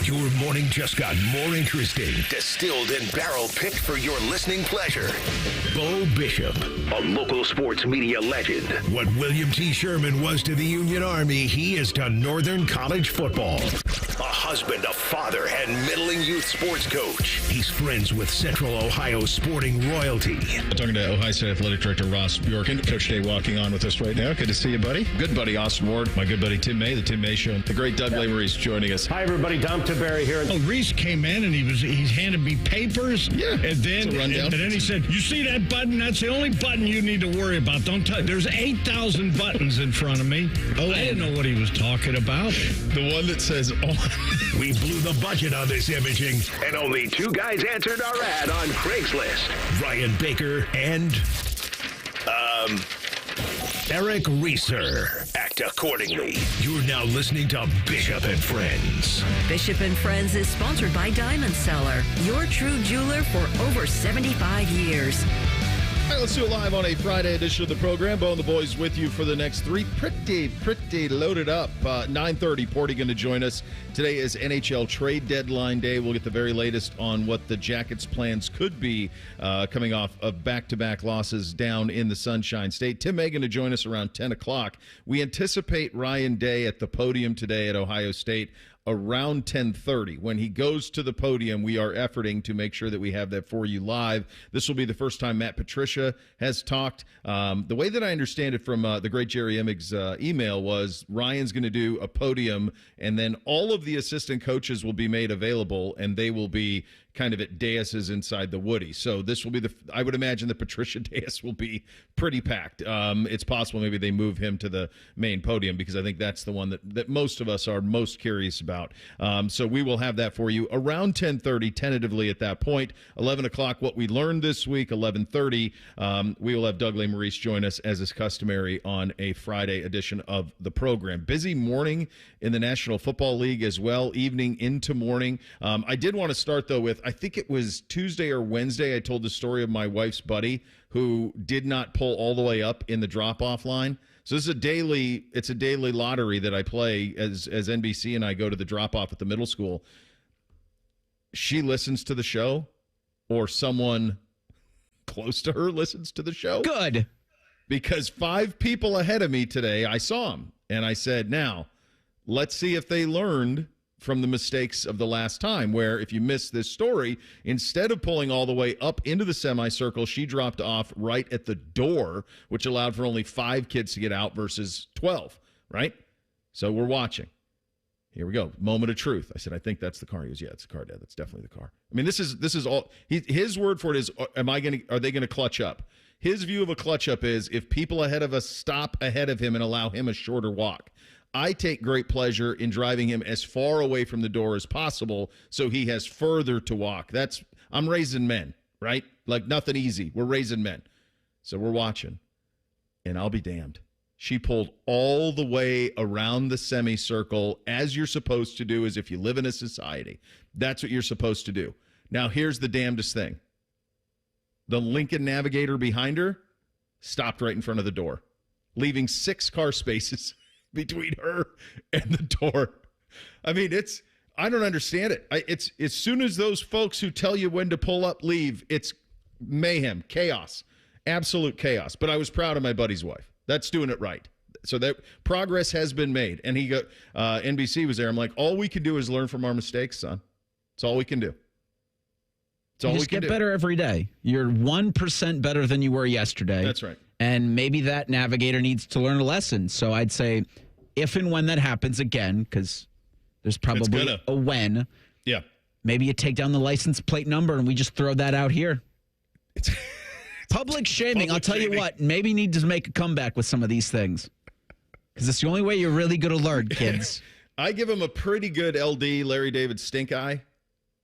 Your morning just got more interesting. Distilled and barrel-picked for your listening pleasure. Bo Bishop, a local sports media legend. What William T. Sherman was to the Union Army, he is to Northern College football. A husband, a father, and middling youth sports coach. He's friends with Central Ohio sporting royalty. Talking to Ohio State Athletic Director Ross Bjorken. Coach Day walking on with us right now. Good to see you, buddy. Good buddy Austin Ward. My good buddy Tim May, the Tim May Show. The great Doug Lamery's joining us. Hi, everybody. Dom Tiberi here. Oh, Reese came in and he handed me papers. Yeah. And then he said, "You see that button? That's the only button you need to worry about. Don't touch. There's 8,000 buttons in front of me." Oh, I didn't know what he was talking about. The one that says on. We blew the budget on this imaging, and only two guys answered our ad on Craigslist. Ryan Baker and Eric Reeser. Act accordingly. You're now listening to Bishop and Friends. Bishop and Friends is sponsored by Diamond Seller, your true jeweler for over 75 years. All right, let's do it live on a Friday edition of the program. Bo and the boys with you for the next three. Pretty loaded up. 9:30, Porty going to join us. Today is NHL trade deadline day. We'll get the very latest on what the Jackets' plans could be coming off of back-to-back losses down in the Sunshine State. Tim May going to join us around 10 o'clock. We anticipate Ryan Day at the podium today at Ohio State around 10:30. When he goes to the podium, we are efforting to make sure that we have that for you live. This will be the first time Matt Patricia has talked. The way that I understand it from the great Jerry Emmig's email was Ryan's going to do a podium, and then all of the assistant coaches will be made available, and they will be kind of at daises inside the Woody. So this will be I would imagine the Patricia dais will be pretty packed. It's possible maybe they move him to the main podium because I think that's the one that most of us are most curious about. So we will have that for you around 10:30, tentatively at that point. 11 o'clock, what we learned this week, 11:30. We will have Doug Lamery's join us as is customary on a Friday edition of the program. Busy morning in the National Football League as well, evening into morning. I did want to start, though, with I think it was Tuesday or Wednesday, I told the story of my wife's buddy who did not pull all the way up in the drop-off line. So this is it's a daily lottery that I play as NBC and I go to the drop-off at the middle school. She listens to the show, or someone close to her listens to the show. Good. Because 5 people ahead of me today, I saw them. And I said, now, let's see if they learned from the mistakes of the last time, where if you missed this story, instead of pulling all the way up into the semicircle, she dropped off right at the door, which allowed for only 5 kids to get out versus 12, right? So we're watching. Here we go. Moment of truth. I said, I think that's the car. He goes, yeah, it's the car, Dad. That's definitely the car. I mean, this is all his word for it is, are they going to clutch up? His view of a clutch up is if people ahead of us stop ahead of him and allow him a shorter walk. I take great pleasure in driving him as far away from the door as possible so he has further to walk. I'm raising men, right? Like nothing easy. We're raising men. So we're watching. And I'll be damned. She pulled all the way around the semicircle, as you're supposed to do as if you live in a society. That's what you're supposed to do. Now, here's the damnedest thing. The Lincoln Navigator behind her stopped right in front of the door, leaving 6 car spaces between her and the door. I mean, I don't understand it. It's as soon as those folks who tell you when to pull up leave, it's mayhem, chaos, absolute chaos. But I was proud of my buddy's wife. That's doing it right. So that progress has been made. And NBC was there. I'm like, all we can do is learn from our mistakes, son. It's all we can do. It's all we can do. Just get better every day. You're 1% better than you were yesterday. That's right. And maybe that navigator needs to learn a lesson. So I'd say if and when that happens again, because there's probably a when. Yeah. Maybe you take down the license plate number and we just throw that out here. It's public shaming. I'll tell you what, maybe need to make a comeback with some of these things. Because it's the only way you're really going to learn, kids. I give him a pretty good LD Larry David stink eye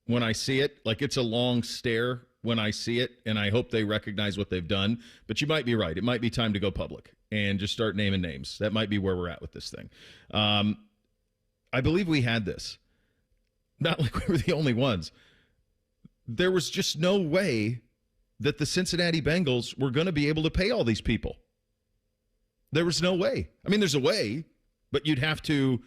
when I see it. Like it's a long stare when I see it, and I hope they recognize what they've done. But you might be right. It might be time to go public and just start naming names. That might be where we're at with this thing. I believe we had this. Not like we were the only ones. There was just no way that the Cincinnati Bengals were going to be able to pay all these people. There was no way. I mean, there's a way, but you'd have to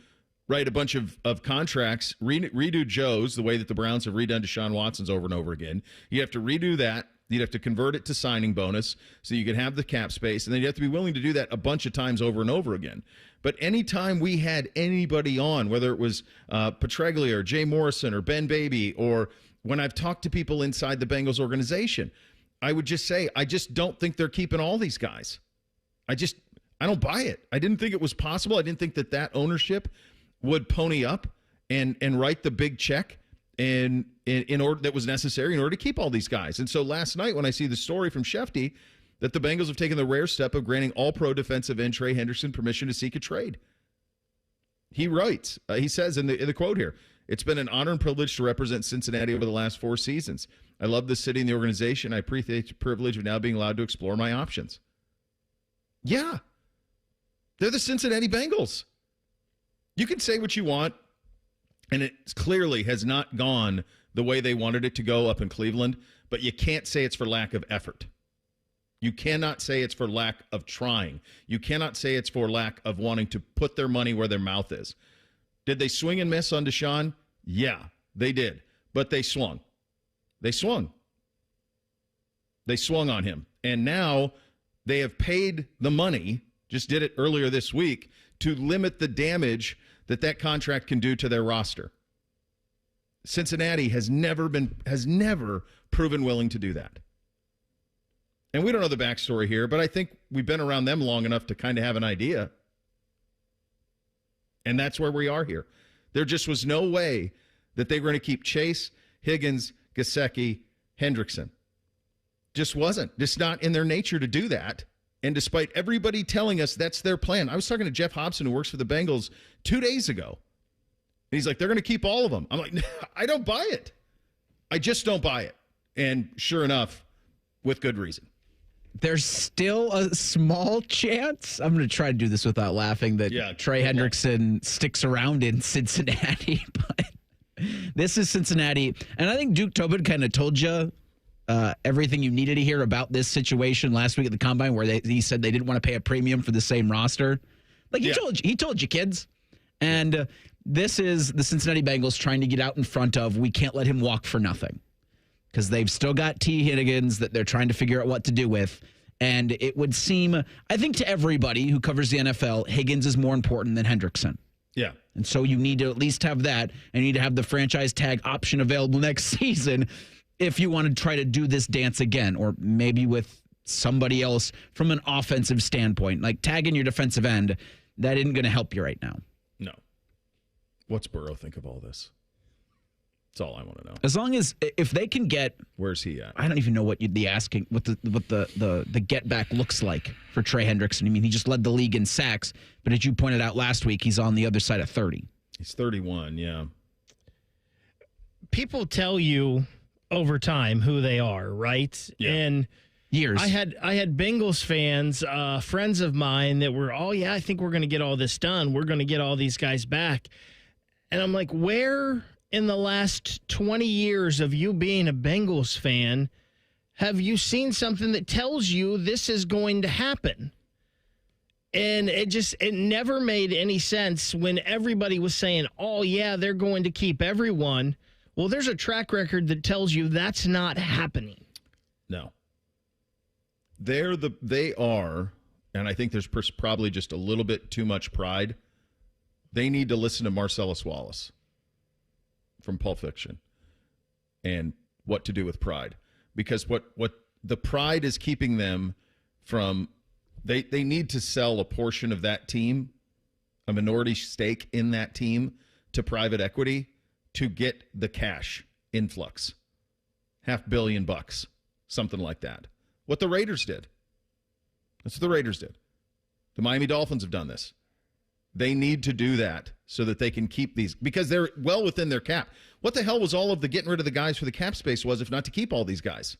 write a bunch of contracts, redo Joe's the way that the Browns have redone Deshaun Watson's over and over again. You have to redo that. You'd have to convert it to signing bonus so you can have the cap space, and then you have to be willing to do that a bunch of times over and over again. But anytime we had anybody on, whether it was Petraglia or Jay Morrison or Ben Baby, or when I've talked to people inside the Bengals organization, I would just say, I just don't think they're keeping all these guys. I don't buy it. I didn't think it was possible. I didn't think that ownership would pony up and write the big check in order that was necessary in order to keep all these guys. And so last night when I see the story from Shefty that the Bengals have taken the rare step of granting all-pro defensive end Trey Hendrickson permission to seek a trade. He writes, he says in the quote here, "It's been an honor and privilege to represent Cincinnati over the last 4 seasons. I love the city and the organization. I appreciate the privilege of now being allowed to explore my options." Yeah. They're the Cincinnati Bengals. You can say what you want, and it clearly has not gone the way they wanted it to go up in Cleveland, but you can't say it's for lack of effort. You cannot say it's for lack of trying. You cannot say it's for lack of wanting to put their money where their mouth is. Did they swing and miss on Deshaun? Yeah, they did. But they swung. They swung. They swung on him. And now they have paid the money, just did it earlier this week, to limit the damage that contract can do to their roster. Cincinnati has never proven willing to do that. And we don't know the backstory here, but I think we've been around them long enough to kind of have an idea. And that's where we are here. There just was no way that they were going to keep Chase, Higgins, Gesicki, Hendrickson. Just wasn't. Just not in their nature to do that. And despite everybody telling us that's their plan. I was talking to Jeff Hobson, who works for the Bengals, 2 days ago. And he's like, they're going to keep all of them. I'm like, I don't buy it. I just don't buy it. And sure enough, with good reason. There's still a small chance, I'm going to try to do this without laughing, that Trey Hendrickson sticks around in Cincinnati. But this is Cincinnati. And I think Duke Tobin kind of told you everything you needed to hear about this situation last week at the Combine, where he said they didn't want to pay a premium for the same roster. Like he told you, kids. And this is the Cincinnati Bengals trying to get out in front of, we can't let him walk for nothing. Because they've still got T. Higgins that they're trying to figure out what to do with. And it would seem, I think to everybody who covers the NFL, Higgins is more important than Hendrickson. Yeah. And so you need to at least have that, and you need to have the franchise tag option available next season if you want to try to do this dance again, or maybe with somebody else from an offensive standpoint. Like tagging your defensive end, that isn't going to help you right now. No. What's Burrow think of all this? That's all I want to know. As long as if they can get, where's he at? I don't even know what you'd be asking. What the get back looks like for Trey Hendrickson. I mean, he just led the league in sacks, but as you pointed out last week, he's on the other side of 30. He's 31. Yeah. People tell you over time who they are, right? Yeah. And years. I had Bengals fans, friends of mine that were, oh yeah, I think we're going to get all this done. We're going to get all these guys back. And I'm like, where in the last 20 years of you being a Bengals fan have you seen something that tells you this is going to happen? And it never made any sense when everybody was saying, oh yeah, they're going to keep everyone. Well, there's a track record that tells you that's not happening. No. They are, and I think there's probably just a little bit too much pride. They need to listen to Marcellus Wallace from Pulp Fiction and what to do with pride. Because what the pride is keeping them from, they need to sell a portion of that team, a minority stake in that team, to private equity to get the cash influx. $500 million, something like that. What the Raiders did. That's what the Raiders did. The Miami Dolphins have done this. They need to do that so that they can keep these, because they're well within their cap. What the hell was all of the getting rid of the guys for the cap space was if not to keep all these guys?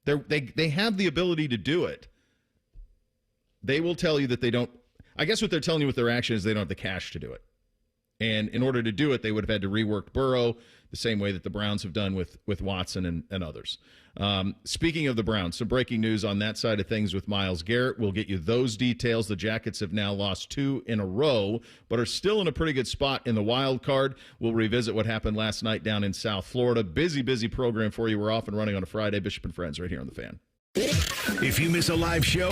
They have the ability to do it. They will tell you that they don't. I guess what they're telling you with their action is they don't have the cash to do it. And in order to do it, they would have had to rework Burrow the same way that the Browns have done with Watson and others. Speaking of the Browns, some breaking news on that side of things with Myles Garrett. We'll get you those details. The Jackets have now lost 2 in a row, but are still in a pretty good spot in the wild card. We'll revisit what happened last night down in South Florida. Busy program for you. We're off and running on a Friday. Bishop and Friends right here on The Fan. If you miss a live show,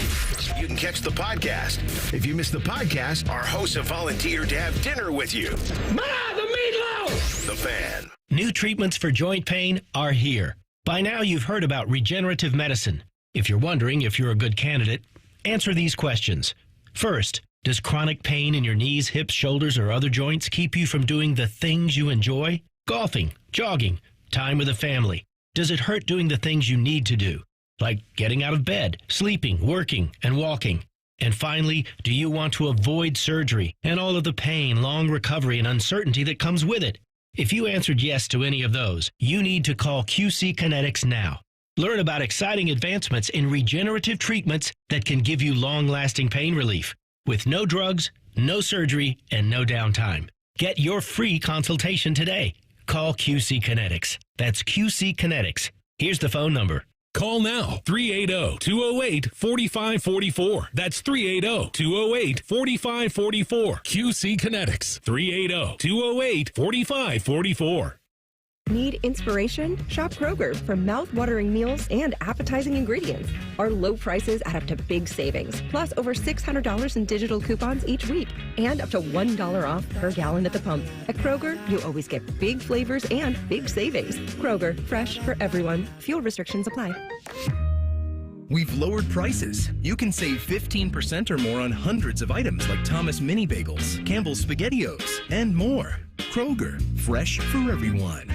you can catch the podcast. If you miss the podcast, our hosts have volunteered to have dinner with you. Ma, the meatloaf! The Fan. New treatments for joint pain are here. By now, you've heard about regenerative medicine. If you're wondering if you're a good candidate, answer these questions. First, does chronic pain in your knees, hips, shoulders, or other joints keep you from doing the things you enjoy? Golfing, jogging, time with the family. Does it hurt doing the things you need to do, like getting out of bed, sleeping, working, and walking? And finally, do you want to avoid surgery and all of the pain, long recovery, and uncertainty that comes with it? If you answered yes to any of those, you need to call QC Kinetics now. Learn about exciting advancements in regenerative treatments that can give you long-lasting pain relief with no drugs, no surgery, and no downtime. Get your free consultation today. Call QC Kinetics. That's QC Kinetics. Here's the phone number. Call now, 380-208-4544. That's 380-208-4544. QC Kinetics, 380-208-4544. Need inspiration? Shop Kroger for mouth-watering meals and appetizing ingredients. Our low prices add up to big savings, plus over $600 in digital coupons each week, and up to $1 off per gallon at the pump. At Kroger, you always get big flavors and big savings. Kroger, fresh for everyone. Fuel restrictions apply. We've lowered prices. You can save 15% or more on hundreds of items like Thomas Mini Bagels, Campbell's SpaghettiOs, and more. Kroger, fresh for everyone.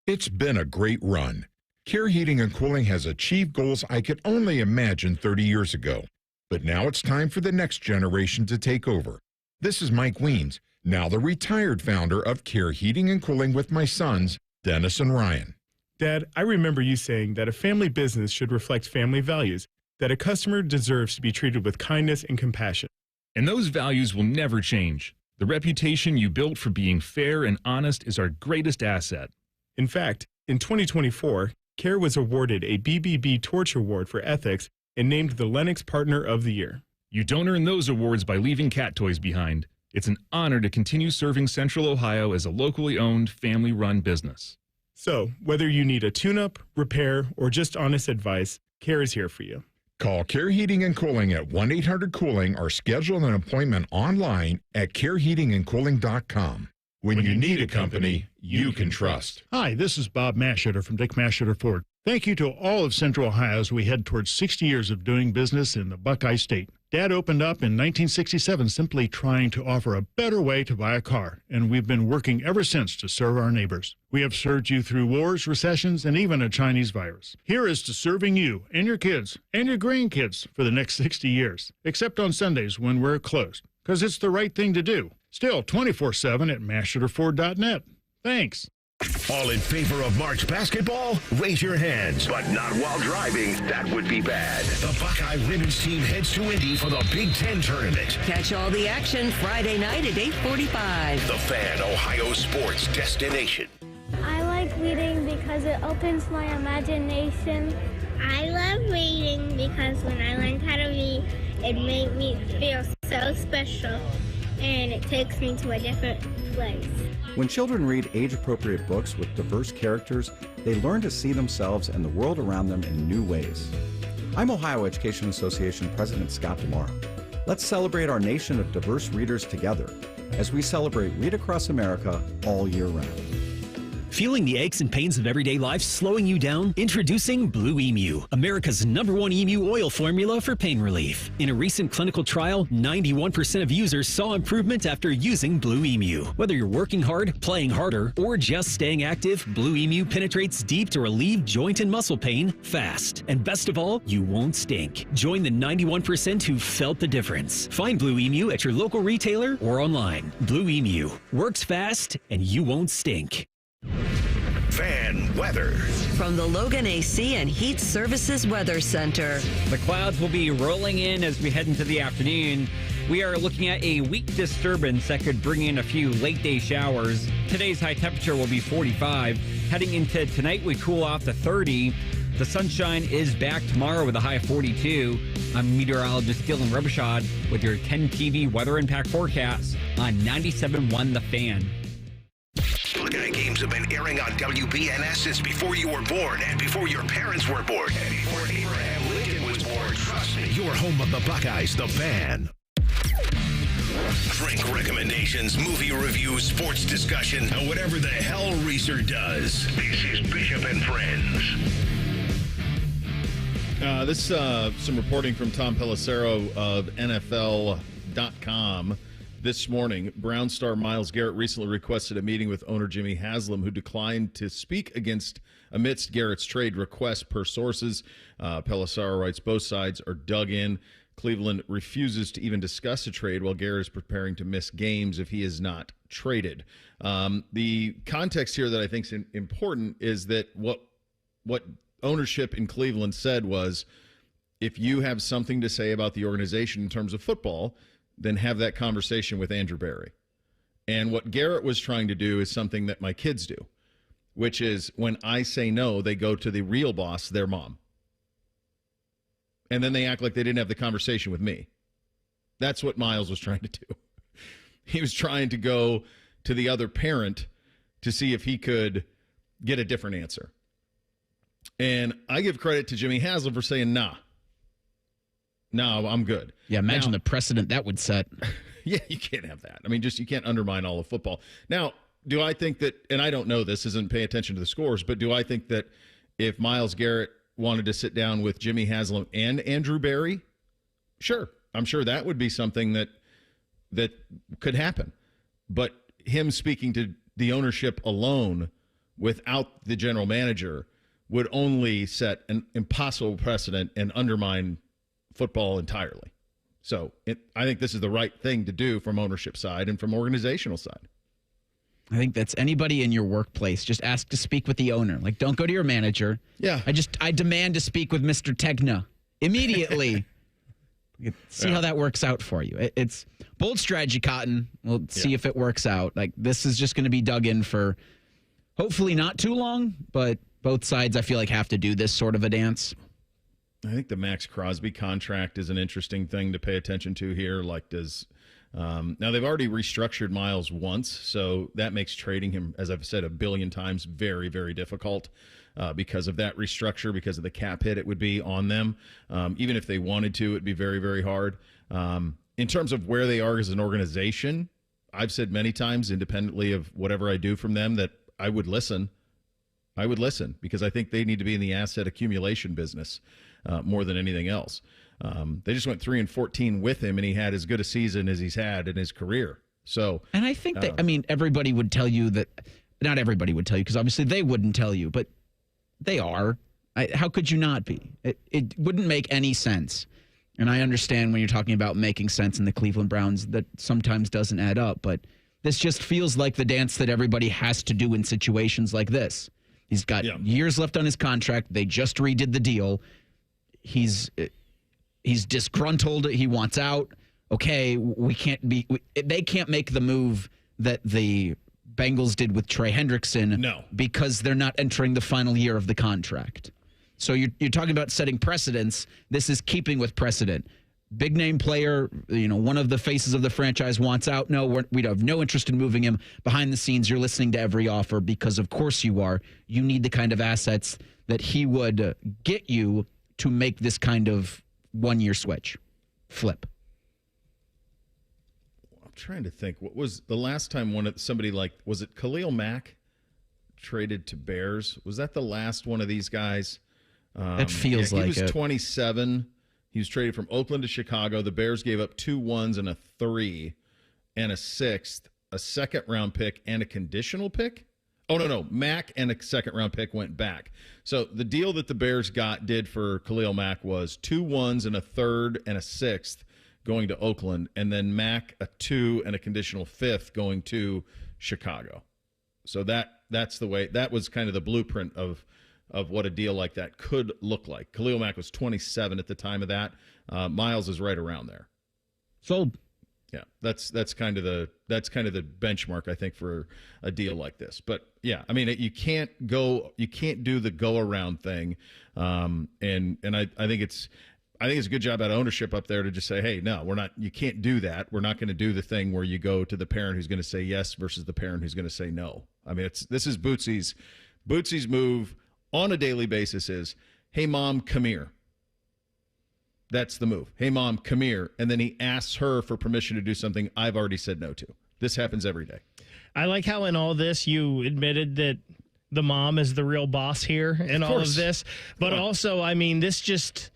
It's been a great run. Care Heating and Cooling has achieved goals I could only imagine 30 years ago. But now it's time for the next generation to take over. This is Mike Weens, now the retired founder of Care Heating and Cooling with my sons, Dennis and Ryan. Dad, I remember you saying that a family business should reflect family values, that a customer deserves to be treated with kindness and compassion. And those values will never change. The reputation you built for being fair and honest is our greatest asset. In fact, in 2024, Care was awarded a BBB Torch Award for Ethics and named the Lennox Partner of the Year. You don't earn those awards by leaving cat toys behind. It's an honor to continue serving Central Ohio as a locally owned, family-run business. So, whether you need a tune-up, repair, or just honest advice, Care is here for you. Call Care Heating and Cooling at 1-800-COOLING or schedule an appointment online at careheatingandcooling.com. When you need a company you can trust. Hi, this is Bob Masheter from Dick Masheter Ford. Thank you to all of Central Ohio as we head towards 60 years of doing business in the Buckeye State. Dad opened up in 1967 simply trying to offer a better way to buy a car, and we've been working ever since to serve our neighbors. We have served you through wars, recessions, and even a Chinese virus. Here is to serving you and your kids and your grandkids for the next 60 years, except on Sundays when we're closed, because it's the right thing to do. Still 24/7 at masheterford.net. Thanks. All in favor of March basketball? Raise your hands, but not while driving. That would be bad. The Buckeye women's team heads to Indy for the Big Ten tournament. Catch all the action Friday night at 8:45. The Fan, Ohio sports destination. I like reading because it opens my imagination. I love reading because when I learned how to read, it made me feel so special, and it takes me to a different place. When children read age-appropriate books with diverse characters, they learn to see themselves and the world around them in new ways. I'm Ohio Education Association President Scott DeMora. Let's celebrate our nation of diverse readers together as we celebrate Read Across America all year round. Feeling the aches and pains of everyday life slowing you down? Introducing Blue Emu, America's #1 emu oil formula for pain relief. In a recent clinical trial, 91% of users saw improvement after using Blue Emu. Whether you're working hard, playing harder, or just staying active, Blue Emu penetrates deep to relieve joint and muscle pain fast. And best of all, you won't stink. Join the 91% who felt the difference. Find Blue Emu at your local retailer or online. Blue Emu works fast and you won't stink. Fan weather. From the Logan AC and Heat Services Weather Center. The clouds will be rolling in as we head into the afternoon. We are looking at a weak disturbance that could bring in a few late day showers. Today's high temperature will be 45. Heading into tonight, we cool off to 30. The sunshine is back tomorrow with a high of 42. I'm meteorologist Dylan Robichaud with your 10 TV weather impact forecast on 97.1 The Fan. Buckeye games have been airing on WBNS since before you were born and before your parents were born and before Abraham Lincoln was born. Trust me, you're home of the Buckeyes, The Fan. Drink recommendations, movie reviews, sports discussion, and whatever the hell Reeser does. This is Bishop and Friends. Some reporting from Tom Pelissero of NFL.com this morning. Brown star Myles Garrett recently requested a meeting with owner Jimmy Haslam, who declined to speak amidst Garrett's trade request per sources. Pelissero writes both sides are dug in. Cleveland refuses to even discuss a trade while Garrett is preparing to miss games if he is not traded. The context here that I think is important is that what ownership in Cleveland said was, if you have something to say about the organization in terms of football, then have that conversation with Andrew Berry. And what Garrett was trying to do is something that my kids do, which is when I say no, they go to the real boss, their mom. And then they act like they didn't have the conversation with me. That's what Myles was trying to do. He was trying to go to the other parent to see if he could get a different answer. And I give credit to Jimmy Haslam for saying, nah, I'm good. Yeah, imagine the precedent that would set. Yeah, you can't have that. I mean, you can't undermine all of football. Now, do I think that, and I don't know this, isn't pay attention to the scores, but do I think that if Myles Garrett wanted to sit down with Jimmy Haslam and Andrew Berry, sure. I'm sure that would be something that could happen. But him speaking to the ownership alone without the general manager would only set an impossible precedent and undermine football entirely. So I think this is the right thing to do from ownership side and from organizational side. I think that's anybody in your workplace. Just ask to speak with the owner. Like, don't go to your manager. Yeah. I demand to speak with Mr. Tegna immediately. See how that works out for you. It's bold strategy, Cotton. We'll see if it works out. Like, this is just going to be dug in for hopefully not too long, but both sides, I feel like, have to do this sort of a dance. I think the Max Crosby contract is an interesting thing to pay attention to here. Like, now they've already restructured Myles once, so that makes trading him, as I've said a billion times, very, very difficult because of that restructure, because of the cap hit it would be on them. Even if they wanted to, it'd be very, very hard. In terms of where they are as an organization, I've said many times, independently of whatever I do from them, that I would listen. I would listen because I think they need to be in the asset accumulation business more than anything else. They just went 3-14 with him, and he had as good a season as he's had in his career. So, and I think that, everybody would tell you that, not everybody would tell you, because obviously they wouldn't tell you, but they are. How could you not be? It wouldn't make any sense. And I understand when you're talking about making sense in the Cleveland Browns, that sometimes doesn't add up, but this just feels like the dance that everybody has to do in situations like this. He's got years left on his contract. They just redid the deal. He's disgruntled. He wants out. Okay, they can't make the move that the Bengals did with Trey Hendrickson. No, because they're not entering the final year of the contract. So you're talking about setting precedents. This is keeping with precedent. Big name player, one of the faces of the franchise wants out. No, we have no interest in moving him. Behind the scenes, you're listening to every offer because, of course, you are. You need the kind of assets that he would get you to make this kind of one-year flip. I'm trying to think. What was the last time somebody was it Khalil Mack traded to Bears? Was that the last one of these guys? It feels like it. He was 27. He was traded from Oakland to Chicago. The Bears gave up 2 1s and a 3 and a 6th, a second-round pick, and a conditional pick. Oh, no. Mack and a second-round pick went back. So the deal that the Bears did for Khalil Mack was 2 1s and a 3rd and a 6th going to Oakland, and then Mack a 2 and a conditional 5th going to Chicago. So that's the way. That was kind of the blueprint of what a deal like that could look like. Khalil Mack was 27 at the time of that. Miles is right around there. Sold. Yeah, that's kind of the benchmark, I think, for a deal like this. But yeah, I mean, you can't do the go around thing, and I think it's a good job out of ownership up there to just say, hey, no, we're not. You can't do that. We're not going to do the thing where you go to the parent who's going to say yes versus the parent who's going to say no. I mean, this is Bootsy's move on a daily basis is, hey, Mom, come here. That's the move. Hey, Mom, come here. And then he asks her for permission to do something I've already said no to. This happens every day. I like how in all this you admitted that the mom is the real boss here in all of this. But also, I mean, this just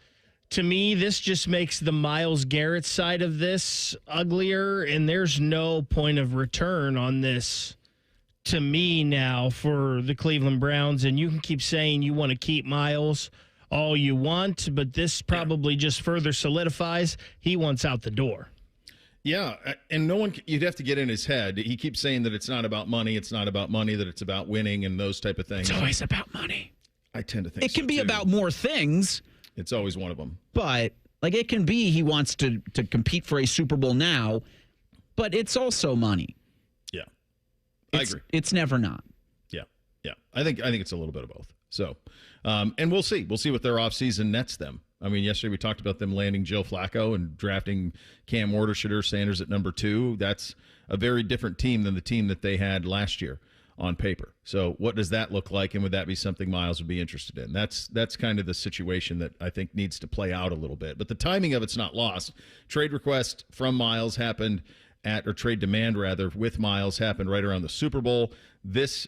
makes the Myles Garrett side of this uglier, and there's no point of return on this to me now for the Cleveland Browns. And you can keep saying you want to keep Myles all you want, but this probably just further solidifies he wants out the door. Yeah, and you'd have to get in his head. He keeps saying that it's not about money, that it's about winning and those type of things. It's always about money. I tend to think it can be about more things. It's always one of them. But it can be he wants to compete for a Super Bowl now, but it's also money. Yeah. I agree. It's never not. Yeah. I think it's a little bit of both. So, and we'll see. We'll see what their offseason nets them. I mean, yesterday we talked about them landing Joe Flacco and drafting Cam Ward or Shadur Sanders at number 2. That's a very different team than the team that they had last year on paper. So what does that look like, and would that be something Myles would be interested in? That's kind of the situation that I think needs to play out a little bit. But the timing of it's not lost. Trade request from Myles happened trade demand rather with Myles happened right around the Super Bowl. This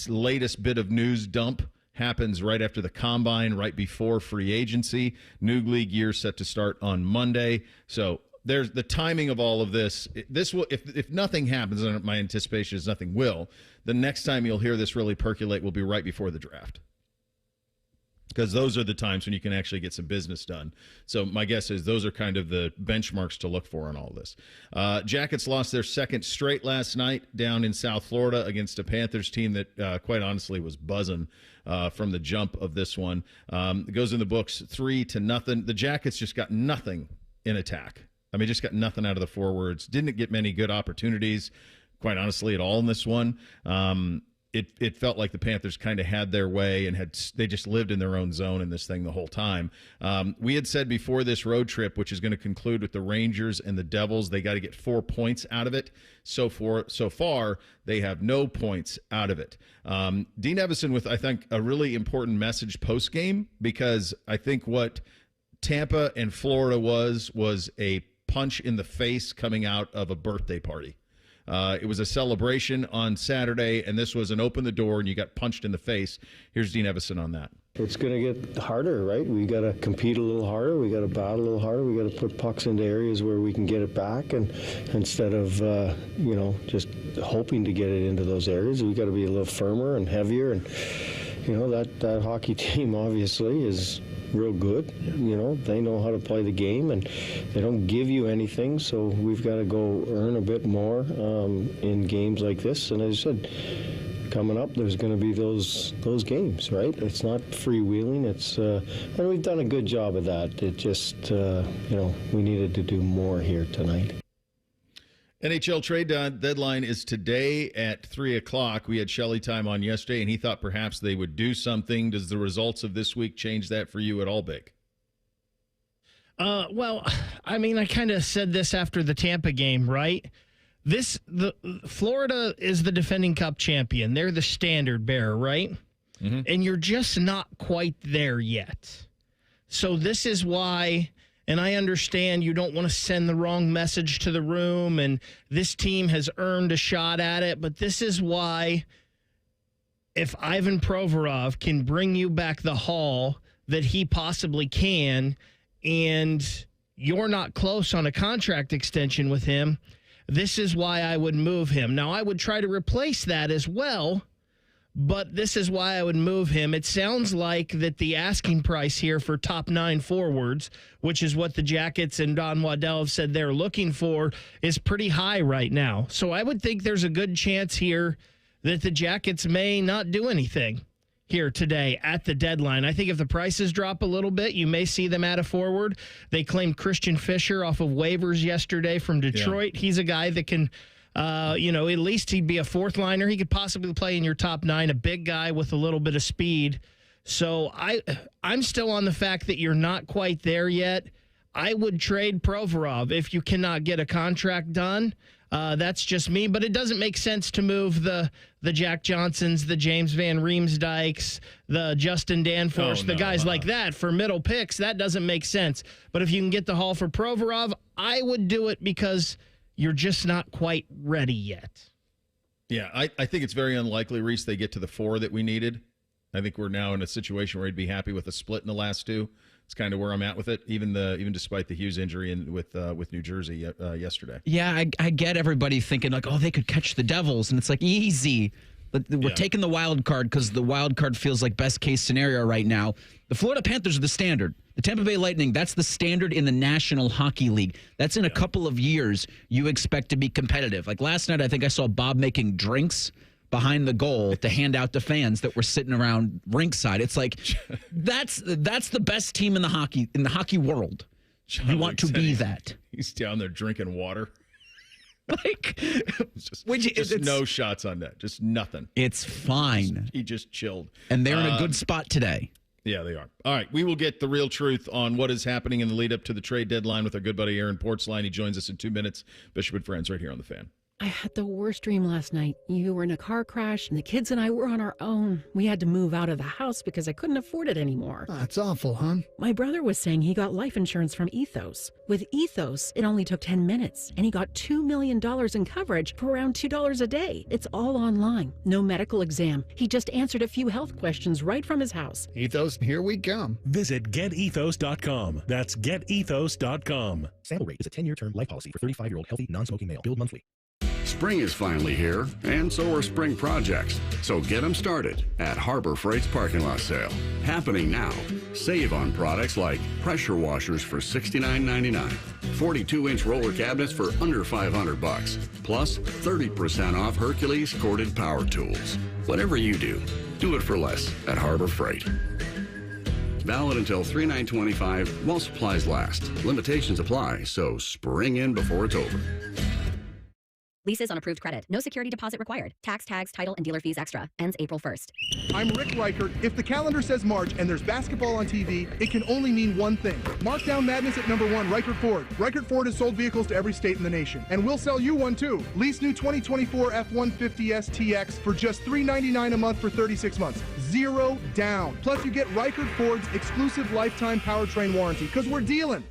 latest bit of news dump happens right after the combine, right before free agency. New league year set to start on Monday. So there's the timing of all of this. This will, if nothing happens, and my anticipation is nothing will, the next time you'll hear this really percolate will be right before the draft. Because those are the times when you can actually get some business done. So my guess is those are kind of the benchmarks to look for in all this. Jackets lost their second straight last night down in South Florida against a Panthers team that quite honestly was buzzing from the jump of this one. It goes in the books 3-0. The Jackets just got nothing in attack. I mean, just got nothing out of the forwards. Didn't get many good opportunities, quite honestly, at all in this one. It felt like the Panthers kind of had their way and they just lived in their own zone in this thing the whole time. We had said before this road trip, which is going to conclude with the Rangers and the Devils, they got to get 4 points out of it. So far, they have no points out of it. Dean Evison with, I think, a really important message post-game, because I think what Tampa and Florida was a punch in the face coming out of a birthday party. It was a celebration on Saturday, and this was an open the door, and you got punched in the face. Here's Dean Evison on that. It's going to get harder, right? We got to compete a little harder. We got to battle a little harder. We got to put pucks into areas where we can get it back, and instead of just hoping to get it into those areas, we got to be a little firmer and heavier. And that hockey team obviously is real good. They know how to play the game, and they don't give you anything, so we've got to go earn a bit more in games like this. And as I said, coming up, there's going to be those games, right? It's not freewheeling. And we've done a good job of that. It just, we needed to do more here tonight. NHL trade deadline is today at 3 o'clock. We had Shelley time on yesterday, and he thought perhaps they would do something. Does the results of this week change that for you at all, Big? Well, I mean, I kind of said this after the Tampa game, right? Florida is the defending Cup champion. They're the standard bearer, right? Mm-hmm. And you're just not quite there yet. So this is why... And I understand you don't want to send the wrong message to the room, and this team has earned a shot at it, but this is why if Ivan Provorov can bring you back the haul that he possibly can, and you're not close on a contract extension with him, this is why I would move him. Now, I would try to replace that as well, but this is why I would move him. It sounds like that the asking price here for top 9 forwards, which is what the Jackets and Don Waddell have said they're looking for, is pretty high right now. So I would think there's a good chance here that the Jackets may not do anything here today at the deadline. I think if the prices drop a little bit, you may see them add a forward. They claimed Christian Fisher off of waivers yesterday from Detroit. Yeah. He's a guy that can, at least he'd be a fourth liner. He could possibly play in your top 9, a big guy with a little bit of speed. So I'm still on the fact that you're not quite there yet. I would trade Provorov if you cannot get a contract done. That's just me, but it doesn't make sense to move the Jack Johnsons, the James Van Riemsdykes, the Justin Danforth, the guys like that for middle picks. That doesn't make sense. But if you can get the haul for Provorov, I would do it because you're just not quite ready yet. Yeah, I think it's very unlikely, Reese, they get to the 4 that we needed. I think we're now in a situation where we'd be happy with a split in the last 2. It's kind of where I'm at with it, even despite the Hughes injury and with New Jersey yesterday. Yeah, I get everybody thinking like, oh, they could catch the Devils, and it's like easy. But we're taking the wild card because the wild card feels like best case scenario right now. The Florida Panthers are the standard. The Tampa Bay Lightning, that's the standard in the National Hockey League. That's in a couple of years you expect to be competitive. Like last night, I think I saw Bob making drinks behind the goal to hand out to fans that were sitting around rinkside. It's like that's the best team in the hockey world. You want to be that. He's down there drinking water. Like just no shots on net. Just nothing. It's fine. He just chilled. And they're in a good spot today. Yeah, they are. All right, we will get the real truth on what is happening in the lead up to the trade deadline with our good buddy Aaron Portzline. He joins us in 2 minutes. Bishop and Friends right here on The Fan. I had the worst dream last night. You were in a car crash, and the kids and I were on our own. We had to move out of the house because I couldn't afford it anymore. That's awful, hon. My brother was saying he got life insurance from Ethos. With Ethos, it only took 10 minutes, and he got $2 million in coverage for around $2 a day. It's all online. No medical exam. He just answered a few health questions right from his house. Ethos, here we come. Visit getethos.com. That's getethos.com. Sample rate is a 10-year term life policy for 35-year-old healthy, non-smoking male. Billed monthly. Spring is finally here, and so are spring projects. So get them started at Harbor Freight's parking lot sale. Happening now. Save on products like pressure washers for $69.99, 42-inch roller cabinets for under $500, plus 30% off Hercules corded power tools. Whatever you do it for less at Harbor Freight. Valid until 3/9/25 while supplies last. Limitations apply, so spring in before it's over. Leases on approved credit. No security deposit required. Tax, tags, title, and dealer fees extra. Ends April 1st. I'm Rick Reichert. If the calendar says March and there's basketball on TV, it can only mean one thing. Markdown madness at number 1, Reichert Ford. Reichert Ford has sold vehicles to every state in the nation. And we'll sell you one too. Lease new 2024 F-150S TX for just $399 a month for 36 months. 0 down. Plus you get Reichert Ford's exclusive lifetime powertrain warranty because we're dealing.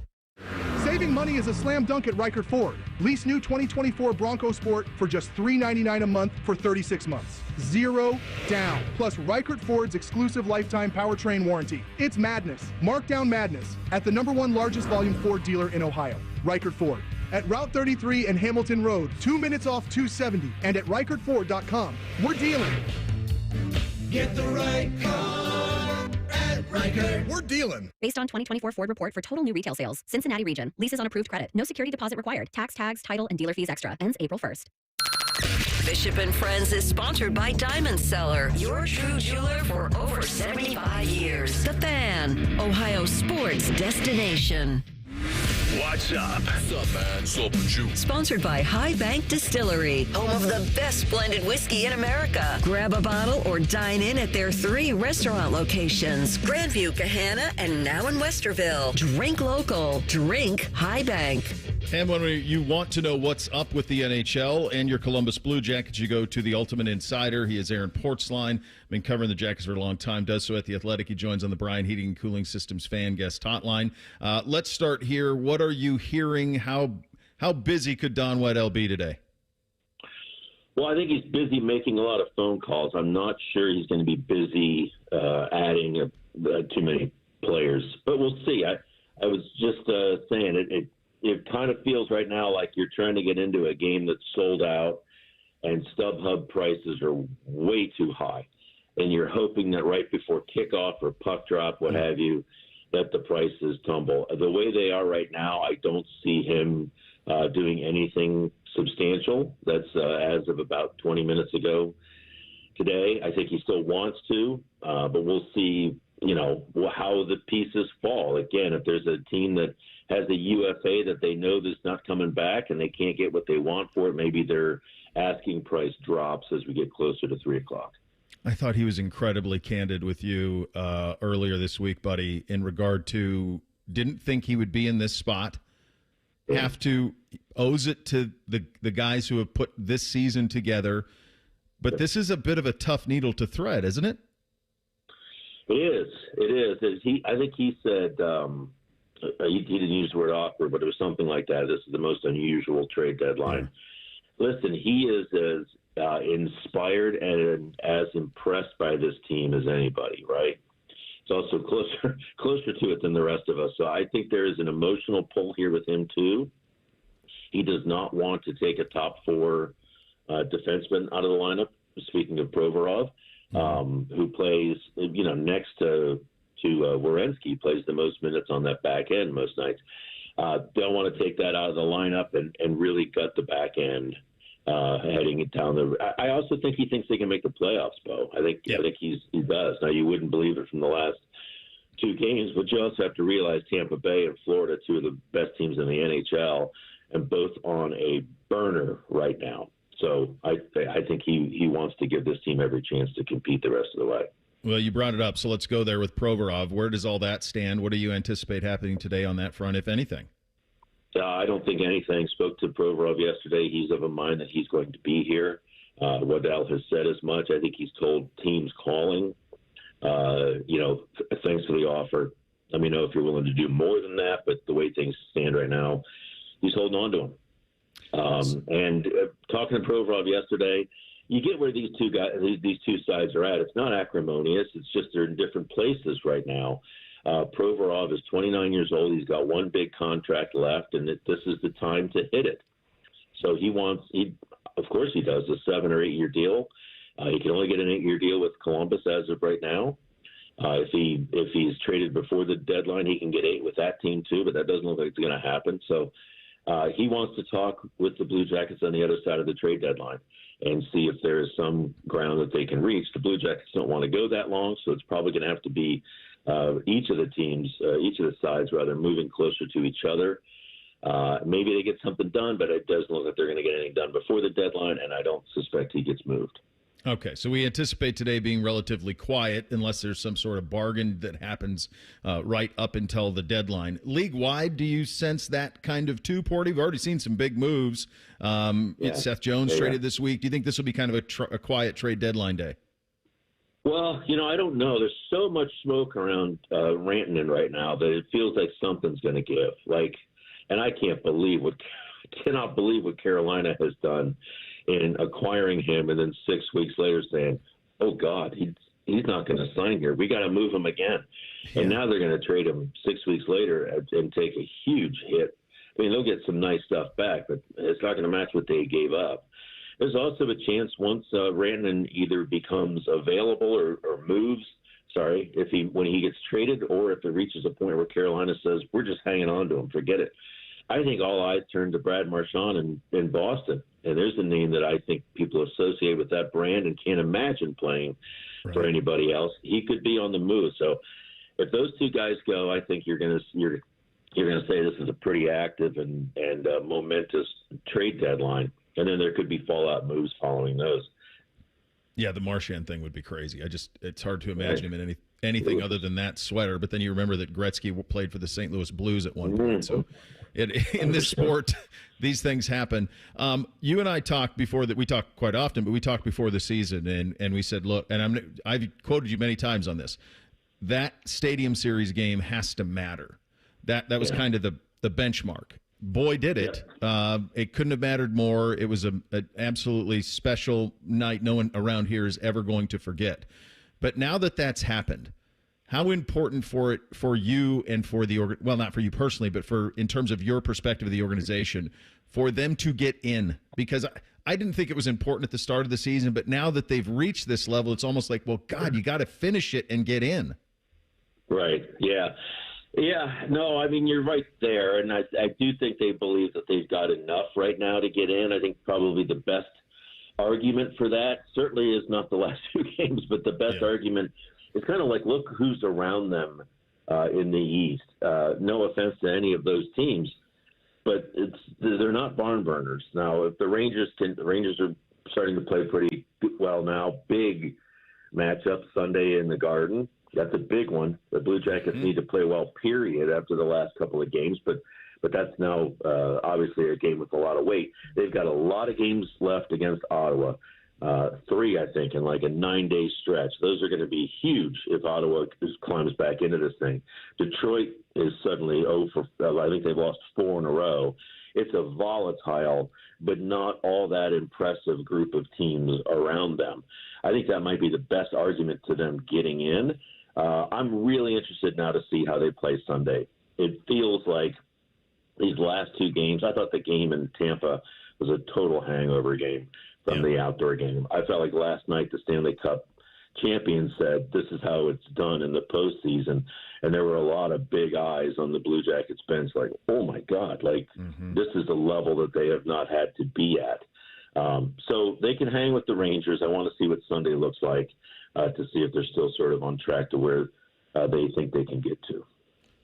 Saving money is a slam dunk at Reichert Ford. Lease new 2024 Bronco Sport for just $399 a month for 36 months. 0 down. Plus Reichert Ford's exclusive lifetime powertrain warranty. It's madness. Markdown madness at the number 1 largest volume Ford dealer in Ohio, Reichert Ford. At Route 33 and Hamilton Road, 2 minutes off 270, and at ReichertFord.com. We're dealing. Get the right car at Reichert. We're dealing. Based on 2024 Ford report for total new retail sales. Cincinnati region. Leases on approved credit. No security deposit required. Tax, tags, title, and dealer fees extra. Ends April 1st. Bishop and Friends is sponsored by Diamond Seller, your true jeweler for over 75 years. The Fan, Ohio sports destination. What's up? What's up, man? Sup with you? Sponsored by High Bank Distillery, home of the best blended whiskey in America. Grab a bottle or dine in at their 3 restaurant locations, Grandview, Gahanna, and now in Westerville. Drink local. Drink High Bank. And when you want to know what's up with the NHL and your Columbus Blue Jackets, you go to the Ultimate Insider. He is Aaron Portzline. Been covering the Jackets for a long time. Does so at The Athletic. He joins on the Bryan Heating and Cooling Systems fan guest hotline. Let's start here. What are you hearing? How busy could Don Waddell be today? Well, I think he's busy making a lot of phone calls. I'm not sure he's going to be busy adding too many players, but we'll see. I was just saying it kind of feels right now like you're trying to get into a game that's sold out and StubHub prices are way too high. And you're hoping that right before kickoff or puck drop, what have you, that the prices tumble. The way they are right now, I don't see him doing anything substantial. That's as of about 20 minutes ago. today. I think he still wants to, but we'll see, how the pieces fall. Again, if there's a team that has a UFA that they know that's not coming back and they can't get what they want for it, maybe their asking price drops as we get closer to 3 o'clock. I thought he was incredibly candid with you earlier this week, buddy, in regard to didn't think he would be in this spot. Yeah. Owes it to the guys who have put this season together. But this is a bit of a tough needle to thread, isn't it? It is. I think he said he didn't use the word awkward, but it was something like that. This is the most unusual trade deadline. Yeah. Listen, he is as inspired and as impressed by this team as anybody, right? It's also closer to it than the rest of us. So I think there is an emotional pull here with him too. He does not want to take a top 4 defenseman out of the lineup. Speaking of Provorov, who plays, next to Werenski, plays the most minutes on that back end most nights. Don't want to take that out of the lineup and really gut the back end heading it down the. I also think he thinks they can make the playoffs, Bo. I think he does. Now you wouldn't believe it from the last 2 games, but you also have to realize Tampa Bay and Florida, 2 of the best teams in the NHL, and both on a burner right now. So I think he wants to give this team every chance to compete the rest of the way. Well, you brought it up, so let's go there with Provorov. Where does all that stand? What do you anticipate happening today on that front, if anything? I don't think anything. Spoke to Provorov yesterday. He's of a mind that he's going to be here. Waddell has said as much. I think he's told teams calling, thanks for the offer. Let me know if you're willing to do more than that. But the way things stand right now, he's holding on to him. Talking to Provorov yesterday, you get where these two sides are at. It's not acrimonious. It's just they're in different places right now. Provorov is 29 years old. He's got 1 big contract left, and this is the time to hit it. So of course he does, a 7 or 8 year deal. He can only get an 8-year deal with Columbus as of right now. If he's traded before the deadline, he can get 8 with that team too, but that doesn't look like it's going to happen. So he wants to talk with the Blue Jackets on the other side of the trade deadline and see if there is some ground that they can reach. The Blue Jackets don't want to go that long, so it's probably going to have to be each of the sides, moving closer to each other. Maybe they get something done, but it doesn't look like they're going to get anything done before the deadline, and I don't suspect he gets moved. Okay, so we anticipate today being relatively quiet unless there's some sort of bargain that happens right up until the deadline. League-wide, do you sense that kind of too, Porty? We've already seen some big moves. Seth Jones traded this week. Do you think this will be kind of a quiet trade deadline day? Well, I don't know. There's so much smoke around Rantanen right now that it feels like something's going to give. And I cannot believe what Carolina has done in acquiring him, and then 6 weeks later saying, "Oh God, he's not going to sign here. We got to move him again." Yeah. And now they're going to trade him 6 weeks later and take a huge hit. I mean, they'll get some nice stuff back, but it's not going to match what they gave up. There's also a chance once Rantanen either becomes available or moves. When he gets traded, or if it reaches a point where Carolina says, "We're just hanging on to him, forget it." I think all eyes turn to Brad Marchand in Boston. And there's a name that I think people associate with that brand and can't imagine playing for anybody else. He could be on the move. So if those 2 guys go, I think you're going to say this is a pretty active and momentous trade deadline. And then there could be fallout moves following those. Yeah, the Marchand thing would be crazy. It's hard to imagine him in anything other than that sweater. But then you remember that Gretzky played for the St. Louis Blues at one point. So in this sport, these things happen. You and I talked before that. We talk quite often, but we talked before the season, and we said, look, and I've quoted you many times on this. That Stadium Series game has to matter. That was kind of the benchmark. Boy, did it. It couldn't have mattered more. It was an absolutely special night no one around here is ever going to forget. But now that that's happened, how important for you and for the well, not for you personally, but in terms of your perspective of the organization, for them to get in? Because I didn't think it was important at the start of the season, but now that they've reached this level, it's almost like, well, God, you got to finish it and get in. Right. Yeah. Yeah, no, I mean, you're right there. And I do think they believe that they've got enough right now to get in. I think probably the best argument for that certainly is not the last two games, but the best argument is kind of like, look who's around them in the East. No offense to any of those teams, but they're not barn burners. Now, if the Rangers are starting to play pretty well now. Big matchup Sunday in the Garden. That's a big one. The Blue Jackets need to play well, period, after the last couple of games, but that's now obviously a game with a lot of weight. They've got a lot of games left against Ottawa. 3, I think, in like a 9-day stretch. Those are going to be huge if Ottawa climbs back into this thing. Detroit is suddenly I think they've lost 4 in a row. It's a volatile, but not all that impressive group of teams around them. I think that might be the best argument to them getting in. I'm really interested now to see how they play Sunday. It feels like these last 2 games, I thought the game in Tampa was a total hangover game from the outdoor game. I felt like last night the Stanley Cup champion said this is how it's done in the postseason, and there were a lot of big eyes on the Blue Jackets bench like, oh my God, like this is the level that they have not had to be at. So they can hang with the Rangers. I want to see what Sunday looks like to see if they're still sort of on track to where they think they can get to.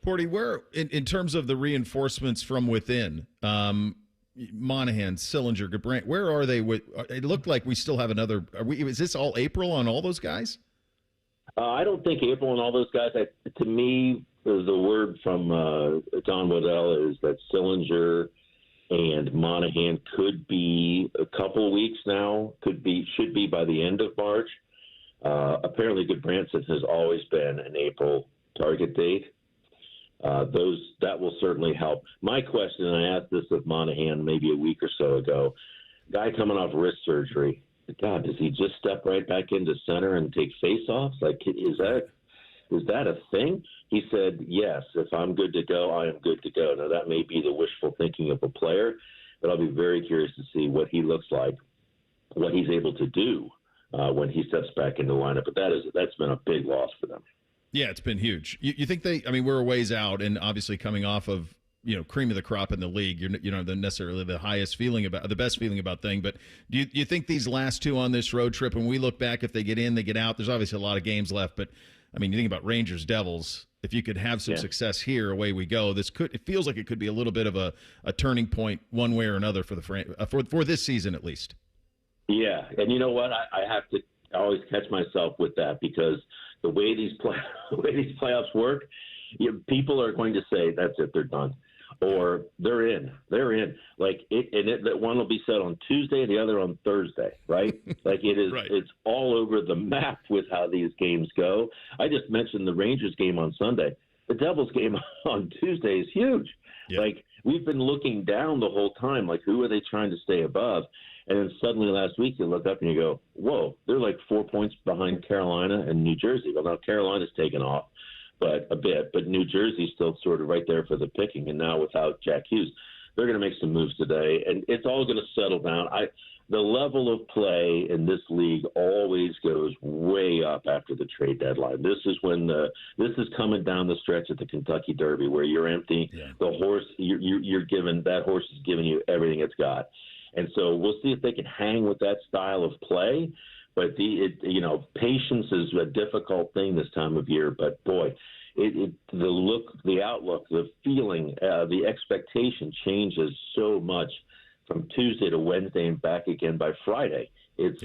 Porty, where in terms of the reinforcements from within, Monahan, Sillinger, Gabrant, where are they? It looked like we still have another. Is this all April on all those guys? I don't think April and all those guys. To me, the word from Don Waddell is that Sillinger and Monahan could be a couple weeks now. Should be by the end of March. Apparently, Goodbranson has always been an April target date. That will certainly help. My question, and I asked this of Monahan maybe a week or so ago, guy coming off wrist surgery, God, does he just step right back into center and take face-offs? Like, is that a thing? He said, yes, if I'm good to go, I am good to go. Now, that may be the wishful thinking of a player, but I'll be very curious to see what he looks like, what he's able to do when he steps back into the lineup. But that's been a big loss for them. Yeah, it's been huge. You think we're a ways out, and obviously coming off of, cream of the crop in the league, you're not necessarily the best feeling about thing, but do you think these last 2 on this road trip, when we look back, if they get in, they get out, there's obviously a lot of games left, but you think about Rangers, Devils, if you could have some success here, away we go. It feels like it could be a little bit of a turning point one way or another for for this season at least. Yeah, and you know what? I have to always catch myself with that because the way these playoffs work, people are going to say that's it, they're done, or they're in. Like that one will be said on Tuesday, the other on Thursday, right? Like it is. Right. It's all over the map with how these games go. I just mentioned the Rangers game on Sunday. The Devils game on Tuesday is huge. Yep. Like we've been looking down the whole time. Like who are they trying to stay above? And then suddenly last week you look up and you go, whoa, they're like 4 points behind Carolina and New Jersey. Well, now Carolina's taken off a bit, but New Jersey's still sort of right there for the picking. And now without Jack Hughes, they're going to make some moves today, and it's all going to settle down. The level of play in this league always goes way up after the trade deadline. This is coming down the stretch at the Kentucky Derby where you're empty. Yeah. The horse that horse is giving you everything it's got. And so we'll see if they can hang with that style of play. But patience is a difficult thing this time of year. But boy, the look, the outlook, the feeling, the expectation changes so much from Tuesday to Wednesday and back again by Friday. It's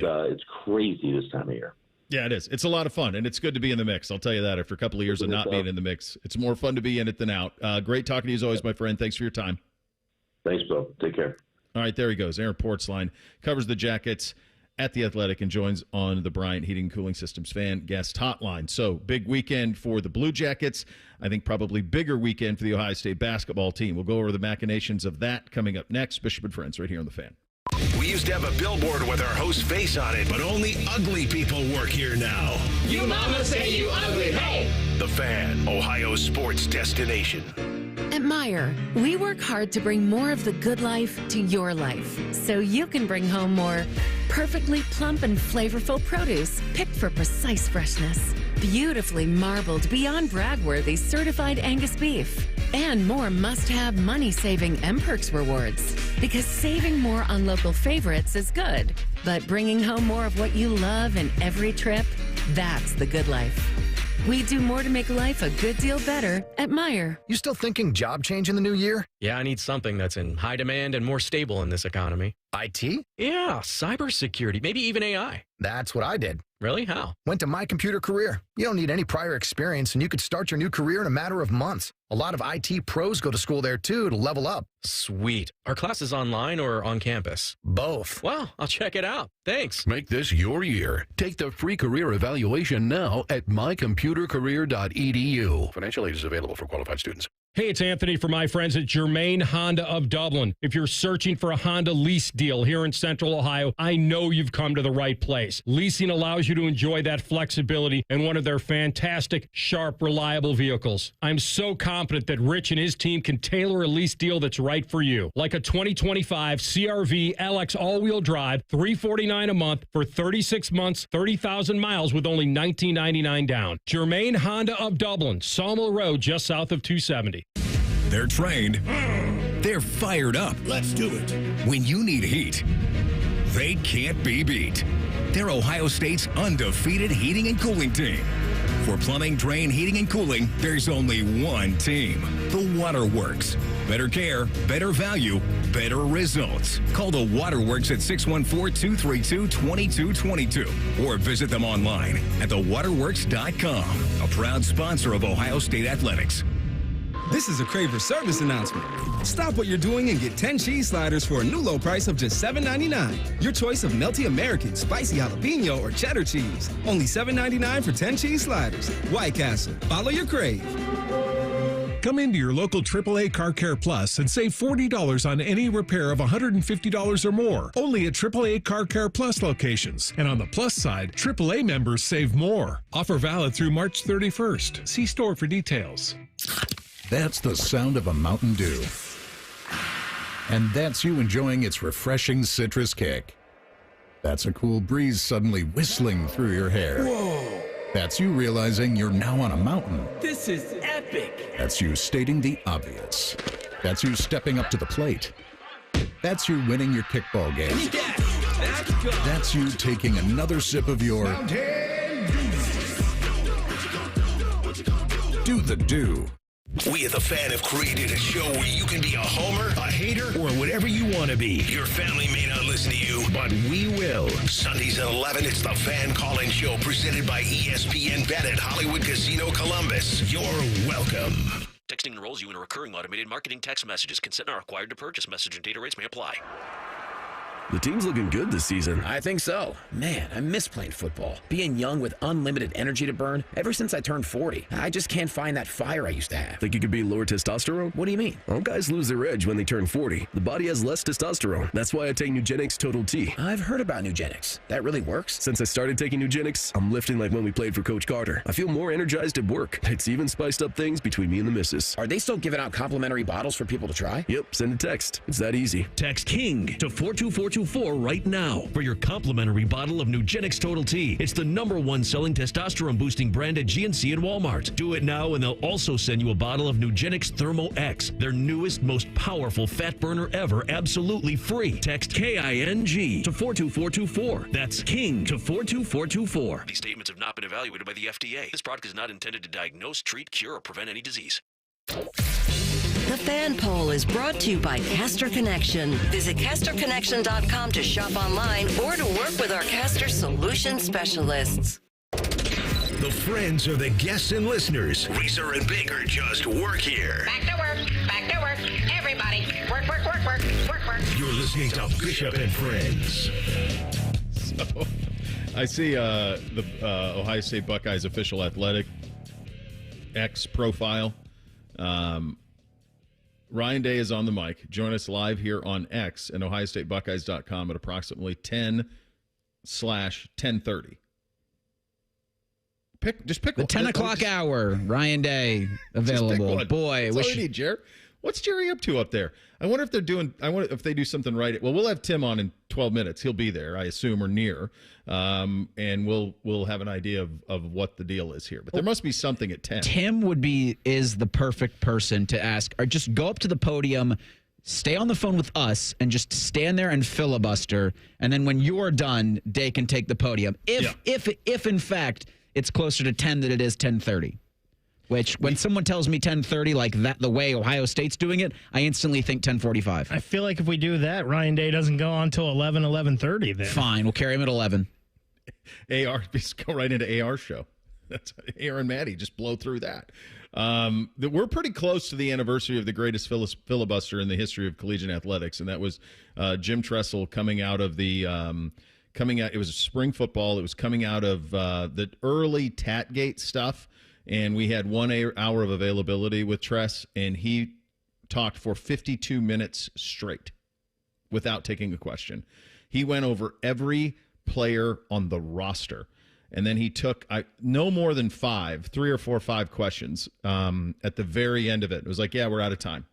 crazy this time of year. Yeah, it is. It's a lot of fun, and it's good to be in the mix. I'll tell you that. After a couple of years of not being in the mix, it's more fun to be in it than out. Great talking to you as always, my friend. Thanks for your time. Thanks, Bill. Take care. All right, there he goes. Aaron Portzline covers the Jackets at The Athletic and joins on the Bryant Heating and Cooling Systems fan guest hotline. So big weekend for the Blue Jackets. I think probably bigger weekend for the Ohio State basketball team. We'll go over the machinations of that coming up next. Bishop and Friends right here on The Fan. We used to have a billboard with our host's face on it, but only ugly people work here now. You mama say you ugly, hey! The Fan, Ohio's sports destination. At Meijer, we work hard to bring more of the good life to your life, so you can bring home more perfectly plump and flavorful produce picked for precise freshness. Beautifully marbled, beyond brag-worthy certified Angus beef. And more must-have money-saving M-Perks rewards. Because saving more on local favorites is good. But bringing home more of what you love in every trip, that's the good life. We do more to make life a good deal better at Meijer. You still thinking job change in the new year? Yeah, I need something that's in high demand and more stable in this economy. IT? Yeah, cybersecurity, maybe even AI. That's what I did. Really? How? Went to My Computer Career. You don't need any prior experience, and you could start your new career in a matter of months. A lot of IT pros go to school there, too, to level up. Sweet. Are classes online or on campus? Both. Well, I'll check it out. Thanks. Make this your year. Take the free career evaluation now at mycomputercareer.edu. Financial aid is available for qualified students. Hey, it's Anthony from my friends at Germain Honda of Dublin. If you're searching for a Honda lease deal here in Central Ohio, I know you've come to the right place. Leasing allows you to enjoy that flexibility in one of their fantastic, sharp, reliable vehicles. I'm so confident that Rich and his team can tailor a lease deal that's right for you. Like a 2025 CRV LX all-wheel drive, $349 a month for 36 months, 30,000 miles with only $19.99 down. Germain Honda of Dublin, Sawmill Road, just south of 270. They're trained. They're fired up. Let's do it. When you need heat, they can't be beat. They're Ohio State's undefeated heating and cooling team. For plumbing, drain, heating, and cooling, there's only one team. The Waterworks. Better care, better value, better results. Call the Waterworks at 614-232-2222 or visit them online at thewaterworks.com. A proud sponsor of Ohio State Athletics. This is a Craver service announcement. Stop what you're doing and get 10 cheese sliders for a new low price of just $7.99. Your choice of melty American, spicy jalapeno, or cheddar cheese. Only $7.99 for 10 cheese sliders. White Castle. Follow your crave. Come into your local AAA Car Care Plus and save $40 on any repair of $150 or more. Only at AAA Car Care Plus locations. And on the plus side, AAA members save more. Offer valid through March 31st. See store for details. That's the sound of a Mountain Dew. And that's you enjoying its refreshing citrus kick. That's a cool breeze suddenly whistling through your hair. Whoa! That's you realizing you're now on a mountain. This is epic! That's you stating the obvious. That's you stepping up to the plate. That's you winning your kickball game. Yes, let's go! That's you taking another sip of your Do the Do. We at The Fan have created a show where you can be a homer, a hater, or whatever you want to be. Your family may not listen to you, but we will. Sundays at 11, it's The Fan Call-In Show presented by ESPN Bet at Hollywood Casino Columbus. You're welcome. Texting enrolls you in a recurring automated marketing text messages. Consent not required to purchase. Message and data rates may apply. The team's looking good this season. I think so. Man, I miss playing football. Being young with unlimited energy to burn. Ever since I turned 40, I just can't find that fire I used to have. Think you could be lower testosterone? What do you mean? Well, guys lose their edge when they turn 40. The body has less testosterone. That's why I take Nugenix Total T. I've heard about Nugenix. That really works? Since I started taking Nugenix, I'm lifting like when we played for Coach Carter. I feel more energized at work. It's even spiced up things between me and the missus. Are they still giving out complimentary bottles for people to try? Yep, send a text. It's that easy. Text KING to 42424 right now for your complimentary bottle of Nugenix Total T. It's the #1 selling testosterone boosting brand at GNC and Walmart. Do it now and they'll also send you a bottle of Nugenix Thermo X, their newest, most powerful fat burner ever, absolutely free. Text KING to 42424. That's KING to 42424. These statements have not been evaluated by the FDA. This product is not intended to diagnose, treat, cure, or prevent any disease. The Fan Poll is brought to you by Caster Connection. Visit CasterConnection.com to shop online or to work with our Caster Solution Specialists. The friends are the guests and listeners. Reeser and Baker just work here. Back to work. Back to work. Everybody, work, work, work, work, work, work. You're listening to Bishop and Friends. So, I see the Ohio State Buckeyes official athletic X profile. Ryan Day is on the mic. Join us live here on X and OhioStateBuckeyes.com at approximately 10/10:30. Just pick the 10 o'clock hour. Ryan Day available. Boy, that's all you need, Jared. What's Jerry up to up there? I wonder if they do something right. Well, we'll have Tim on in 12 minutes. He'll be there, I assume, or near, and we'll have an idea of what the deal is here. But there must be something at 10. Tim is the perfect person to ask, or just go up to the podium, stay on the phone with us, and just stand there and filibuster. And then when you're done, they can take the podium. If in fact it's closer to 10 than it is 10:30. Which, when someone tells me 10:30 like that, the way Ohio State's doing it, I instantly think 10:45. I feel like if we do that, Ryan Day doesn't go on until 11:30 then. Fine, we'll carry him at 11. Just go right into AR show. That's Aaron Maddie. Just blow through that. We're pretty close to the anniversary of the greatest filibuster in the history of collegiate athletics, and that was Jim Tressel coming out of the it was spring football. It was coming out of the early Tatgate stuff. And we had 1 hour of availability with Tress, and he talked for 52 minutes straight without taking a question. He went over every player on the roster, and then he took no more than 3 or 4 or 5 questions at the very end of it. It was like, yeah, we're out of time.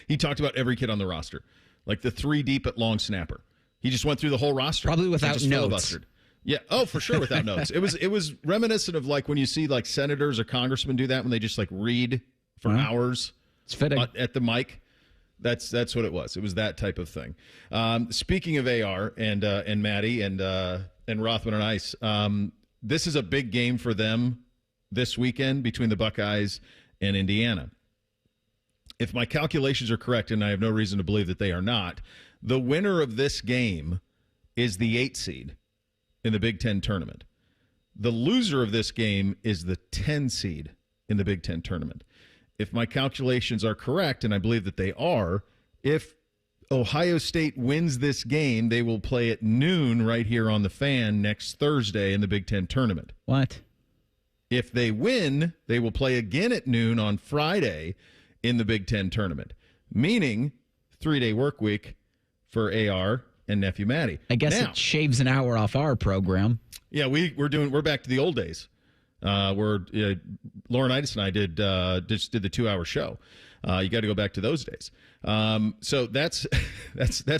He talked about every kid on the roster, like the 3 deep at long snapper. He just went through the whole roster. Probably without notes. Yeah. Oh, for sure. Without notes. It was reminiscent of like when you see like senators or congressmen do that when they just like read for hours. It's fitting. At the mic. That's what it was. It was that type of thing. Speaking of AR and Maddie and Rothman and Ice, this is a big game for them this weekend between the Buckeyes and Indiana. If my calculations are correct, and I have no reason to believe that they are not, the winner of this game is the 8 seed in the Big Ten tournament. The loser of this game is the 10 seed in the Big Ten tournament. If my calculations are correct, and I believe that they are, if Ohio State wins this game, they will play at noon right here on the Fan next Thursday in the Big Ten tournament. What? If they win, they will play again at noon on Friday in the Big Ten tournament, meaning 3-day work week for AR and nephew Maddie. I guess it shaves an hour off our program. Yeah, we're back to the old days. Laurinaitis and I did the 2-hour show. You got to go back to those days. So that's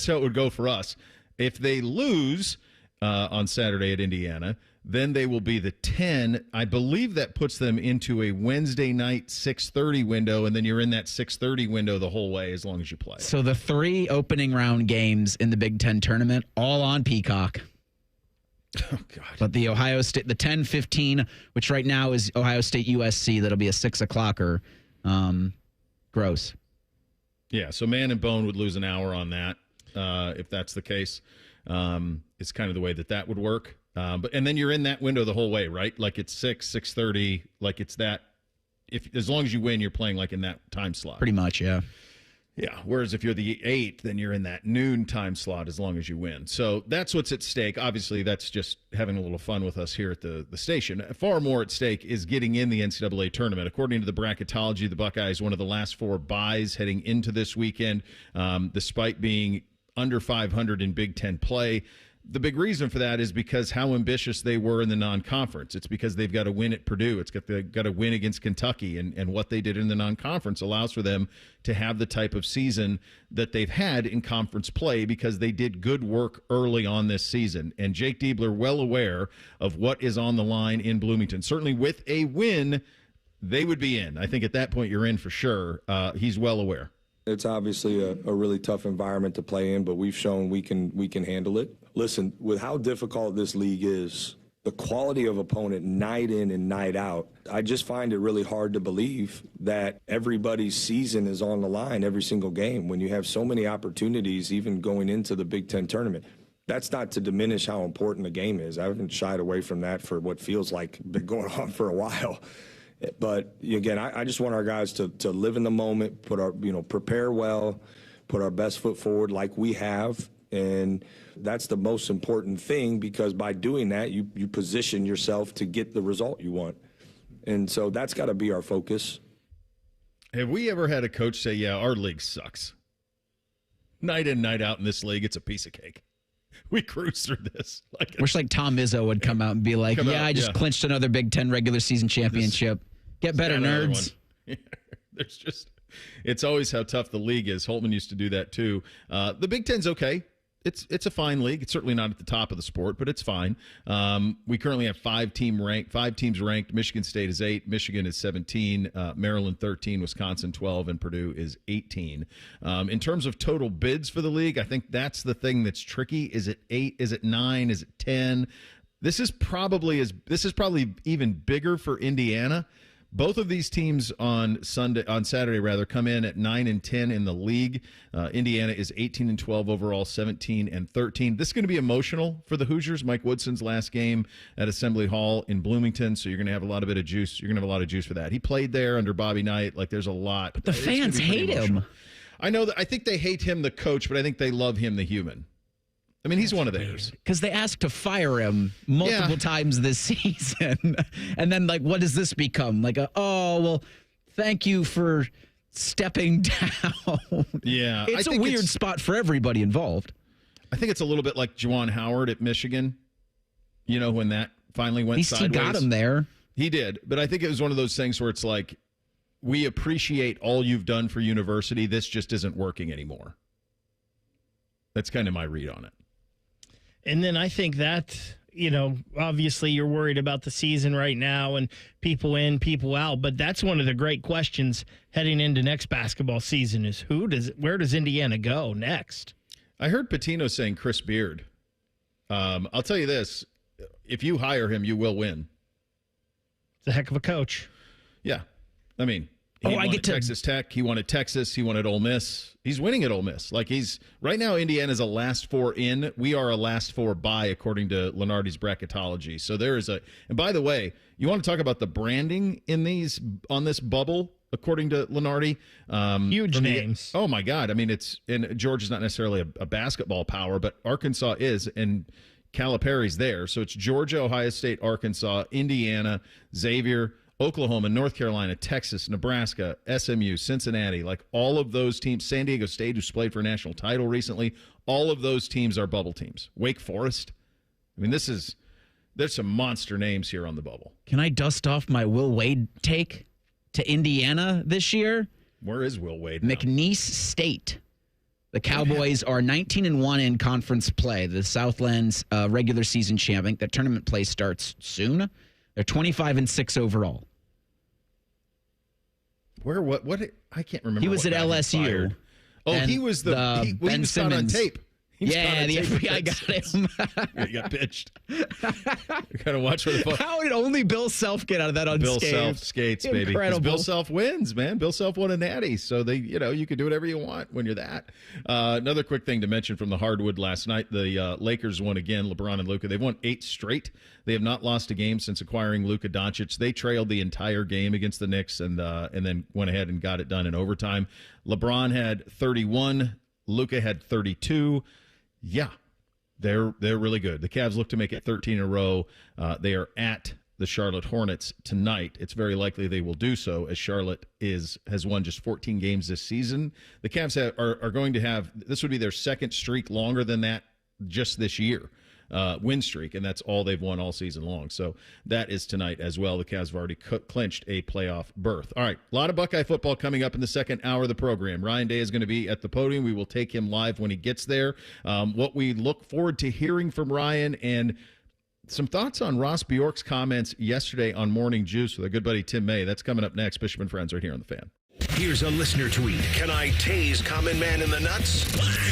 how it would go for us. If they lose on Saturday at Indiana, then they will be the 10. I believe that puts them into a Wednesday night 6:30 window, and then you're in that 6:30 window the whole way as long as you play. So the 3 opening round games in the Big Ten tournament, all on Peacock. Oh, God. But the Ohio State, the 10-15, which right now is Ohio State USC, that'll be a 6 o'clocker. Gross. Yeah, so Man and Bone would lose an hour on that if that's the case. It's kind of the way that would work. And then you're in that window the whole way, right? Like it's 6:30, like it's that. As long as you win, you're playing like in that time slot. Pretty much, yeah. Yeah. Whereas if you're the 8, then you're in that noon time slot as long as you win. So that's what's at stake. Obviously, that's just having a little fun with us here at the station. Far more at stake is getting in the NCAA tournament. According to the bracketology, the Buckeyes one of the last 4 byes heading into this weekend, despite being under 500 in Big Ten play. The big reason for that is because how ambitious they were in the non-conference. It's because they've got to win at Purdue. They've got to win against Kentucky, and what they did in the non-conference allows for them to have the type of season that they've had in conference play because they did good work early on this season. And Jake Diebler, well aware of what is on the line in Bloomington. Certainly with a win, they would be in. I think at that point you're in for sure. He's well aware. It's obviously a really tough environment to play in, but we've shown we can handle it. Listen, with how difficult this league is, the quality of opponent night in and night out, I just find it really hard to believe that everybody's season is on the line every single game when you have so many opportunities even going into the Big Ten tournament. That's not to diminish how important the game is. I haven't shied away from that for what feels like been going on for a while. But again, I just want our guys to live in the moment, prepare well, put our best foot forward like we have. And that's the most important thing because by doing that, you position yourself to get the result you want. And so that's got to be our focus. Have we ever had a coach say, yeah, our league sucks? Night in, night out in this league, it's a piece of cake. We cruise through this. Wish Tom Izzo would come out and be like, I just clinched another Big Ten regular season championship. Get better, nerds. There's just It's always how tough the league is. Holtman used to do that too. The Big Ten's okay. It's a fine league. It's certainly not at the top of the sport, but it's fine. We currently have 5 teams ranked. Michigan State is 8. Michigan is 17. Maryland 13. Wisconsin 12. And Purdue is 18. In terms of total bids for the league, I think that's the thing that's tricky. Is it 8? Is it 9? Is it 10? This is probably even bigger for Indiana. Both of these teams on Saturday come in at 9 and 10 in the league. Indiana is 18 and 12 overall, 17 and 13. This is going to be emotional for the Hoosiers. Mike Woodson's last game at Assembly Hall in Bloomington, so you're going to have a lot of juice. You're going to have a lot of juice for that. He played there under Bobby Knight. Like, there's a lot. But the fans hate him. I know that. I think they hate him, the coach, but I think they love him, the human. I mean, he's one of theirs. Because they asked to fire him multiple times this season. And then, like, what does this become? Like, thank you for stepping down. Yeah. It's a weird spot for everybody involved. I think it's a little bit like Juwan Howard at Michigan. You know, when that finally went sideways. He got him there. He did. But I think it was one of those things where it's like, we appreciate all you've done for university. This just isn't working anymore. That's kind of my read on it. And then I think that, obviously you're worried about the season right now and people in, people out, but that's one of the great questions heading into next basketball season is where does Indiana go next? I heard Patino saying Chris Beard. I'll tell you this, if you hire him, you will win. It's a heck of a coach. Yeah. I mean, he won at Texas Tech. He won at Texas. He won at Ole Miss. He's winning at Ole Miss. Like, right now, Indiana's a last 4 in. We are a last 4 by, according to Lenardi's bracketology. So there is and by the way, you want to talk about the branding on this bubble, according to Lenardi. Huge names. Oh my God. I mean, and Georgia's not necessarily a basketball power, but Arkansas is, and Calipari's there. So it's Georgia, Ohio State, Arkansas, Indiana, Xavier, Oklahoma, North Carolina, Texas, Nebraska, SMU, Cincinnati, like all of those teams, San Diego State, who's played for a national title recently, all of those teams are bubble teams. Wake Forest. I mean, there's some monster names here on the bubble. Can I dust off my Will Wade take to Indiana this year? Where is Will Wade now? McNeese State. The Cowboys are 19-1 in conference play. The Southland's regular season champion. That tournament play starts soon. They're 25-6 overall. What? I can't remember. He was at LSU. He was he was caught on tape. The FBI got him. He got pitched. You got to watch for the phone. How did only Bill Self get out of that unscathed? Bill Self skates, baby. Incredible. Bill Self wins, man. Bill Self won a natty, so you can do whatever you want when you're that. Another quick thing to mention from the hardwood last night: the Lakers won again. LeBron and Luka. They've won 8 straight. They have not lost a game since acquiring Luka Doncic. They trailed the entire game against the Knicks, and then went ahead and got it done in overtime. LeBron had 31. Luka had 32. Yeah, they're really good. The Cavs look to make it 13 in a row. They are at the Charlotte Hornets tonight. It's very likely they will do so, as Charlotte has won just 14 games this season. The Cavs are going to have, this would be their second streak longer than that just this year. Win streak, and that's all they've won all season long. So that is tonight as well. The Cavs have already clinched a playoff berth. All right, a lot of Buckeye football coming up in the second hour of the program. Ryan Day is going to be at the podium. We will take him live when he gets there. What we look forward to hearing from Ryan, and some thoughts on Ross Bjork's comments yesterday on Morning Juice with our good buddy Tim May. That's coming up next. Bishop and Friends right here on The Fan. Here's a listener tweet. Can I tase Common Man in the nuts?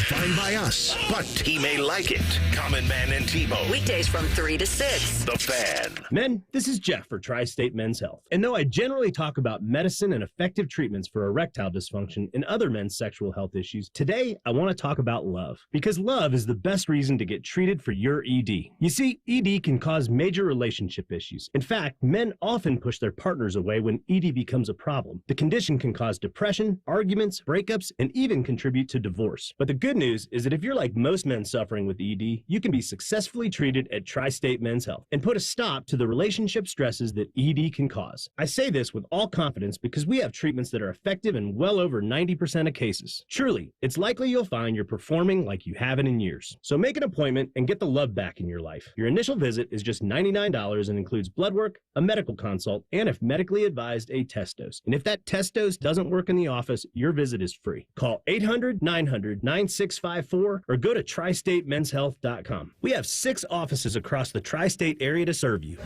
Fine by us, but he may like it. Common Man and Tebow. Weekdays from 3 to 6. The Fan. Men, this is Jeff for Tri-State Men's Health. And though I generally talk about medicine and effective treatments for erectile dysfunction and other men's sexual health issues, today I want to talk about love. Because love is the best reason to get treated for your ED. You see, ED can cause major relationship issues. In fact, men often push their partners away when ED becomes a problem. The condition can cause depression, arguments, breakups, and even contribute to divorce. But the good news is that if you're like most men suffering with ED, you can be successfully treated at Tri-State Men's Health and put a stop to the relationship stresses that ED can cause. I say this with all confidence because we have treatments that are effective in well over 90% of cases. Truly, it's likely you'll find you're performing like you haven't in years. So make an appointment and get the love back in your life. Your initial visit is just $99 and includes blood work, a medical consult, and if medically advised, a test dose. And if that test dose doesn't don't work in the office, your visit is free. Call 800-900-9654 or go to tristatemenshealth.com. We have 6 offices across the tri-state area to serve you.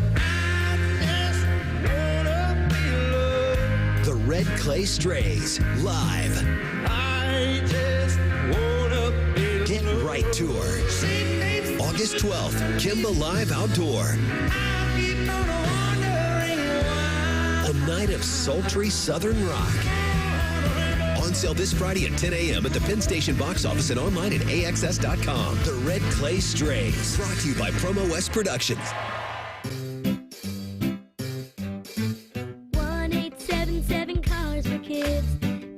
The Red Clay Strays, live. Get Right Tour. August 12th, Kimba Live Outdoor. A night of sultry southern rock. On sale this Friday at 10 a.m. at the Penn Station box office and online at AXS.com. The Red Clay Strays, brought to you by Promo West Productions. 1-877 Cars for Kids.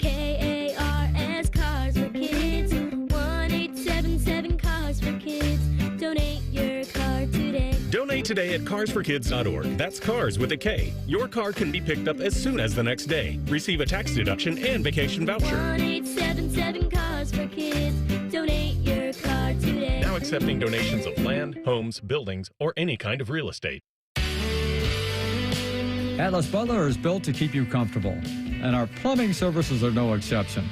KARS Cars for Kids. 1-877 Cars for Kids. Donate your car today. Donate today at carsforkids.org. That's cars with a K. Your car can be picked up as soon as the next day. Receive a tax deduction and vacation voucher. 1-877 Cars for Kids. Donate your car today. Now accepting donations of land, homes, buildings, or any kind of real estate. Atlas Butler is built to keep you comfortable, and our plumbing services are no exception.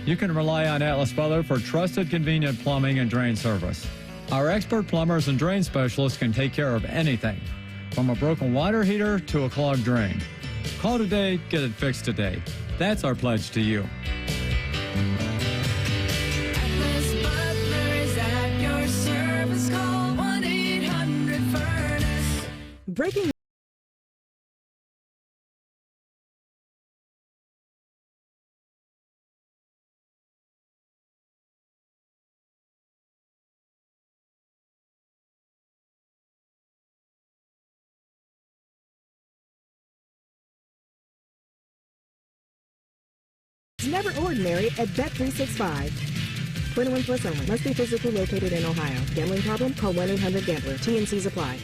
You can rely on Atlas Butler for trusted, convenient plumbing and drain service. Our expert plumbers and drain specialists can take care of anything, from a broken water heater to a clogged drain. Call today, get it fixed today. That's our pledge to you. Atlas Butler is at your service. Call 1-800-FURNACE. Breaking never ordinary at Bet365. 21 plus only. Must be physically located in Ohio. Gambling problem? Call 1-800-GAMBLER. TNCs apply.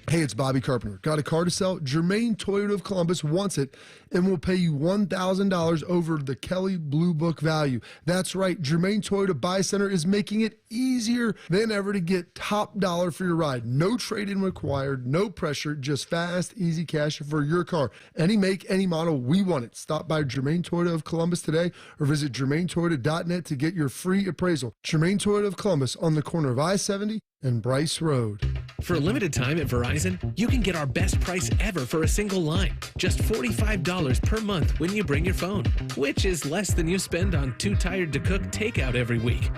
Hey, it's Bobby Carpenter. Got a car to sell? Germain Toyota of Columbus wants it and will pay you $1,000 over the Kelly Blue Book value. That's right. Germain Toyota Buy Center is making it easier than ever to get top dollar for your ride. No trade-in required, no pressure, just fast, easy cash for your car. Any make, any model, we want it. Stop by Germain Toyota of Columbus today or visit germaintoyota.net to get your free appraisal. Germain Toyota of Columbus on the corner of I-70 and Bryce Road. For a limited time at Verizon, you can get our best price ever for a single line. Just $45 per month when you bring your phone, which is less than you spend on Too Tired to Cook takeout every week.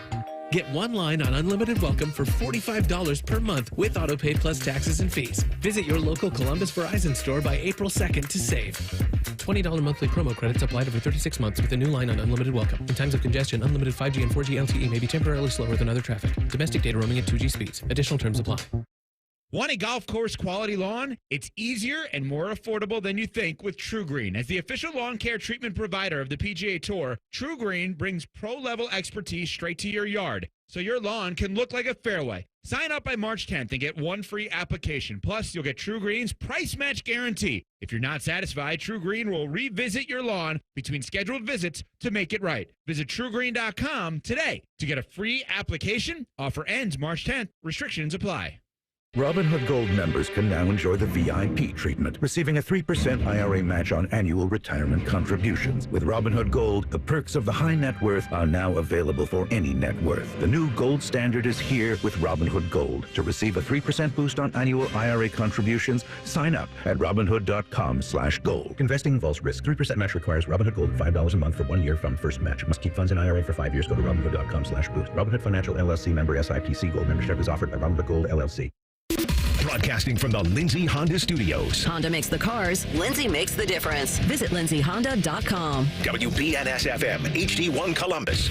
Get one line on unlimited welcome for $45 per month with autopay plus taxes and fees. Visit your local Columbus Verizon store by April 2nd to save. $20 monthly promo credits applied over 36 months with a new line on unlimited welcome. In times of congestion, unlimited 5G and 4G LTE may be temporarily slower than other traffic. Domestic data roaming at 2G speeds. Additional terms apply. Want a golf course quality lawn? It's easier and more affordable than you think with True Green. As the official lawn care treatment provider of the PGA Tour, True Green brings pro-level expertise straight to your yard, so your lawn can look like a fairway. Sign up by March 10th and get one free application. Plus, you'll get True Green's price match guarantee. If you're not satisfied, True Green will revisit your lawn between scheduled visits to make it right. Visit TrueGreen.com today to get a free application. Offer ends March 10th. Restrictions apply. Robinhood Gold members can now enjoy the VIP treatment, receiving a 3% IRA match on annual retirement contributions. With Robinhood Gold, the perks of the high net worth are now available for any net worth. The new gold standard is here with Robinhood Gold. To receive a 3% boost on annual IRA contributions, sign up at Robinhood.com/gold. Investing involves risk. 3% match requires Robinhood Gold $5 a month for 1 year from first match. Must keep funds in IRA for 5 years. Go to Robinhood.com/boost. Robinhood Financial LLC member SIPC. Gold membership is offered by Robinhood Gold LLC. Broadcasting from the Lindsay Honda Studios. Honda makes the cars. Lindsay makes the difference. Visit lindsayhonda.com. WBNS-FM, HD1 Columbus.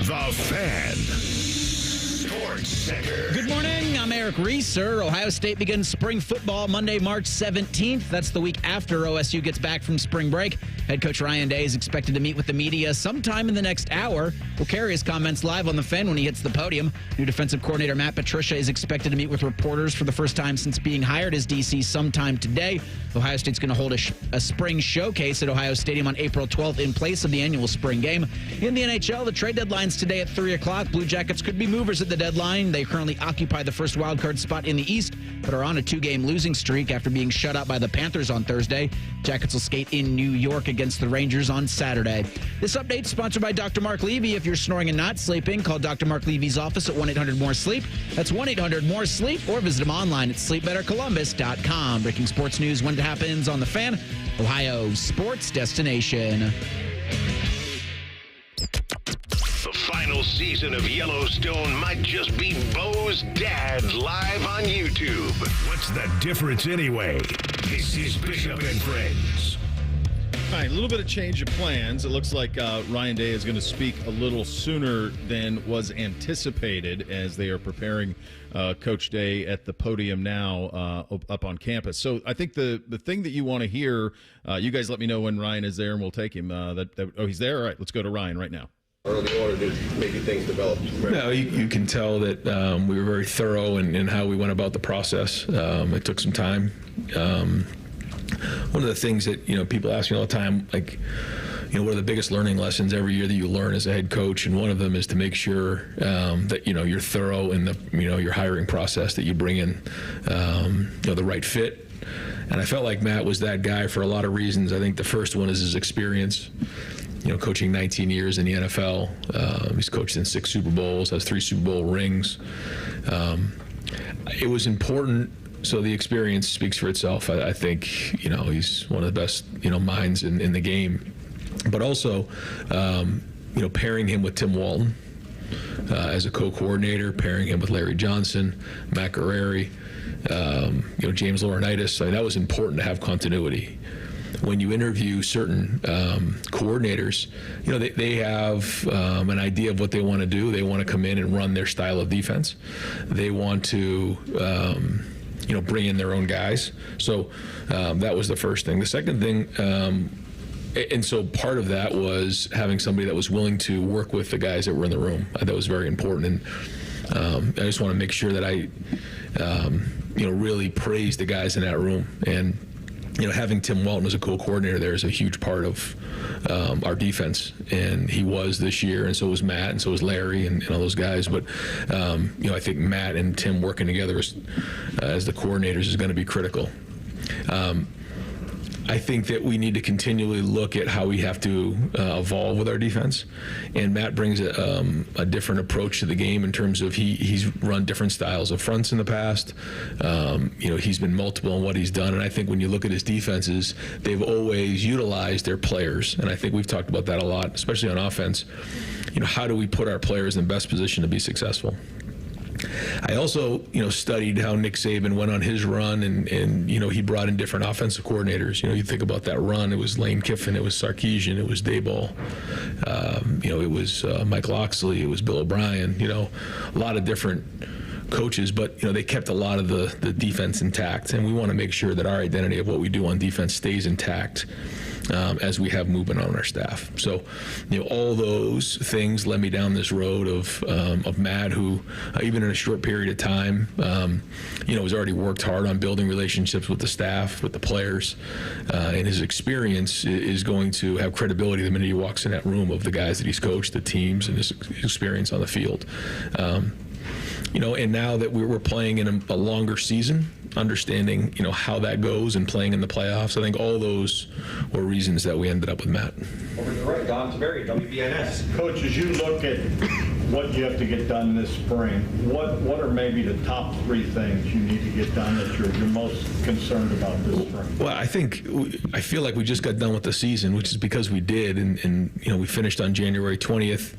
The Fan. Sports Center. Good morning. I'm Eric Reeser. Ohio State begins spring football Monday, March 17th. That's the week after OSU gets back from spring break. Head coach Ryan Day is expected to meet with the media sometime in the next hour. We'll carry his comments live on the Fan when he hits the podium. New defensive coordinator Matt Patricia is expected to meet with reporters for the first time since being hired as DC sometime today. Ohio State's going to hold a spring showcase at Ohio Stadium on April 12th in place of the annual spring game. In the NHL, the trade deadline's today at 3 o'clock. Blue Jackets could be movers at the deadline. They currently occupy the first wildcard spot in the East, but are on a 2-game losing streak after being shut out by the Panthers on Thursday. Jackets will skate in New York against the Rangers on Saturday. This update is sponsored by Dr. Mark Levy. If you're snoring and not sleeping, call Dr. Mark Levy's office at 1-800-MORE-SLEEP. That's 1-800-MORE-SLEEP, or visit him online at sleepbettercolumbus.com. Breaking sports news when it happens on The Fan, Ohio's sports destination. The final season of Yellowstone might just be Bo's dad live on YouTube. What's the difference anyway? This is Bishop and Friends. All right, a little bit of change of plans. It looks like Ryan Day is going to speak a little sooner than was anticipated as they are preparing Coach Day at the podium now up on campus. So I think the thing that you want to hear, you guys let me know when Ryan is there and we'll take him. Oh, he's there? All right, let's go to Ryan right now. Early on, did maybe things developed? No, you can tell that we were very thorough in how we went about the process. It took some time. One of the things that people ask me all the time, like, what are the biggest learning lessons every year that you learn as a head coach? And one of them is to make sure that you're thorough in your hiring process, that you bring in the right fit. And I felt like Matt was that guy for a lot of reasons. I think the first one is his experience. Coaching 19 years in the NFL. He's coached in 6 Super Bowls, has 3 Super Bowl rings. It was important. So the experience speaks for itself. I think, he's one of the best, minds in the game. But also, pairing him with Tim Walton as a co-coordinator, pairing him with Larry Johnson, Matt Guerrieri, James Laurinaitis. I mean, that was important to have continuity. When you interview certain coordinators, they have an idea of what they want to do. They want to come in and run their style of defense. They want to bring in their own guys. So that was the first thing. The second thing, and so part of that was having somebody that was willing to work with the guys that were in the room. That was very important. And I just want to make sure that I, really praise the guys in that room. And, having Tim Walton as a co-coordinator there is a huge part of our defense. And he was this year, and so was Matt, and so was Larry, and all those guys. But, I think Matt and Tim working together as the coordinators is going to be critical. I think that we need to continually look at how we have to evolve with our defense. And Matt brings a different approach to the game in terms of he's run different styles of fronts in the past. He's been multiple in what he's done. And I think when you look at his defenses, they've always utilized their players. And I think we've talked about that a lot, especially on offense. How do we put our players in the best position to be successful? I also, studied how Nick Sabin went on his run, and he brought in different offensive coordinators. You think about that run. It was Lane Kiffin, it was Sarkisian, it was Daboll, it was Mike Loxley, it was Bill O'Brien. A lot of different coaches, but they kept a lot of the defense intact, and we want to make sure that our identity of what we do on defense stays intact. As we have movement on our staff. So, all those things led me down this road of Matt, who even in a short period of time, has already worked hard on building relationships with the staff, with the players, and his experience is going to have credibility the minute he walks in that room of the guys that he's coached, the teams, and his experience on the field. And now that we're playing in a longer season, understanding, how that goes and playing in the playoffs, I think all those were reasons that we ended up with Matt. Over to the right, Don Taveri, WBNS. Coach, as you look at what you have to get done this spring, what are maybe the top 3 things you need to get done that you're most concerned about this spring? Well, I feel like we just got done with the season, which is because we did, and we finished on January 20th.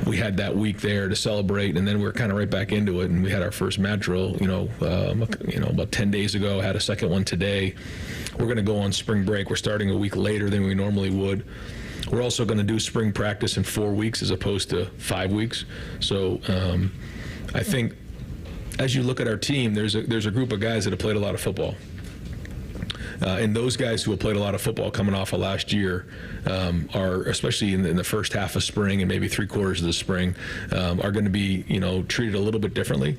We had that week there to celebrate, and then we were kind of right back into it, and we had our first mat drill, about 10 days ago. Had a second one today. We're going to go on spring break. We're starting a week later than we normally would. We're also going to do spring practice in 4 weeks as opposed to 5 weeks. So I think as you look at our team, there's a group of guys that have played a lot of football. And those guys who have played a lot of football coming off of last year are, especially in the first half of spring and maybe 3/4 of the spring, are going to be, treated a little bit differently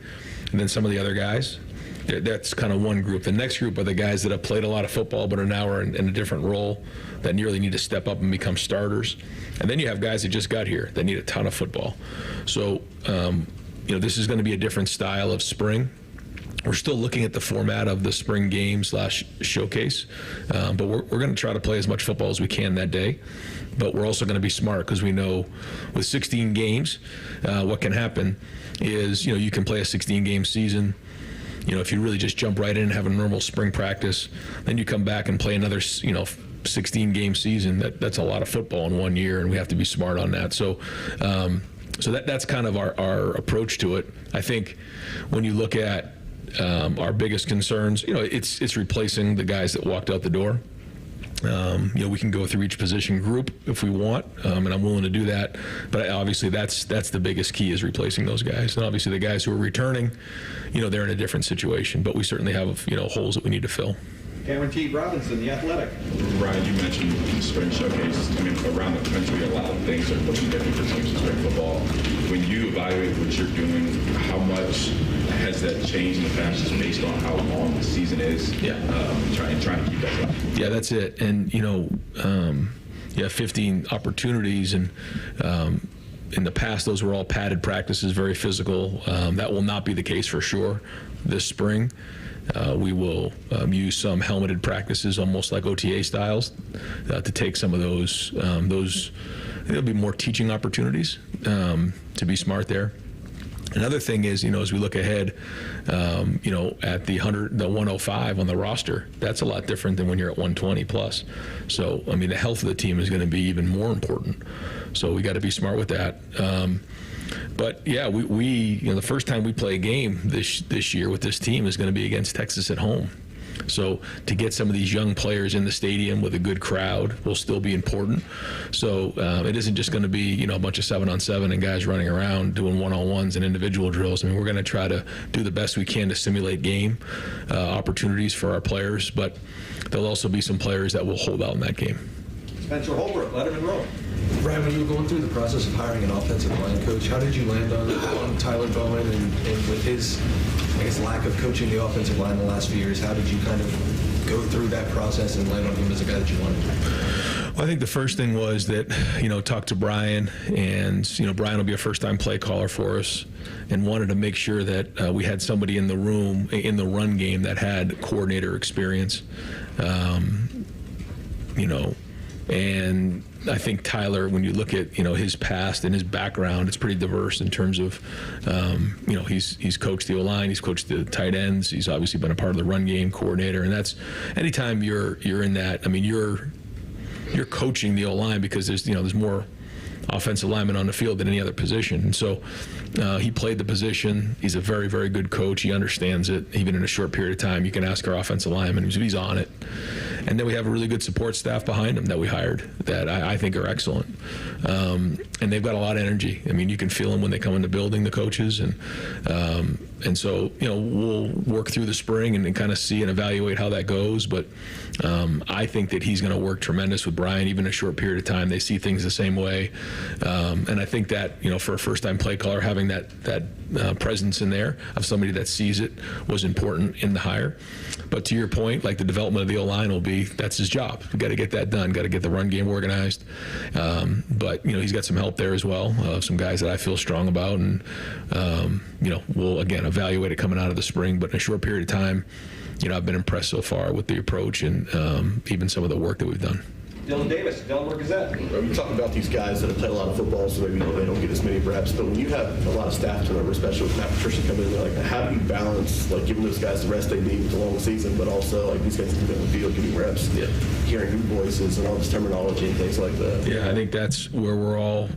than some of the other guys. that's kind of one group. The next group are the guys that have played a lot of football but are now in a different role that nearly need to step up and become starters. And then you have guys that just got here that need a ton of football. So, this is going to be a different style of spring. We're still looking at the format of the spring game / showcase, but we're going to try to play as much football as we can that day. But we're also going to be smart because we know with 16 games, what can happen is, you can play a 16-game season. If you really just jump right in and have a normal spring practice, then you come back and play another, 16-game season. That's a lot of football in 1 year, and we have to be smart on that. So that's kind of our approach to it. I think when you look at our biggest concerns, it's replacing the guys that walked out the door. We can go through each position group if we want, and I'm willing to do that. But obviously, that's the biggest key is replacing those guys. And obviously, the guys who are returning, they're in a different situation. But we certainly have holes that we need to fill. Cameron T. Robinson, The Athletic. Brian, you mentioned the spring showcase. Around the country, a lot of things are looking different for teams in spring football. When you evaluate what you're doing, how much has that changed in the past just based on how long the season is? Yeah. Trying to keep that up. Yeah, that's it. And, you have 15 opportunities, and in the past, those were all padded practices, very physical. That will not be the case for sure this spring. We will use some helmeted practices, almost like OTA styles, to take some of those. There'll be more teaching opportunities to be smart there. Another thing is, as we look ahead, at the 105 on the roster, that's a lot different than when you're at 120 plus. So, the health of the team is going to be even more important. So we got to be smart with that. But yeah, we the first time we play a game this year with this team is going to be against Texas at home. So to get some of these young players in the stadium with a good crowd will still be important. So it isn't just going to be a bunch of 7-on-7 and guys running around doing one-on-ones and individual drills. We're going to try to do the best we can to simulate game opportunities for our players, but there'll also be some players that will hold out in that game. Spencer Holbrook, Letterman Row. Brian, when you were going through the process of hiring an offensive line coach, how did you land on Tyler Bowen and with his, lack of coaching the offensive line in the last few years, how did you kind of go through that process and land on him as a guy that you wanted? Well, I think the first thing was that, talk to Brian, and, Brian will be a first-time play caller for us, and wanted to make sure that we had somebody in the room, in the run game, that had coordinator experience, and I think Tyler, when you look at his past and his background, it's pretty diverse in terms of he's coached the O-line, he's coached the tight ends, he's obviously been a part of the run game coordinator, and that's anytime you're in that. You're coaching the O-line because there's more offensive linemen on the field than any other position, and so he played the position. He's a very, very good coach. He understands it. Even in a short period of time, you can ask our offensive lineman; he's on it. And then we have a really good support staff behind him that we hired that I think are excellent. And they've got a lot of energy. You can feel them when they come in the building, the coaches. And so, we'll work through the spring and kind of see and evaluate how that goes. But I think that he's going to work tremendous with Brian, even in a short period of time. They see things the same way. And I think that, for a first-time play caller, having that presence in there of somebody that sees it was important in the hire. But to your point, like the development of the O-line that's his job. We've got to get that done, got to get the run game organized. But, he's got some help there as well, some guys that I feel strong about. And, we'll, again, evaluate it coming out of the spring. But in a short period of time, I've been impressed so far with the approach and even some of the work that we've done. Dylan Davis, Delaware Gazette. We talk about these guys that have played a lot of football, so maybe they don't get as many reps. But when you have a lot of staff turnover, especially with Matt Patricia coming in, how do you balance giving those guys the rest they need with the long season, but also these guys can be on the field getting reps, hearing new voices and all this terminology and things like that? Yeah, I think that's where we're all.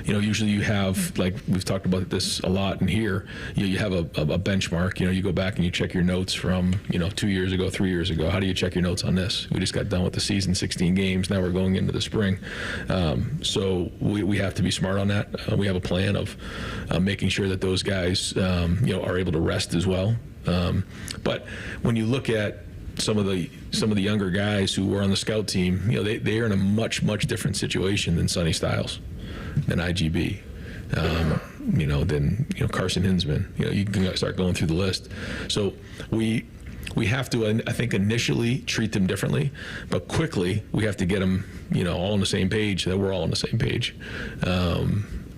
Usually you have, like we've talked about this a lot in here, you have a benchmark. You go back and you check your notes from 2 years ago, 3 years ago. How do you check your notes on this? We just got done with the season, 16 games. Now we're going into the spring. So we have to be smart on that. We have a plan of making sure that those guys are able to rest as well. But when you look at some of the younger guys who were on the scout team, they are in a much different situation than Sonny Styles, than IGB. then Carson Hinsman. You can start going through the list. So we have to, I think, initially treat them differently, but quickly we have to get them, all on the same page, that we're all on the same page.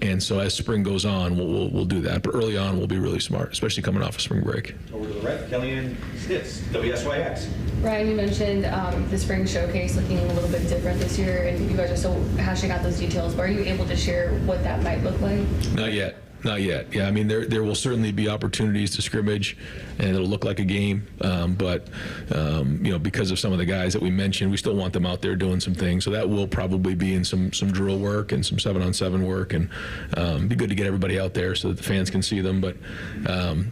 And so as spring goes on, we'll do that. But early on, we'll be really smart, especially coming off of spring break. Over to the right, Kellyanne Stitz, WSYX. Ryan, you mentioned the spring showcase looking a little bit different this year, and you guys are still hashing out those details. But are you able to share what that might look like? Not yet. Yeah, I mean, there will certainly be opportunities to scrimmage, and it'll look like a game. But because of some of the guys that we mentioned, we still want them out there doing some things. So that will probably be in some drill work and some 7-on-7 work, and be good to get everybody out there so that the fans can see them. But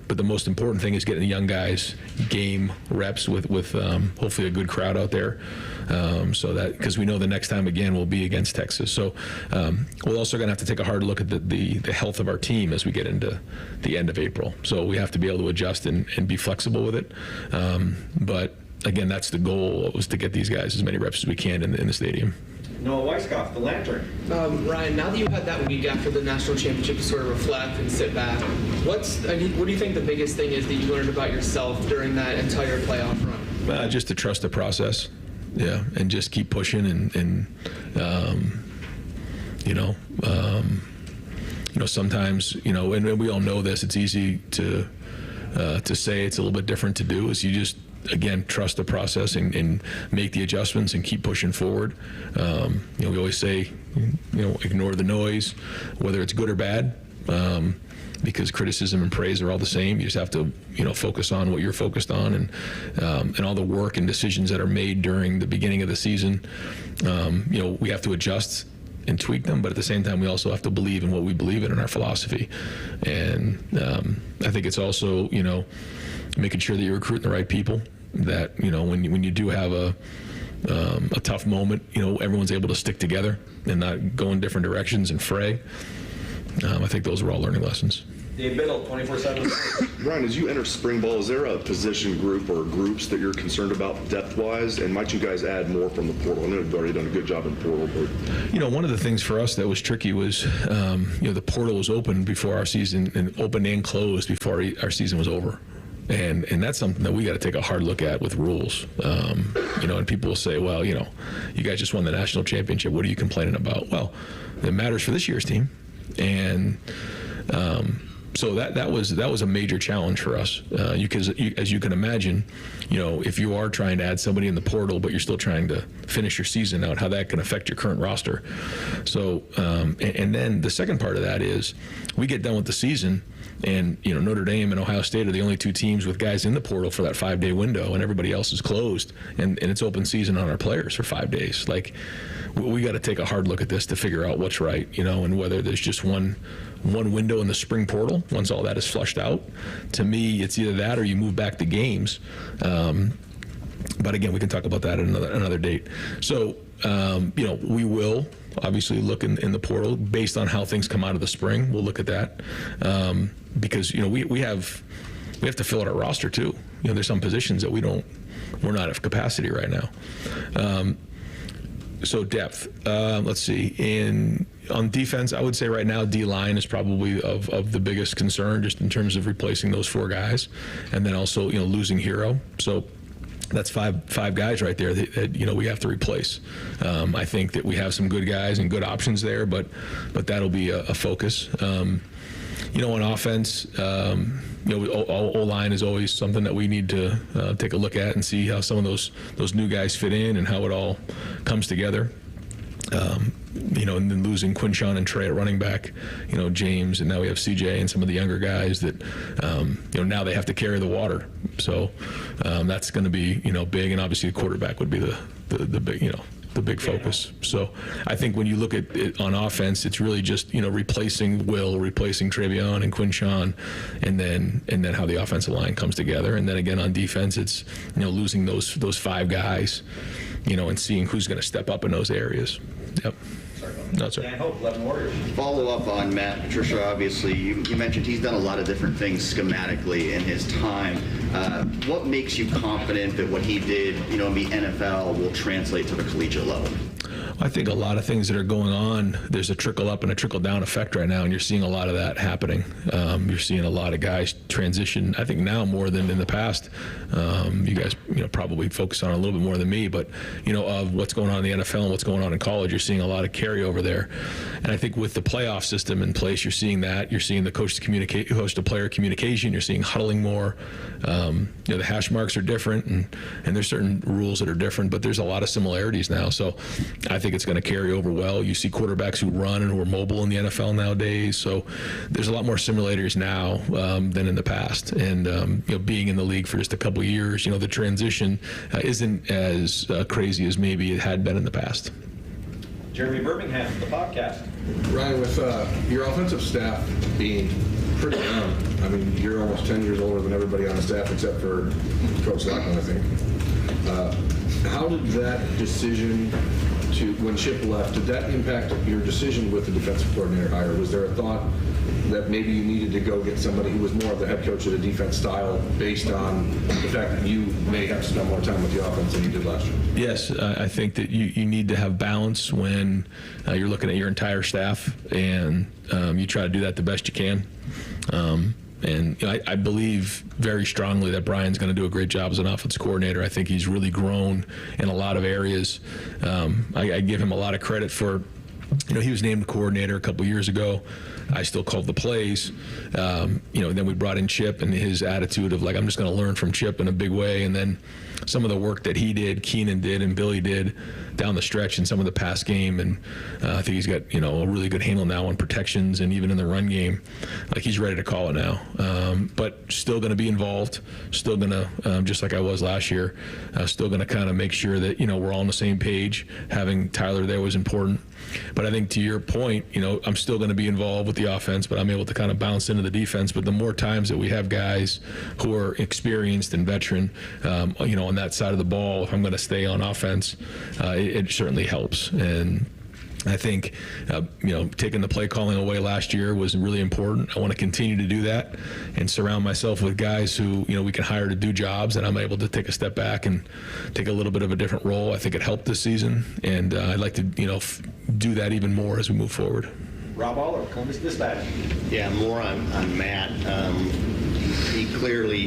the most important thing is getting the young guys game reps with hopefully a good crowd out there. So that, because we know the next time again will be against Texas. So we're also going to have to take a hard look at the health of our team as we get into the end of April. So we have to be able to adjust and be flexible with it. But again, that's the goal, was to get these guys as many reps as we can in the stadium. Noah Weiskopf, the Lantern. Ryan, now that you had that week after the national championship to sort of reflect and sit back, what do you think the biggest thing is that you learned about yourself during that entire playoff run? Just to trust the process, and just keep pushing and sometimes, and we all know this, it's easy to say, it's a little bit different to do, is you just, again, trust the process and make the adjustments and keep pushing forward. We always say, ignore the noise, whether it's good or bad, because criticism and praise are all the same. You just have to, focus on what you're focused on, and all the work and decisions that are made during the beginning of the season. We have to adjust and tweak them, but at the same time, we also have to believe in what we believe in our philosophy. And I think it's also, making sure that you're recruiting the right people, that, when you do have a tough moment, everyone's able to stick together and not go in different directions and fray. I think those are all learning lessons. Dave Biddle, 24/7. Ryan, as you enter spring ball, is there a position group or groups that you're concerned about depth-wise? And might you guys add more from the portal? I know you've already done a good job in portal, but... one of the things for us that was tricky was, the portal was open before our season, and open and closed before our season was over. And that's something that we got to take a hard look at with rules. And people will say, well, you guys just won the national championship. What are you complaining about? Well, it matters for this year's team. And so that was a major challenge for us. As you can imagine, if you are trying to add somebody in the portal, but you're still trying to finish your season out, how that can affect your current roster. So, and then the second part of that is, we get done with the season, and Notre Dame and Ohio State are the only two teams with guys in the portal for that 5-day window, and everybody else is closed, and it's open season on our players for 5 days. Like, we got to take a hard look at this to figure out what's right, and whether there's just one window in the spring portal once all that is flushed out. To me, it's either that or you move back the games. But again, we can talk about that at another date. So, we will obviously look in the portal based on how things come out of the spring. We'll look at that because we have to fill out our roster too. There's some positions that we're not at capacity right now. So depth, let's see. On defense, I would say right now D-line is probably of the biggest concern, just in terms of replacing those 4 guys, and then also losing Hero. So that's five guys right there that we have to replace. I think that we have some good guys and good options there, but that'll be a focus. On offense, O-line is always something that we need to take a look at and see how some of those new guys fit in and how it all comes together. And then losing Quinshawn and Trey at running back, James, and now we have CJ and some of the younger guys that, now they have to carry the water. So that's going to be, big, and obviously the quarterback would be the big, the big focus. So I think when you look at it on offense, it's really just, replacing Will, replacing Trevion and Quinshawn, and then how the offensive line comes together. And then again on defense, it's, losing those 5 guys, and seeing who's going to step up in those areas. Yep. No, sir. Dan Hope, 11 Warriors. Follow up on Matt Patricia, obviously, you mentioned he's done a lot of different things schematically in his time. What makes you confident that what he did, in the NFL will translate to the collegiate level? I think a lot of things that are going on, there's a trickle up and a trickle down effect right now, and you're seeing a lot of that happening. You're seeing a lot of guys transition, I think now more than in the past. You guys probably focus on it a little bit more than me, but of what's going on in the NFL and what's going on in college, you're seeing a lot of carryover there. And I think with the playoff system in place, you're seeing that. You're seeing the coach to player communication. You're seeing huddling more. The hash marks are different, and there's certain rules that are different, but there's a lot of similarities now. So I think it's going to carry over well. You see quarterbacks who run and who are mobile in the NFL nowadays. So there's a lot more simulators now than in the past. And being in the league for just a couple of years, the transition isn't as crazy as maybe it had been in the past. Jeremy Birmingham, the podcast. Ryan, with your offensive staff being pretty young, I mean, you're almost 10 years older than everybody on the staff except for Coach Lockman, I think. How did that decision when Chip left, did that impact your decision with the defensive coordinator hire? Was there a thought that maybe you needed to go get somebody who was more of the head coach of the defense style based on the fact that you may have to spend more time with the offense than you did last year? Yes, I think that you need to have balance when you're looking at your entire staff, and you try to do that the best you can. And I believe very strongly that Brian's going to do a great job as an offensive coordinator. I think he's really grown in a lot of areas. I give him a lot of credit for, he was named coordinator a couple years ago. I still called the plays. Then we brought in Chip and his attitude of I'm just going to learn from Chip in a big way. And then some of the work that he did, Keenan did, and Billy did down the stretch in some of the pass game. And I think he's got, a really good handle now on protections and even in the run game. He's ready to call it now. But still going to be involved, still going to, just like I was last year, still going to kind of make sure that, we're all on the same page. Having Tyler there was important. But I think to your point, I'm still going to be involved with the offense, but I'm able to kind of bounce into the defense. But the more times that we have guys who are experienced and veteran, on that side of the ball, if I'm going to stay on offense, it certainly helps. And I think, taking the play calling away last year was really important. I want to continue to do that and surround myself with guys who, we can hire to do jobs, and I'm able to take a step back and take a little bit of a different role. I think it helped this season, and I'd like to, do that even more as we move forward. Rob Aller, Columbus Dispatch. Yeah, more on Matt. He clearly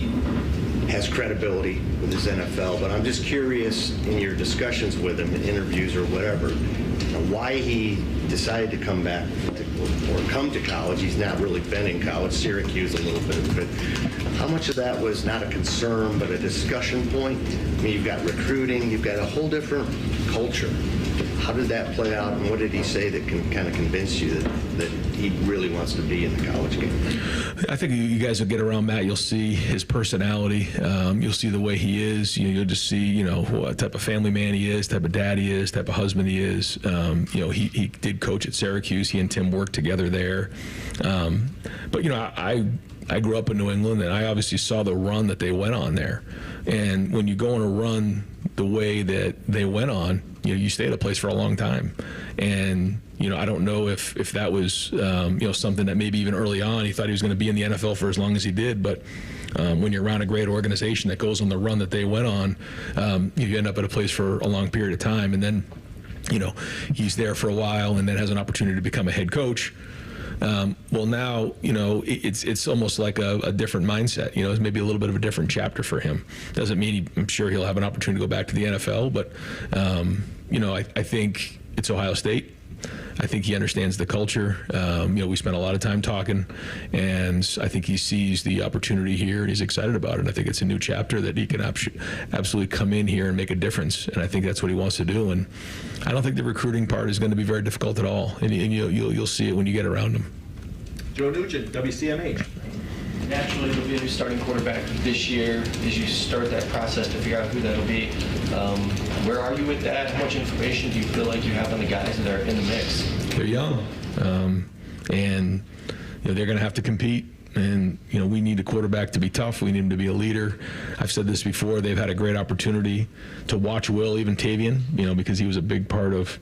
has credibility with his NFL, but I'm just curious in your discussions with him, in interviews or whatever, why he decided to come back or come to college. He's not really been in college, Syracuse a little bit of it. How much of that was not a concern but a discussion point? I mean, you've got recruiting, you've got a whole different culture. How did that play out, and what did he say that can kind of convince you that he really wants to be in the college game? I think you guys will get around Matt. You'll see his personality. You'll see the way he is. You'll just see, what type of family man he is, type of dad he is, type of husband he is. He did coach at Syracuse. He and Tim worked together there. But I grew up in New England, and I obviously saw the run that they went on there. And when you go on a run the way that they went on, you stay at a place for a long time. And, I don't know if that was, something that maybe even early on he thought he was going to be in the NFL for as long as he did. But when you're around a great organization that goes on the run that they went on, you end up at a place for a long period of time. And then, he's there for a while and then has an opportunity to become a head coach. Well, now, it's almost like a different mindset. It's maybe a little bit of a different chapter for him. Doesn't mean I'm sure he'll have an opportunity to go back to the NFL, but, I think it's Ohio State. I think he understands the culture. We spent a lot of time talking, and I think he sees the opportunity here, and he's excited about it. I think it's a new chapter that he can absolutely come in here and make a difference, and I think that's what he wants to do. And I don't think the recruiting part is going to be very difficult at all, and you'll see it when you get around him. Joe Nugent, WCMH. Naturally, there'll be a new starting quarterback this year as you start that process to figure out who that'll be. Where are you with that? How much information do you feel like you have on the guys that are in the mix? They're young, and they're going to have to compete. And, we need a quarterback to be tough. We need him to be a leader. I've said this before. They've had a great opportunity to watch Will, even Tavian, because he was a big part of,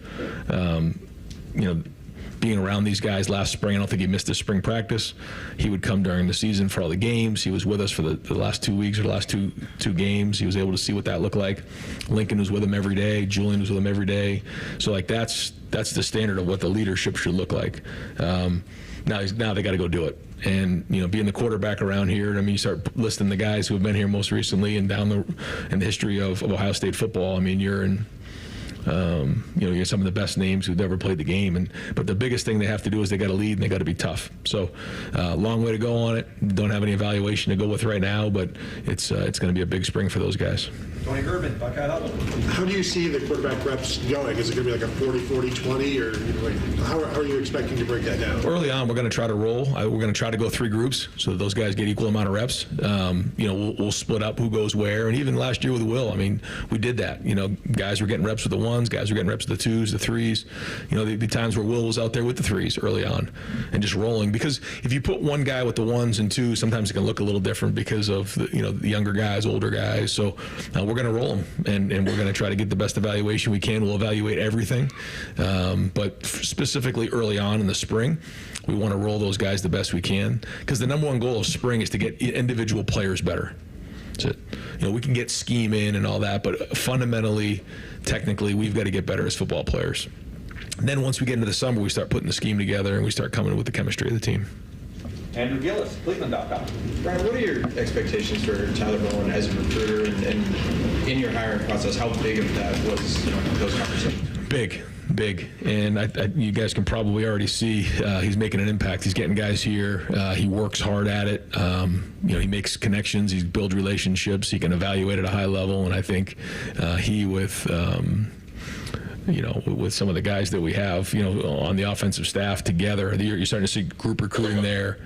being around these guys last spring. I don't think he missed a spring practice. He would come during the season for all the games. He was with us for the last 2 weeks or the last two games. He was able to see what that looked like. Lincoln was with him every day. Julian was with him every day. So like that's the standard of what the leadership should look like. Now they got to go do it. And, being the quarterback around here, I mean, you start listing the guys who have been here most recently and down in the history of Ohio State football. I mean, you're in, you're some of the best names who've ever played the game. But the biggest thing they have to do is they got to lead and they got to be tough. So long way to go on it. Don't have any evaluation to go with right now, but it's going to be a big spring for those guys. Tony Gerben, Buckeye Huddle. How do you see the quarterback reps going? Is it going to be like a 40-40-20, or how are you expecting to break that down? Early on, we're going to try to roll. We're going to try to go 3 groups so that those guys get equal amount of reps. We'll split up who goes where. And even last year with Will, I mean, we did that. Guys were getting reps with the 1s, guys were getting reps with the 2s, the 3s. There'd be times where Will was out there with the 3s early on and just rolling. Because if you put one guy with the 1s and 2s, sometimes it can look a little different because of the younger guys, older guys. So we're going to roll them, and we're going to try to get the best evaluation we can. We'll evaluate everything, but specifically early on in the spring, we want to roll those guys the best we can, because the number one goal of spring is to get individual players better. That's it. We can get scheme in and all that, but fundamentally, technically, we've got to get better as football players. And then once we get into the summer, we start putting the scheme together and we start coming with the chemistry of the team. Andrew Gillis, Cleveland.com. Brian, what are your expectations for Tyler Bowen as a recruiter, and in your hiring process, how big of that was those conversations? Big, and you guys can probably already see he's making an impact. He's getting guys here. He works hard at it. He makes connections. He builds relationships. He can evaluate at a high level, and I think he with some of the guys that we have, on the offensive staff together, you're starting to see group recruiting there.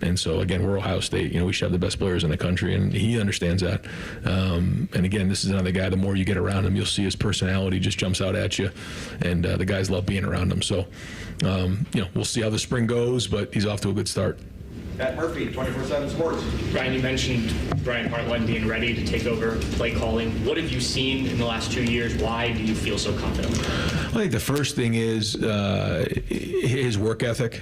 And so, again, we're Ohio State. We should have the best players in the country, and he understands that. And, again, this is another guy, the more you get around him, you'll see his personality just jumps out at you, and the guys love being around him. So, we'll see how the spring goes, but he's off to a good start. Pat Murphy, 24/7 Sports. Brian, you mentioned Brian Hartline being ready to take over play calling. What have you seen in the last 2 years? Why do you feel so confident? I think the first thing is his work ethic.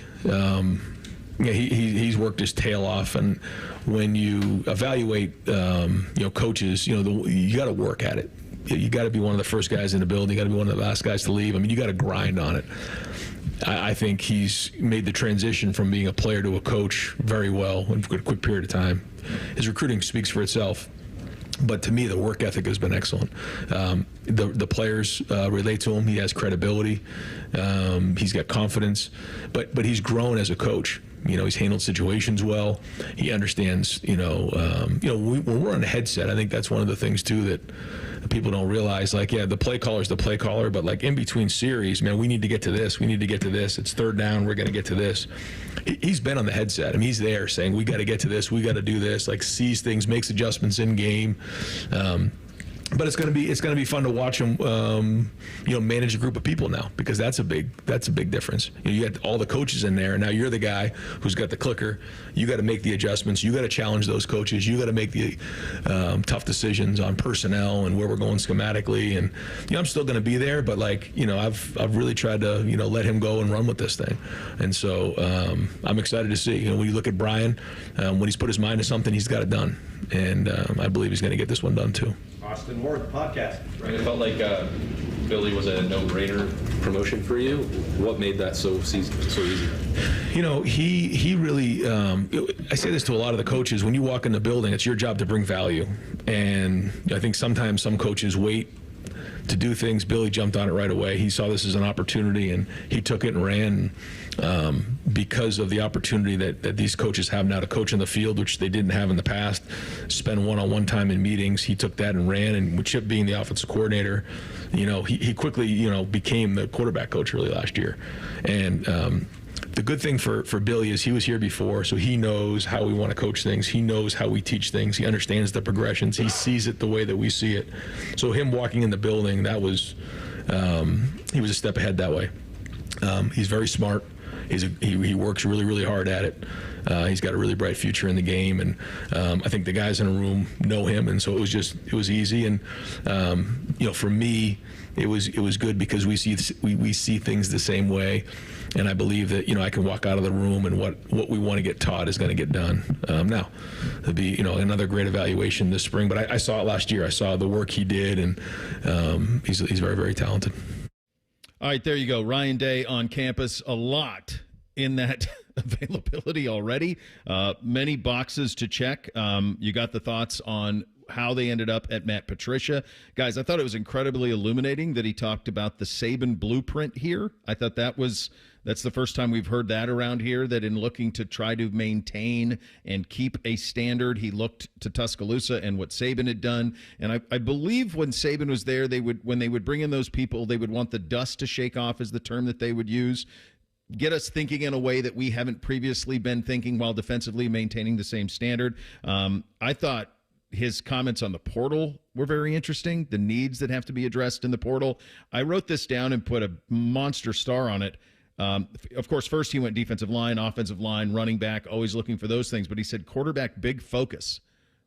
He's worked his tail off, and when you evaluate, coaches, you got to work at it. You got to be one of the first guys in the building. You got to be one of the last guys to leave. I mean, you got to grind on it. I think he's made the transition from being a player to a coach very well in a quick period of time. His recruiting speaks for itself. But to me, the work ethic has been excellent. The players relate to him. He has credibility. He's got confidence. But he's grown as a coach. He's handled situations well. He understands, when we're on a headset, I think that's one of the things, too, that people don't realize. Like, yeah, the play caller's the play caller, but, like, in between series, man, we need to get to this. We need to get to this. It's third down. We're going to get to this. He's been on the headset. I mean, he's there saying, we got to get to this. We got to do this. Like, sees things, makes adjustments in game. But it's going to be fun to watch him, manage a group of people now, because that's a big difference. You got all the coaches in there, and now you're the guy who's got the clicker. You got to make the adjustments. You got to challenge those coaches. You got to make the tough decisions on personnel and where we're going schematically. And I'm still going to be there, but I've really tried to let him go and run with this thing. And so I'm excited to see. When you look at Brian, when he's put his mind to something, he's got it done, and I believe he's going to get this one done too. Austin Ward, the podcast. Right, it felt like Billy was a no-brainer promotion for you. What made that so easy? He really. I say this to a lot of the coaches: when you walk in the building, it's your job to bring value. And I think sometimes some coaches wait to do things. Billy jumped on it right away. He saw this as an opportunity, and he took it and ran. Because of the opportunity that these coaches have now to coach in the field, which they didn't have in the past, spend one-on-one time in meetings. He took that and ran, and with Chip being the offensive coordinator, he quickly, became the quarterback coach really last year. And the good thing for Billy is he was here before, so he knows how we want to coach things. He knows how we teach things. He understands the progressions. He sees it the way that we see it. So him walking in the building, that was he was a step ahead that way. He's very smart. he works really, really hard at it. He's got a really bright future in the game, and I think the guys in the room know him, and so it was easy. And for me, it was good because we see things the same way, and I believe that I can walk out of the room and what we want to get taught is going to get done. Now, it'll be another great evaluation this spring, but I saw it last year. I saw the work he did, and he's very, very talented. All right, there you go. Ryan Day on campus. A lot in that availability already. Many boxes to check. You got the thoughts on how they ended up at Matt Patricia. Guys, I thought it was incredibly illuminating that he talked about the Sabin blueprint here. I thought that's the first time we've heard that around here, that in looking to try to maintain and keep a standard, he looked to Tuscaloosa and what Sabin had done. And I believe when Sabin was there, when they would bring in those people, they would want the dust to shake off, is the term that they would use. Get us thinking in a way that we haven't previously been thinking while defensively maintaining the same standard. I thought his comments on the portal were very interesting, the needs that have to be addressed in the portal. I wrote this down and put a monster star on it. Of course, first he went defensive line, offensive line, running back, always looking for those things. But he said quarterback big focus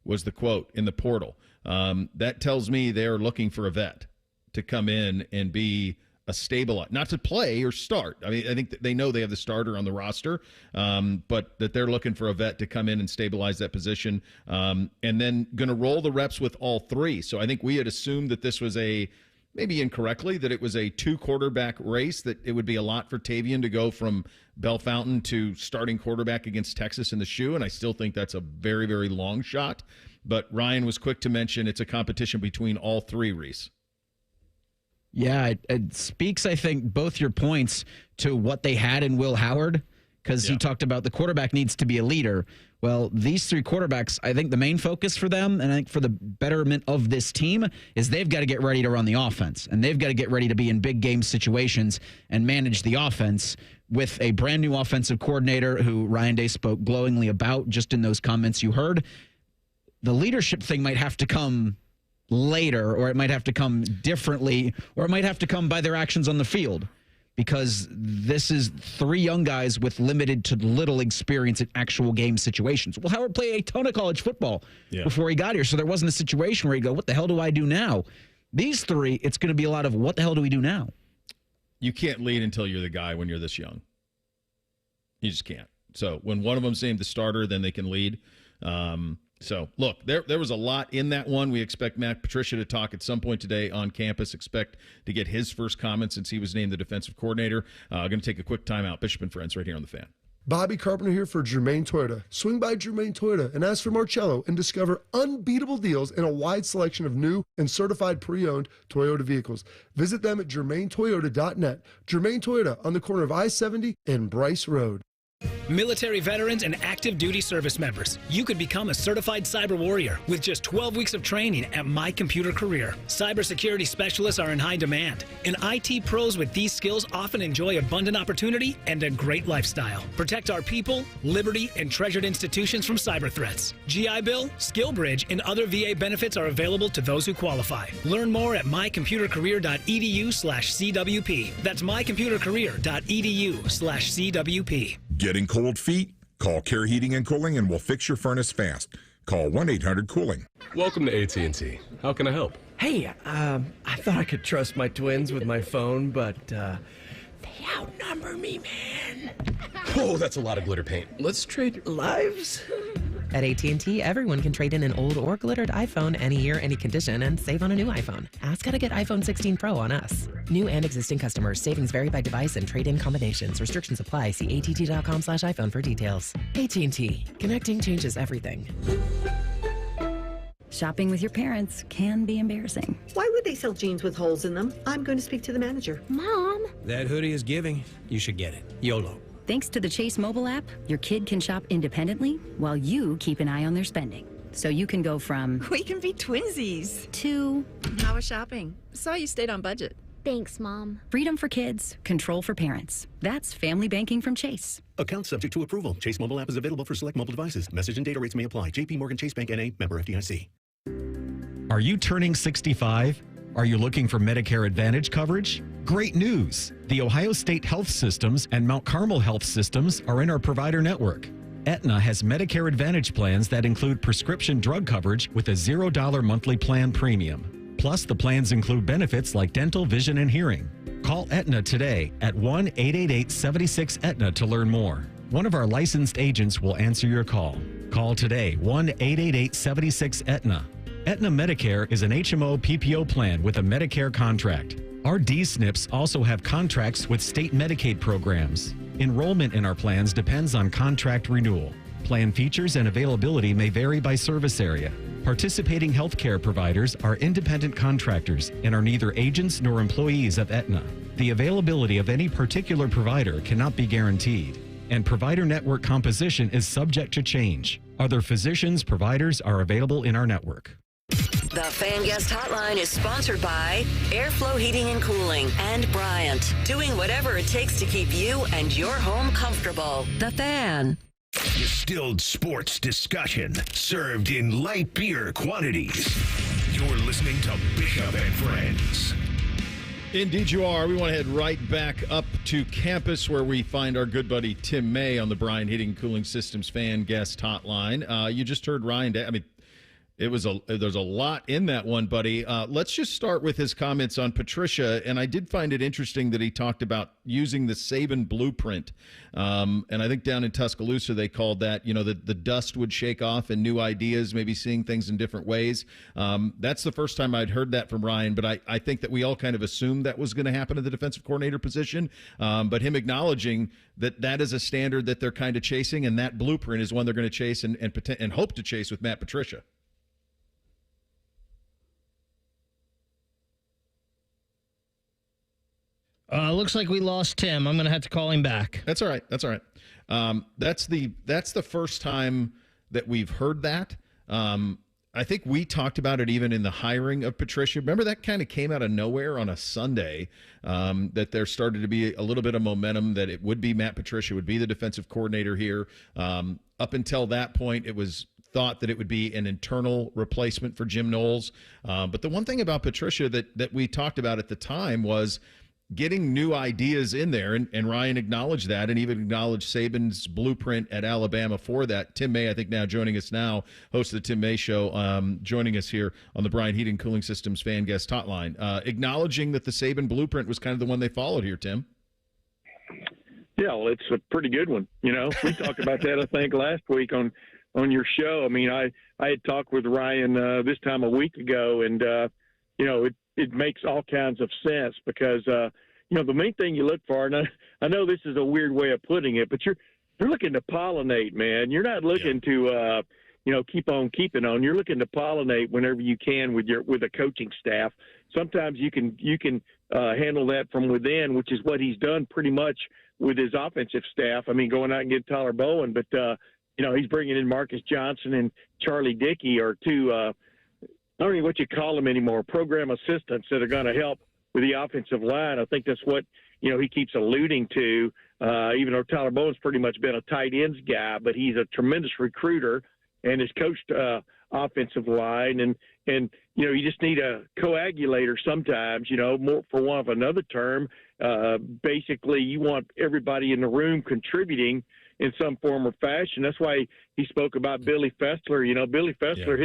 was the quote in the portal. That tells me they're looking for a vet to come in and be a stabilizer, not to play or start. I mean, I think that they know they have the starter on the roster, but that they're looking for a vet to come in and stabilize that position, and then going to roll the reps with all three. So I think we had assumed that this was maybe incorrectly, that it was a 2-quarterback race, that it would be a lot for Tavian to go from Bellefontaine to starting quarterback against Texas in the shoe, and I still think that's a very, very long shot. But Ryan was quick to mention it's a competition between all three, Reese. Yeah, it speaks, I think, both your points to what they had in Will Howard, because he talked about the quarterback needs to be a leader. Well, these three quarterbacks, I think the main focus for them, and I think for the betterment of this team, is they've got to get ready to run the offense, and they've got to get ready to be in big game situations and manage the offense with a brand new offensive coordinator who Ryan Day spoke glowingly about just in those comments you heard. The leadership thing might have to come later, or it might have to come differently, or it might have to come by their actions on the field, because this is three young guys with limited to little experience in actual game situations. Well, Howard played a ton of college football before he got here, so there wasn't a situation where you go, what the hell do I do now? These three, it's going to be a lot of what the hell do we do now? You can't lead until you're the guy when you're this young. You just can't. So when one of them's named the starter, then they can lead. So, look, there was a lot in that one. We expect Matt Patricia to talk at some point today on campus. Expect to get his first comment since he was named the defensive coordinator. Going to take a quick timeout. Bishop and Friends right here on The Fan. Bobby Carpenter here for Germain Toyota. Swing by Germain Toyota and ask for Marcello and discover unbeatable deals and a wide selection of new and certified pre-owned Toyota vehicles. Visit them at germaintoyota.net. Germain Toyota on the corner of I-70 and Bryce Road. Military veterans and active duty service members, you could become a certified cyber warrior with just 12 weeks of training at My Computer Career. Cybersecurity specialists are in high demand, and IT pros with these skills often enjoy abundant opportunity and a great lifestyle. Protect our people, liberty, and treasured institutions from cyber threats. GI Bill, SkillBridge, and other VA benefits are available to those who qualify. Learn more at mycomputercareer.edu/CWP. That's mycomputercareer.edu/CWP. Getting cold feet? Call Care Heating and Cooling and we'll fix your furnace fast. Call 1-800-COOLING. Welcome to AT&T. How can I help? Hey, I thought I could trust my twins with my phone, but they outnumber me, man. Oh, that's a lot of glitter paint. Let's trade lives. At AT&T, everyone can trade in an old or glittered iPhone any year, any condition, and save on a new iPhone. Ask how to get iPhone 16 Pro on us. New and existing customers. Savings vary by device and trade-in combinations. Restrictions apply. See att.com/iPhone for details. AT&T. Connecting changes everything. Shopping with your parents can be embarrassing. Why would they sell jeans with holes in them? I'm going to speak to the manager. Mom! That hoodie is giving. You should get it. YOLO. Thanks to the Chase mobile app, your kid can shop independently while you keep an eye on their spending. So you can go from... We can be twinsies. ...to... How was shopping? Saw you stayed on budget. Thanks, Mom. Freedom for kids, control for parents. That's family banking from Chase. Account subject to approval. Chase mobile app is available for select mobile devices. Message and data rates may apply. JP Morgan Chase Bank N.A. Member FDIC. Are you turning 65? Are you looking for Medicare Advantage coverage? Great news! The Ohio State Health Systems and Mount Carmel Health Systems are in our provider network. Aetna has Medicare Advantage plans that include prescription drug coverage with a $0 monthly plan premium. Plus, the plans include benefits like dental, vision, and hearing. Call Aetna today at 1-888-76-AETNA to learn more. One of our licensed agents will answer your call. Call today, 1-888-76-AETNA. Aetna Medicare is an HMO PPO plan with a Medicare contract. Our D-SNPs also have contracts with state Medicaid programs. Enrollment in our plans depends on contract renewal. Plan features and availability may vary by service area. Participating healthcare providers are independent contractors and are neither agents nor employees of Aetna. The availability of any particular provider cannot be guaranteed, and provider network composition is subject to change. Other physicians, providers are available in our network. The Fan Guest Hotline is sponsored by Airflow Heating and Cooling and Bryant, doing whatever it takes to keep you and your home comfortable. The Fan. Distilled sports discussion served in light beer quantities. You're listening to Bishop and Friends. Indeed you are. We want to head right back up to campus where we find our good buddy Tim May on the Bryant Heating and Cooling Systems Fan Guest Hotline. You just heard Ryan. There's a lot in that one, buddy. Let's just start with his comments on Patricia, and I did find it interesting that he talked about using the Sabin blueprint, and I think down in Tuscaloosa they called that, the dust would shake off and new ideas, maybe seeing things in different ways. That's the first time I'd heard that from Ryan, but I think that we all kind of assumed that was going to happen at the defensive coordinator position, but him acknowledging that is a standard that they're kind of chasing, and that blueprint is one they're going to chase and hope to chase with Matt Patricia. Looks like we lost Tim. I'm going to have to call him back. That's all right. That's the first time that we've heard that. I think we talked about it even in the hiring of Patricia. Remember, that kind of came out of nowhere on a Sunday, that there started to be a little bit of momentum that it would be Matt Patricia would be the defensive coordinator here. Up until that point, it was thought that it would be an internal replacement for Jim Knowles. But the one thing about Patricia that we talked about at the time was getting new ideas in there, and Ryan acknowledged that, and even acknowledged Sabin's blueprint at Alabama for that. Tim May, I think now joining us now, host of the Tim May Show, joining us here on the Bryant Heating Cooling Systems Fan Guest Hotline, acknowledging that the Sabin blueprint was kind of the one they followed here, Tim. Yeah, well, it's a pretty good one. We talked about that, I think, last week on your show. I mean, I had talked with Ryan this time a week ago, and, it makes all kinds of sense because, the main thing you look for, and I know this is a weird way of putting it, but you're looking to pollinate, man. You're not looking to, keep on keeping on. You're looking to pollinate whenever you can with a coaching staff. Sometimes you can handle that from within, which is what he's done pretty much with his offensive staff. I mean, going out and getting Tyler Bowen, but, he's bringing in Marcus Johnson and Charlie Dickey, or two, I don't know what you call them anymore, program assistants that are going to help with the offensive line. I think that's what, he keeps alluding to, even though Tyler Bowen's pretty much been a tight ends guy, but he's a tremendous recruiter and has coached offensive line. And you just need a coagulator sometimes, more for want of another term. Basically, you want everybody in the room contributing in some form or fashion. That's why he spoke about Billy Fessler. Billy Fessler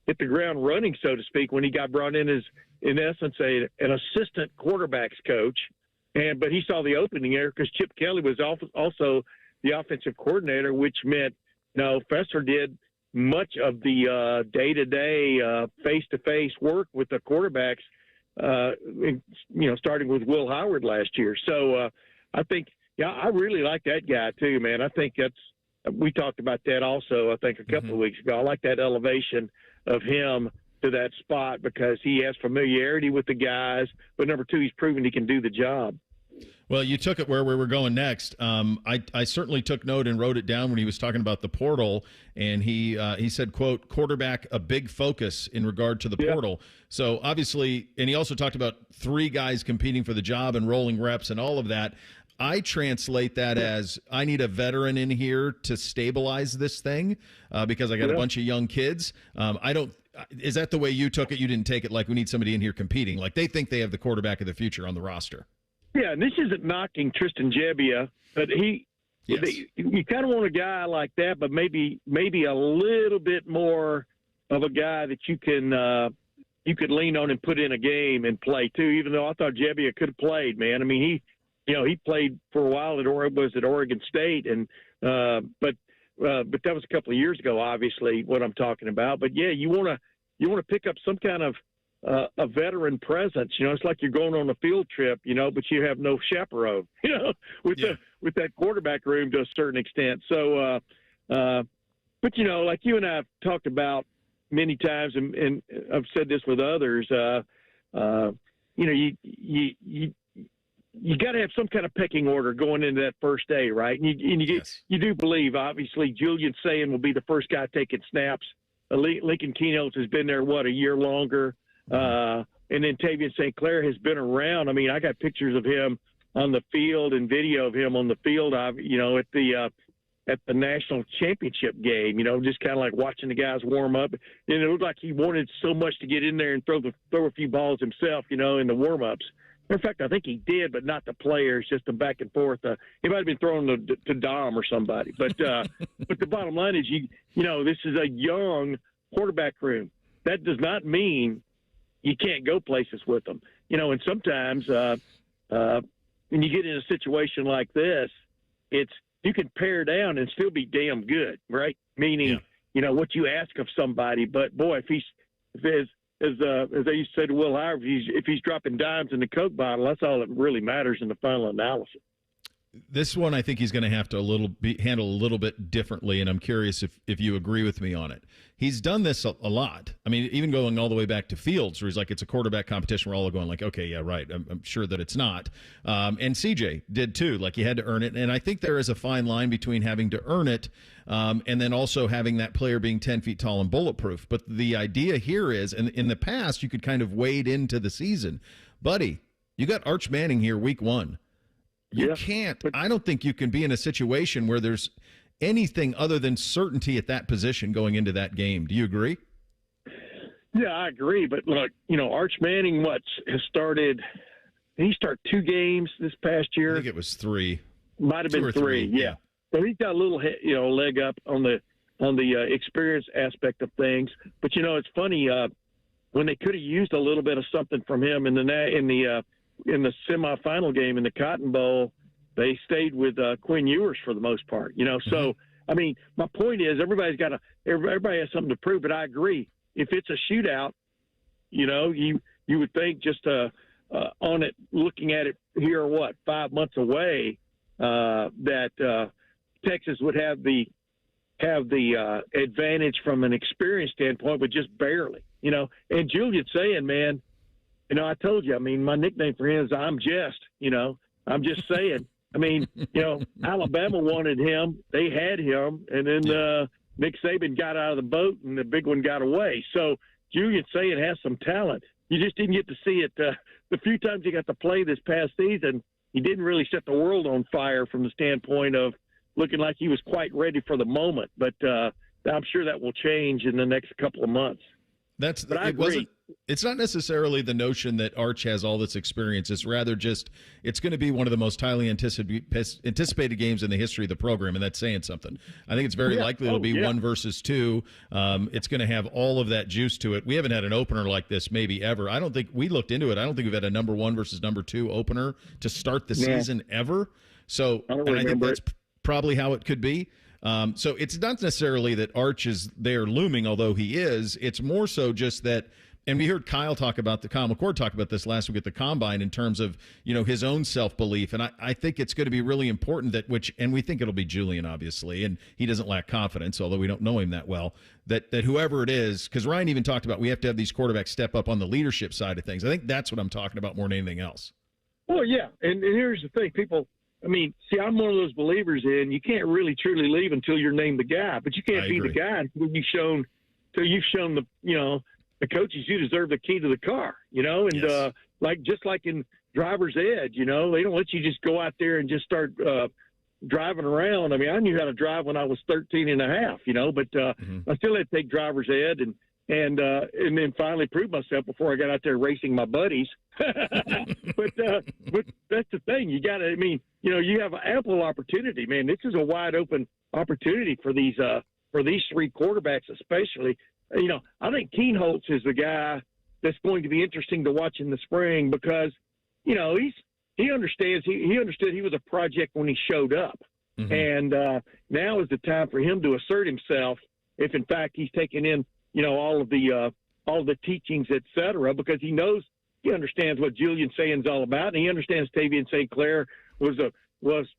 hit the ground running, so to speak, when he got brought in as, in essence, an assistant quarterbacks coach. But he saw the opening there because Chip Kelly was also the offensive coordinator, which meant, Fessler did much of the day-to-day, face-to-face work with the quarterbacks, starting with Will Howard last year. So I think, I really like that guy too, man. I think we talked about that also, I think, a couple of weeks ago. I like that elevation of him to that spot because he has familiarity with the guys, but number two, he's proven he can do the job. Well, you took it where we were going next. I certainly took note and wrote it down when he was talking about the portal, and he said, quote, quarterback, a big focus in regard to the portal. So obviously, and he also talked about 3 guys competing for the job and rolling reps and all of that. I translate that as I need a veteran in here to stabilize this thing because I got a bunch of young kids. Is that the way you took it? You didn't take it like we need somebody in here competing. Like they think they have the quarterback of the future on the roster. Yeah, and this isn't knocking Tristan Gebbia, but you kind of want a guy like that, but maybe a little bit more of a guy that you could lean on and put in a game and play too. Even though I thought Gebbia could have played, man. I mean, he played for a while at Oregon State, and but that was a couple of years ago, obviously, what I'm talking about. But yeah, you want to pick up some kind of a veteran presence. It's like you're going on a field trip, but you have no chaperone, with that quarterback room to a certain extent. So, but like you and I have talked about many times, and I've said this with others, you got to have some kind of pecking order going into that first day, right? And you do believe, obviously, Julian Sayin will be the first guy taking snaps. Lincoln Keno's has been there, a year longer. And then Tavian St. Clair has been around. I mean, I got pictures of him on the field and video of him on the field, at the national championship game, just kind of like watching the guys warm up. And it looked like he wanted so much to get in there and throw a few balls himself, in the warm-ups. In fact, I think he did, but not the players, just the back and forth. He might have been throwing to Dom or somebody. But but the bottom line is, this is a young quarterback room. That does not mean you can't go places with them. And sometimes when you get in a situation like this, you can pare down and still be damn good, right? Meaning, what you ask of somebody. But boy, as they used to say to Will Howard, if he's dropping dimes in the Coke bottle, that's all that really matters in the final analysis. This one, I think he's going to have to handle a little bit differently, and I'm curious if you agree with me on it. He's done this a lot. I mean, even going all the way back to Fields, where he's like, it's a quarterback competition. We're all going like, okay, yeah, right. I'm sure that it's not. And CJ did too. Like, he had to earn it. And I think there is a fine line between having to earn it and then also having that player being 10 feet tall and bulletproof. But the idea here is, and in the past, you could kind of wade into the season. Buddy, you got Arch Manning here week one. You can't. I don't think you can be in a situation where there's anything other than certainty at that position going into that game. Do you agree? Yeah, I agree. But look, Arch Manning, has started? Did he start 2 games this past year? I think it was 3. Might have been 3. Yeah. So he's got a little, leg up on the experience aspect of things. But it's funny when they could have used a little bit of something from him in the semifinal game in the Cotton Bowl, they stayed with Quinn Ewers for the most part, So, I mean, my point is everybody has something to prove, but I agree. If it's a shootout, you would think just on it, looking at it here, 5 months away, that Texas would have the advantage from an experience standpoint, but just barely, And Julian saying, man, I told you, I mean, my nickname for him is I'm just saying. I mean, Alabama wanted him. They had him. And then Nick Sabin got out of the boat and the big one got away. So Julian Sayin has some talent. You just didn't get to see it. The few times he got to play this past season, he didn't really set the world on fire from the standpoint of looking like he was quite ready for the moment. But I'm sure that will change in the next couple of months. It's not necessarily the notion that Arch has all this experience. It's rather just it's going to be one of the most highly anticipated games in the history of the program, and that's saying something. I think it's very likely it'll be 1 versus 2. It's going to have all of that juice to it. We haven't had an opener like this maybe ever. I don't think we looked into it. I don't think we've had a number 1 versus number 2 opener to start the season ever. So I think that's probably how it could be. So it's not necessarily that Arch is there looming, although he is. It's more so just that, and we heard Kyle McCord talk about this last week at the Combine in terms of, his own self-belief. And I think it's going to be really important and we think it'll be Julian, obviously, and he doesn't lack confidence, although we don't know him that well, that whoever it is, because Ryan even talked about we have to have these quarterbacks step up on the leadership side of things. I think that's what I'm talking about more than anything else. Well, yeah. And here's the thing, I'm one of those believers in you can't really truly leave until you're named the guy, but you can't be the guy until you've shown the coaches you deserve the key to the car, and just like in driver's ed, they don't let you just go out there and just start driving around. I mean, I knew how to drive when I was 13 and a half, but I still had to take driver's ed and then finally prove myself before I got out there racing my buddies. But that's the thing. You got to, I mean, you have ample opportunity, man. This is a wide open opportunity for these three quarterbacks, especially. I think Keenholz is the guy that's going to be interesting to watch in the spring because, he understands. He understood he was a project when he showed up, and now is the time for him to assert himself. If in fact he's taking in, all of the teachings, et cetera, because he understands what Julian Saying's all about, and he understands Tavian St. Clair was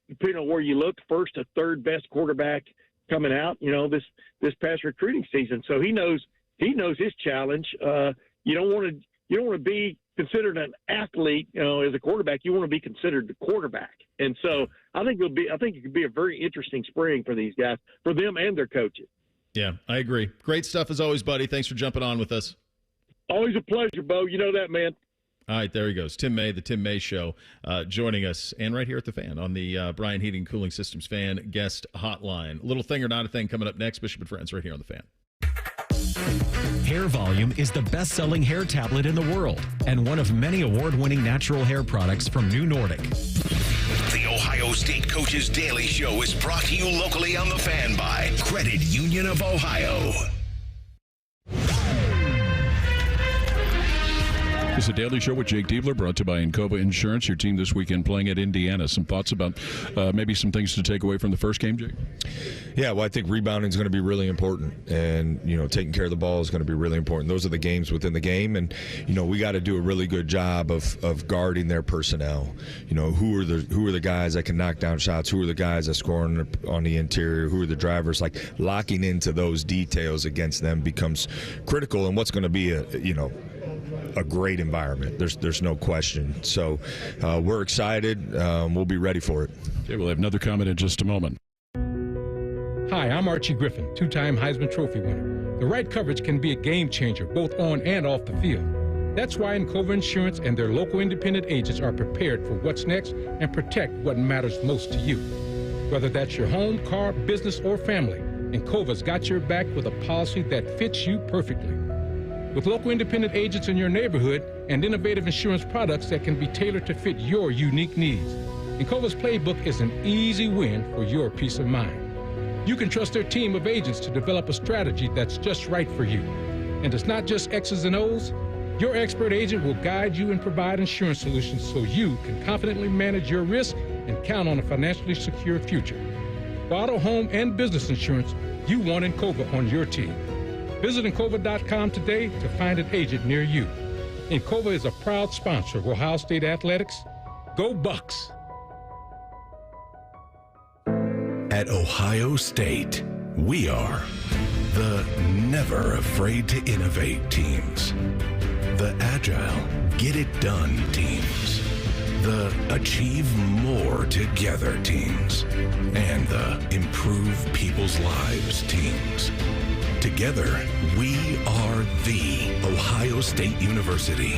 depending on where you look, first or third best quarterback coming out, this past recruiting season. So he knows his challenge. You don't want to be considered an athlete, as a quarterback. You want to be considered the quarterback. And so I think it could be a very interesting spring for these guys, for them and their coaches. Yeah, I agree. Great stuff as always, buddy. Thanks for jumping on with us. Always a pleasure, Bo. You know that, man. All right, there he goes. Tim May, the Tim May Show, joining us, and right here at the Fan on the Bryant Heating and Cooling Systems Fan Guest Hotline. Little Thing or Not a Thing coming up next. Bishop and Friends right here on the Fan. Hair Volume is the best-selling hair tablet in the world and one of many award-winning natural hair products from New Nordic. The Ohio State Coaches Daily Show is brought to you locally on the Fan by Credit Union of Ohio. It's a Daily Show with Jake Diebler, brought to you by Encova Insurance. Your team this weekend playing at Indiana. Some thoughts about maybe some things to take away from the first game, Jake? Yeah, well, I think rebounding is going to be really important, and taking care of the ball is going to be really important. Those are the games within the game, and we got to do a really good job of guarding their personnel. Who are the guys that can knock down shots? Who are the guys that score on the interior? Who are the drivers? Like locking into those details against them becomes critical, and what's going to be a great environment. There's no question. So we're excited. We'll be ready for it. Okay, we'll have another comment in just a moment. Hi, I'm Archie Griffin, two-time Heisman Trophy winner. The right coverage can be a game changer, both on and off the field. That's why Encova Insurance and their local independent agents are prepared for what's next and protect what matters most to you. Whether that's your home, car, business, or family, Encova's got your back with a policy that fits you perfectly. With local independent agents in your neighborhood and innovative insurance products that can be tailored to fit your unique needs, Encova's playbook is an easy win for your peace of mind. You can trust their team of agents to develop a strategy that's just right for you. And it's not just X's and O's. Your expert agent will guide you and provide insurance solutions so you can confidently manage your risk and count on a financially secure future. For auto, home, and business insurance, you want Encova on your team. Visit Encova.com today to find an agent near you. Encova is a proud sponsor of Ohio State Athletics. Go Bucks! At Ohio State, we are the never afraid to innovate teams, the agile, get it done teams, the achieve more together teams, and the improve people's lives teams. Together, we are the Ohio State University.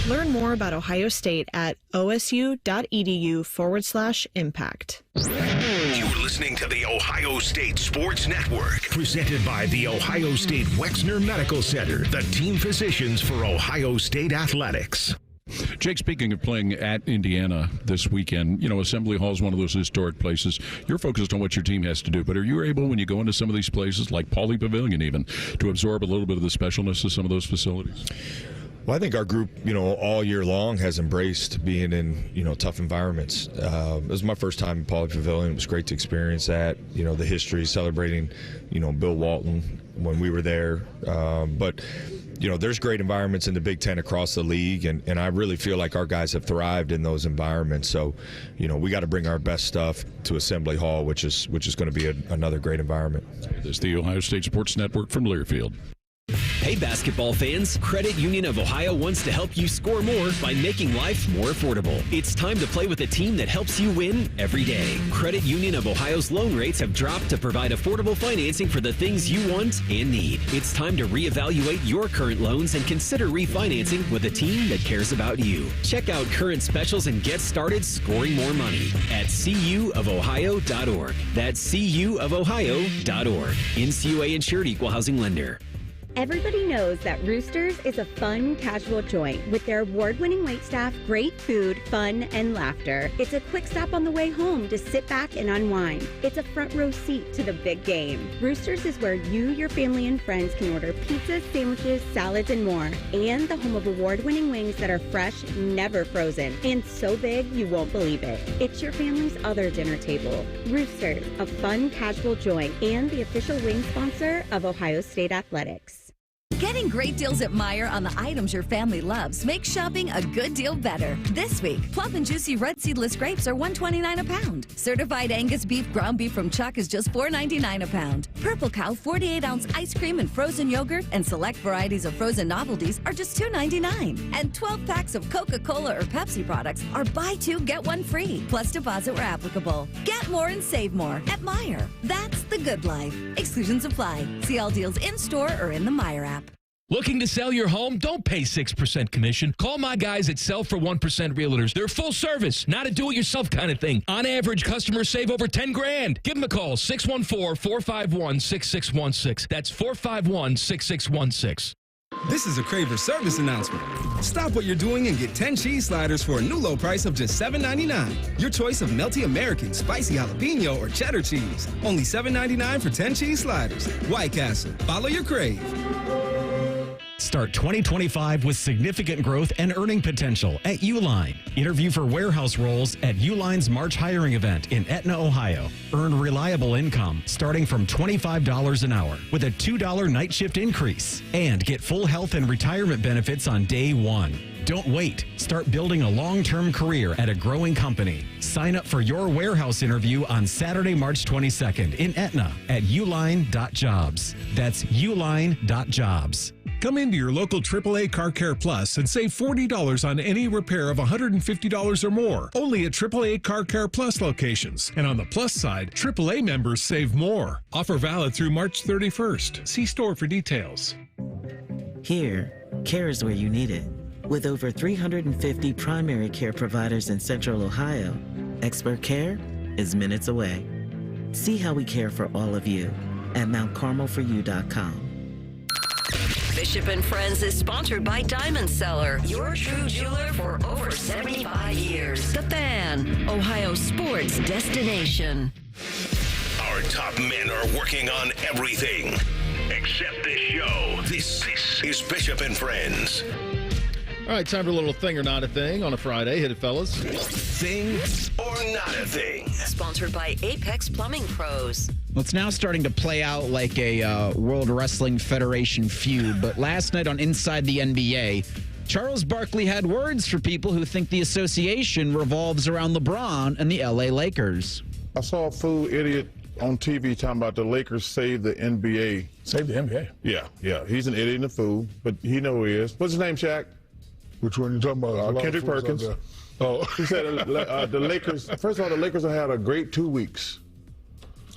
Learn more about Ohio State at osu.edu/impact. You're listening to the Ohio State Sports Network, presented by the Ohio State Wexner Medical Center, the team physicians for Ohio State athletics. Jake, speaking of playing at Indiana this weekend, Assembly Hall is one of those historic places. You're focused on what your team has to do, but are you able, when you go into some of these places, like Pauley Pavilion even, to absorb a little bit of the specialness of some of those facilities? Well, I think our group, all year long has embraced being in, tough environments. It was my first time in Pauley Pavilion. It was great to experience that, the history, celebrating, Bill Walton when we were there. But there's great environments in the Big Ten across the league, and I really feel like our guys have thrived in those environments. So, we got to bring our best stuff to Assembly Hall, which is going to be another great environment. This is the Ohio State Sports Network from Learfield. Hey, basketball fans, Credit Union of Ohio wants to help you score more by making life more affordable. It's time to play with a team that helps you win every day. Credit Union of Ohio's loan rates have dropped to provide affordable financing for the things you want and need. It's time to reevaluate your current loans and consider refinancing with a team that cares about you. Check out current specials and get started scoring more money at cuofohio.org. That's cuofohio.org. NCUA insured, equal housing lender. Everybody knows that Roosters is a fun, casual joint with their award-winning waitstaff, great food, fun, and laughter. It's a quick stop on the way home to sit back and unwind. It's a front row seat to the big game. Roosters is where you, your family, and friends can order pizzas, sandwiches, salads, and more. And the home of award-winning wings that are fresh, never frozen, and so big you won't believe it. It's your family's other dinner table. Roosters, a fun, casual joint, and the official wing sponsor of Ohio State Athletics. Getting great deals at Meijer on the items your family loves makes shopping a good deal better. This week, plump and juicy red seedless grapes are $1.29 a pound. Certified Angus beef ground beef from Chuck is just $4.99 a pound. Purple Cow 48-ounce ice cream and frozen yogurt and select varieties of frozen novelties are just $2.99. And 12 packs of Coca-Cola or Pepsi products are buy two, get one free, plus deposit where applicable. Get more and save more at Meijer. That's the good life. Exclusions apply. See all deals in-store or in the Meijer app. Looking to sell your home? Don't pay 6% commission. Call my guys at Sell for 1% Realtors. They're full service, not a do-it-yourself kind of thing. On average, customers save over $10,000. Give them a call, 614-451-6616. That's 451-6616. This is a Craver service announcement. Stop what you're doing and get 10 cheese sliders for a new low price of just $7.99. Your choice of melty American, spicy jalapeno, or cheddar cheese. Only $7.99 for 10 cheese sliders. White Castle. Follow your crave. Start 2025 with significant growth and earning potential at Uline. Interview for warehouse roles at Uline's March hiring event in Etna, Ohio. Earn reliable income starting from $25 an hour with a $2 night shift increase. And get full health and retirement benefits on day one. Don't wait. Start building a long-term career at a growing company. Sign up for your warehouse interview on Saturday, March 22nd in Etna at uline.jobs. That's uline.jobs. Come into your local AAA Car Care Plus and save $40 on any repair of $150 or more. Only at AAA Car Care Plus locations. And on the plus side, AAA members save more. Offer valid through March 31st. See store for details. Here, care is where you need it. With over 350 primary care providers in Central Ohio, expert care is minutes away. See how we care for all of you at mountcarmelforyou.com. Bishop and Friends is sponsored by Diamond Seller, your true jeweler for over 75 years. The Fan, Ohio sports destination. Our top men are working on everything except this show. This is Bishop and Friends. All right, time for a little thing or not a thing on a Friday. Hit it, fellas. Thing or not a thing. Sponsored by Apex Plumbing Pros. Well, it's now starting to play out like a World Wrestling Federation feud. But last night on Inside the NBA, Charles Barkley had words for people who think the association revolves around LeBron and the LA Lakers. I saw a fool idiot on TV talking about the Lakers save the NBA. Save the NBA? Yeah. He's an idiot and a fool, but he know who he is. What's his name, Shaq? Which one are you talking about? Kendrick Perkins. Oh, he said the Lakers. First of all, the Lakers have had a great 2 weeks.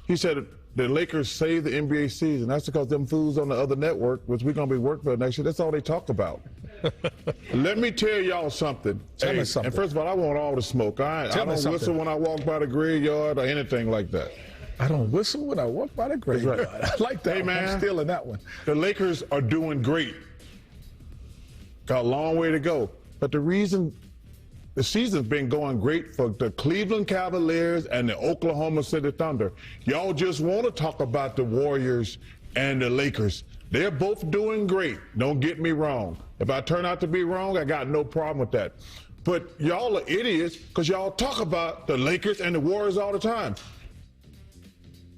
He said the Lakers saved the NBA season. That's because them fools on the other network, which we're gonna be working for next year. That's all they talk about. Let me tell y'all something. Tell me something. And first of all, I want all the smoke. I don't whistle when I walk by the graveyard or anything like that. I don't whistle when I walk by the graveyard. Right. I like that. Hey, man, I'm stealing that one. The Lakers are doing great. Got a long way to go. But the reason the season's been going great for the Cleveland Cavaliers and the Oklahoma City Thunder. Y'all just want to talk about the Warriors and the Lakers. They're both doing great. Don't get me wrong. If I turn out to be wrong, I got no problem with that. But y'all are idiots because y'all talk about the Lakers and the Warriors all the time.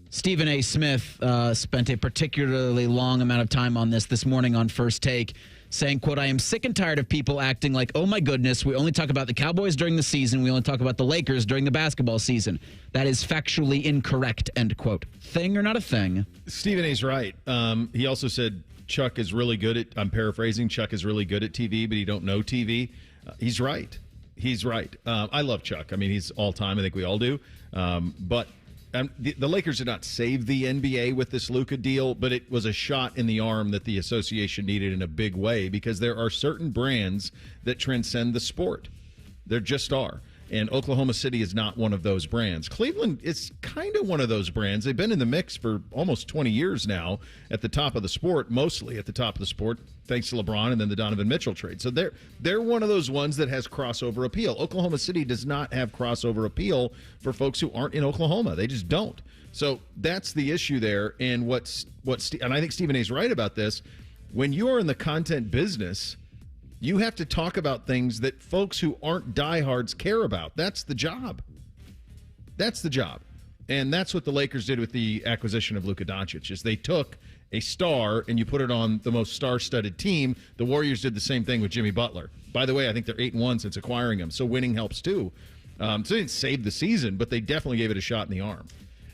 Stephen A. Smith spent a particularly long amount of time on this morning on First Take, saying, quote, "I am sick and tired of people acting like, oh my goodness, we only talk about the Cowboys during the season. We only talk about the Lakers during the basketball season. That is factually incorrect," end quote. Thing or not a thing? Stephen A's right. He also said Chuck is really good at, I'm paraphrasing, Chuck is really good at TV, but he don't know TV. He's right. He's right. I love Chuck. I mean, he's all time. I think we all do. But the Lakers did not save the NBA with this Luka deal, but it was a shot in the arm that the association needed in a big way because there are certain brands that transcend the sport. There just are. And Oklahoma City is not one of those brands. Cleveland is kind of one of those brands. They've been in the mix for almost 20 years now at the top of the sport, mostly at the top of the sport, thanks to LeBron and then the Donovan Mitchell trade. So they're one of those ones that has crossover appeal. Oklahoma City does not have crossover appeal for folks who aren't in Oklahoma. They just don't. So that's the issue there. And and I think Stephen A's right about this. When you're in the content business, you have to talk about things that folks who aren't diehards care about. That's the job. That's the job. And that's what the Lakers did with the acquisition of Luka Doncic, is they took a star and you put it on the most star-studded team. The Warriors did the same thing with Jimmy Butler. By the way, I think they're 8-1 since acquiring him, so winning helps too. So they didn't save the season, but they definitely gave it a shot in the arm.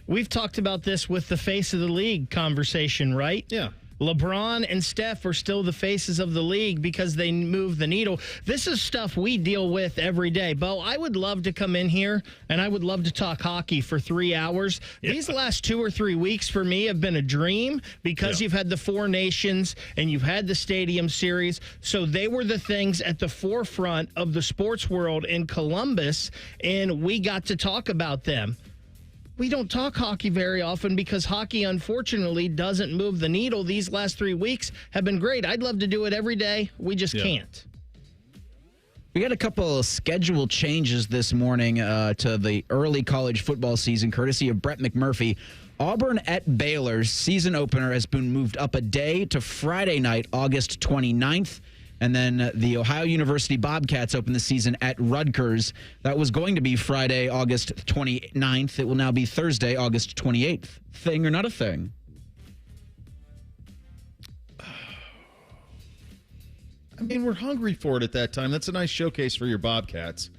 We've talked about this with the face of the league conversation, right? Yeah. LeBron and Steph are still the faces of the league because they move the needle. This is stuff we deal with every day. Bo, I would love to come in here and I would love to talk hockey for 3 hours. Yeah. These last 2 or 3 weeks for me have been a dream because you've had the Four Nations and you've had the Stadium Series. So they were the things at the forefront of the sports world in Columbus, and we got to talk about them. We don't talk hockey very often because hockey, unfortunately, doesn't move the needle. These last 3 weeks have been great. I'd love to do it every day. We just can't. We got a couple of schedule changes this morning to the early college football season, courtesy of Brett McMurphy. Auburn at Baylor's season opener has been moved up a day to Friday night, August 29th. And then the Ohio University Bobcats open the season at Rutgers. That was going to be Friday, August 29th. It will now be Thursday, August 28th. Thing or not a thing? I mean, we're hungry for it at that time. That's a nice showcase for your Bobcats.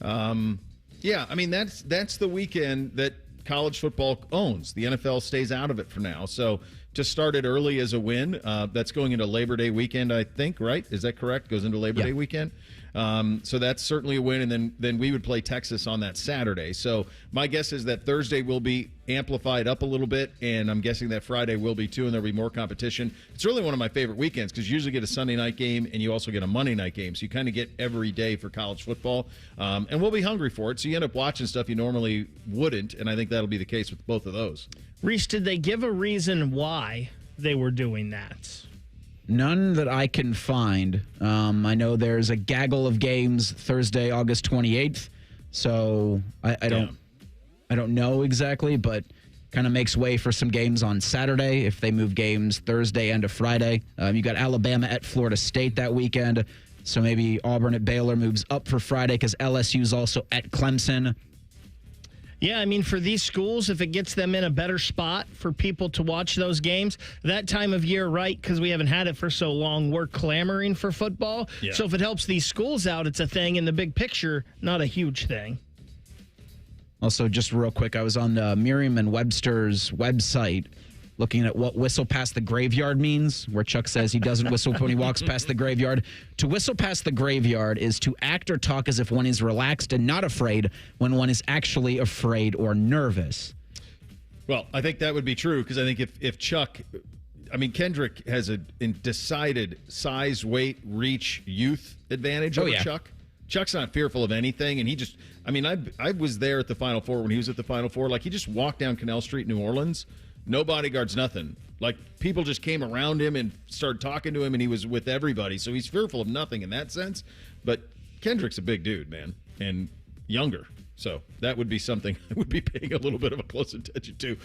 Yeah, I mean, that's the weekend that college football owns. The NFL stays out of it for now. So to start it early as a win, that's going into Labor Day weekend, I think, right? Is that correct? Goes into Labor Day weekend? So that's certainly a win, and then we would play Texas on that Saturday. So my guess is that Thursday will be amplified up a little bit, and I'm guessing that Friday will be too, and there'll be more competition. It's really one of my favorite weekends because you usually get a Sunday night game and you also get a Monday night game, so you kind of get every day for college football, and we'll be hungry for it, so you end up watching stuff you normally wouldn't, and I think that'll be the case with both of those. Reese, did they give a reason why they were doing that? None that I can find. I know there's a gaggle of games Thursday, August 28th. So I don't know exactly, but kind of makes way for some games on Saturday if they move games Thursday and to Friday. You got Alabama at Florida State that weekend. So maybe Auburn at Baylor moves up for Friday because LSU's also at Clemson. Yeah, I mean, for these schools, if it gets them in a better spot for people to watch those games, that time of year, right, because we haven't had it for so long, we're clamoring for football. Yeah. So if it helps these schools out, it's a thing. In the big picture, not a huge thing. Also, just real quick, I was on Merriam-Webster's website looking at what whistle past the graveyard means, where Chuck says he doesn't whistle when he walks past the graveyard. To whistle past the graveyard is to act or talk as if one is relaxed and not afraid when one is actually afraid or nervous. Well, I think that would be true because I think if Chuck, I mean, Kendrick has a decided size, weight, reach, youth advantage over Chuck. Chuck's not fearful of anything, and he just, I mean, I was there at the Final Four when he was at the Final Four. Like, he just walked down Canal Street, New Orleans. No bodyguards, nothing. Like, people just came around him and started talking to him, and he was with everybody. So he's fearful of nothing in that sense. But Kendrick's a big dude, man, and younger. So that would be something I would be paying a little bit of a close attention to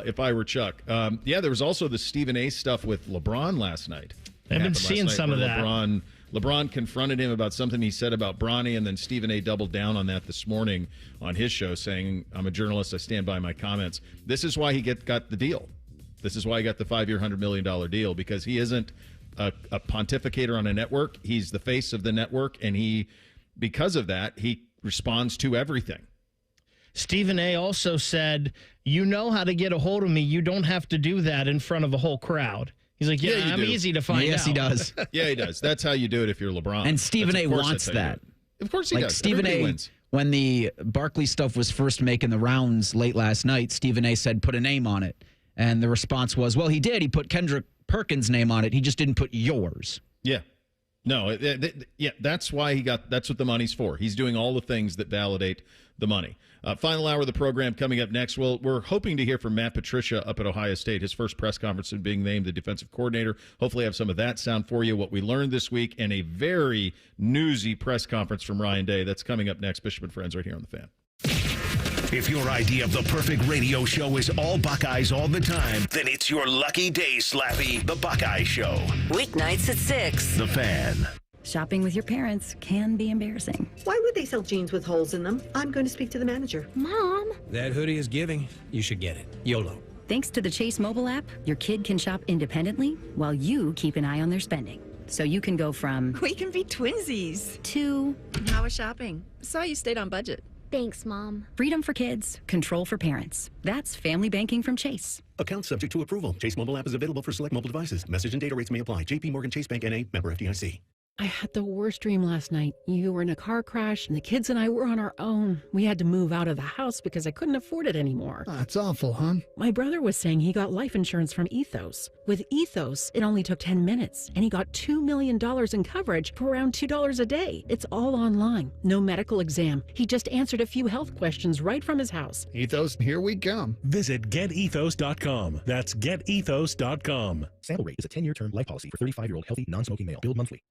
if I were Chuck. There was also the Stephen A. stuff with LeBron last night. I've been seeing some of that. LeBron confronted him about something he said about Bronny, and then Stephen A. doubled down on that this morning on his show, saying, I'm a journalist, I stand by my comments. This is why he got the deal. This is why he got the 5-year, $100 million deal, because he isn't a pontificator on a network. He's the face of the network, and because of that, he responds to everything. Stephen A. also said, you know how to get a hold of me. You don't have to do that in front of a whole crowd. He's like, I'm easy to find out. Yes, he does. Yeah, he does. That's how you do it if you're LeBron. And Stephen A. wants that. Of course he does. Stephen A. wins. When the Barkley stuff was first making the rounds late last night, Stephen A. said, put a name on it. And the response was, well, he did. He put Kendrick Perkins' name on it. He just didn't put yours. Yeah. No, that's why that's what the money's for. He's doing all the things that validate the money. Final hour of the program coming up next. Well, we're hoping to hear from Matt Patricia up at Ohio State. His first press conference in being named the defensive coordinator. Hopefully have some of that sound for you, what we learned this week, and a very newsy press conference from Ryan Day. That's coming up next. Bishop and Friends right here on The Fan. If your idea of the perfect radio show is all Buckeyes all the time, then it's your lucky day, Slappy, the Buckeye Show. Weeknights at 6. The Fan. Shopping with your parents can be embarrassing. Why would they sell jeans with holes in them? I'm going to speak to the manager. Mom! That hoodie is giving. You should get it. YOLO. Thanks to the Chase mobile app, your kid can shop independently while you keep an eye on their spending. So you can go from... We can be twinsies. ...to... How was shopping? Saw you stayed on budget. Thanks, Mom. Freedom for kids, control for parents. That's family banking from Chase. Account subject to approval. Chase mobile app is available for select mobile devices. Message and data rates may apply. JP Morgan Chase Bank N.A. Member FDIC. I had the worst dream last night. You were in a car crash, and the kids and I were on our own. We had to move out of the house because I couldn't afford it anymore. That's awful, hon. My brother was saying he got life insurance from Ethos. With Ethos, it only took 10 minutes, and he got $2 million in coverage for around $2 a day. It's all online. No medical exam. He just answered a few health questions right from his house. Ethos, here we come. Visit getethos.com. That's getethos.com. Sample rate is a 10-year term life policy for 35-year-old healthy, non-smoking male. Billed monthly.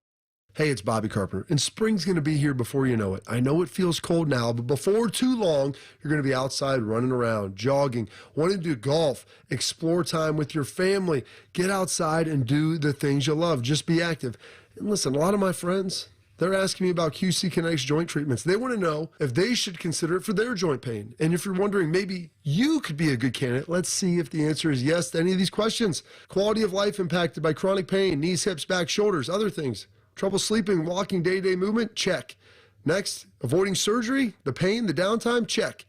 Hey, it's Bobby Carper, and spring's going to be here before you know it. I know it feels cold now, but before too long, you're going to be outside running around, jogging, wanting to do golf, explore time with your family. Get outside and do the things you love. Just be active. And listen, a lot of my friends, they're asking me about QC Kinetics joint treatments. They want to know if they should consider it for their joint pain. And if you're wondering, maybe you could be a good candidate, let's see if the answer is yes to any of these questions. Quality of life impacted by chronic pain, knees, hips, back, shoulders, other things. Trouble sleeping, walking, day-to-day movement? Check. Next, avoiding surgery, the pain, the downtime? Check.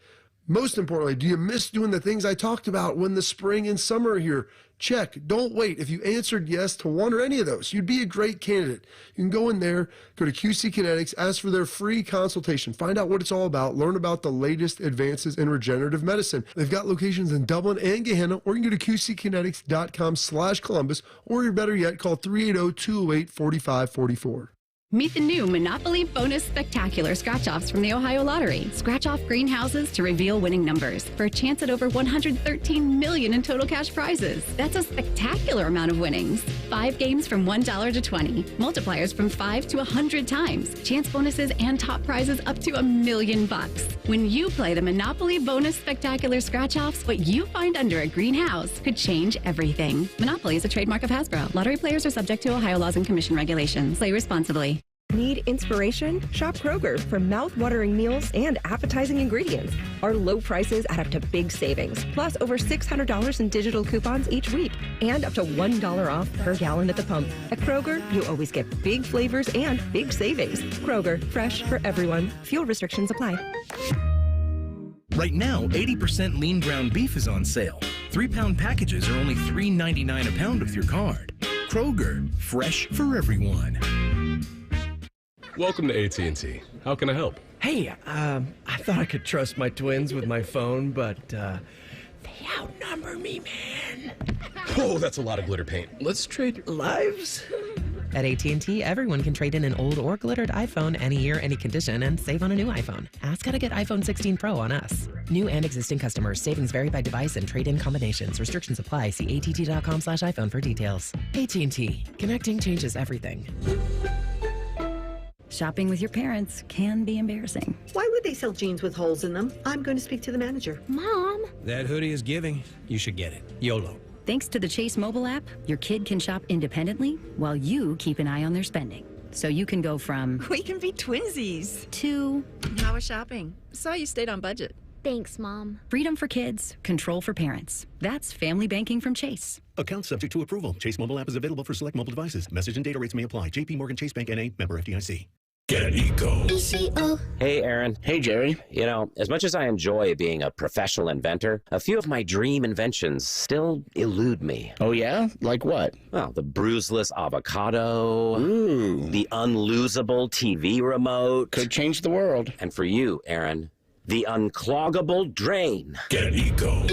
Most importantly, do you miss doing the things I talked about when the spring and summer are here? Check. Don't wait. If you answered yes to one or any of those, you'd be a great candidate. You can go in there, go to QC Kinetics, ask for their free consultation, find out what it's all about, learn about the latest advances in regenerative medicine. They've got locations in Dublin and Gehenna, or you can go to qckinetics.com/Columbus, or better yet, call 380-208-4544. Meet the new Monopoly Bonus Spectacular scratch-offs from the Ohio Lottery. Scratch-off greenhouses to reveal winning numbers for a chance at over $113 million in total cash prizes. That's a spectacular amount of winnings. 5 games from $1 to 20. Multipliers from 5 to 100 times. Chance bonuses and top prizes up to $1 million. When you play the Monopoly Bonus Spectacular scratch-offs, what you find under a greenhouse could change everything. Monopoly is a trademark of Hasbro. Lottery players are subject to Ohio laws and commission regulations. Play responsibly. Need inspiration? Shop Kroger for mouth-watering meals and appetizing ingredients. Our low prices add up to big savings, plus over $600 in digital coupons each week, and up to $1 off per gallon at the pump. At Kroger, you always get big flavors and big savings. Kroger, fresh for everyone. Fuel restrictions apply. Right now, 80% lean ground beef is on sale. 3-pound packages are only $3.99 a pound with your card. Kroger, fresh for everyone. Welcome to AT&T. How can I help? Hey, I thought I could trust my twins with my phone, but they outnumber me, man. Whoa, that's a lot of glitter paint. Let's trade lives. At AT&T, everyone can trade in an old or glittered iPhone any year, any condition, and save on a new iPhone. Ask how to get iPhone 16 Pro on us. New and existing customers. Savings vary by device and trade-in combinations. Restrictions apply. See att.com/iPhone for details. AT&T. Connecting changes everything. Shopping with your parents can be embarrassing. Why would they sell jeans with holes in them? I'm going to speak to the manager. Mom! That hoodie is giving. You should get it. YOLO. Thanks to the Chase mobile app, your kid can shop independently while you keep an eye on their spending. So you can go from... We can be twinsies. To... How was shopping? Saw you stayed on budget. Thanks, Mom. Freedom for kids, control for parents. That's family banking from Chase. Account subject to approval. Chase mobile app is available for select mobile devices. Message and data rates may apply. JP Morgan Chase Bank N.A. Member FDIC. Get Eco. Hey, Aaron. Hey, Jerry. You know, as much as I enjoy being a professional inventor, a few of my dream inventions still elude me. Oh, yeah? Like what? Well, the bruiseless avocado. Ooh. The unlosable TV remote. Could change the world. And for you, Aaron, the uncloggable drain. Get Eco.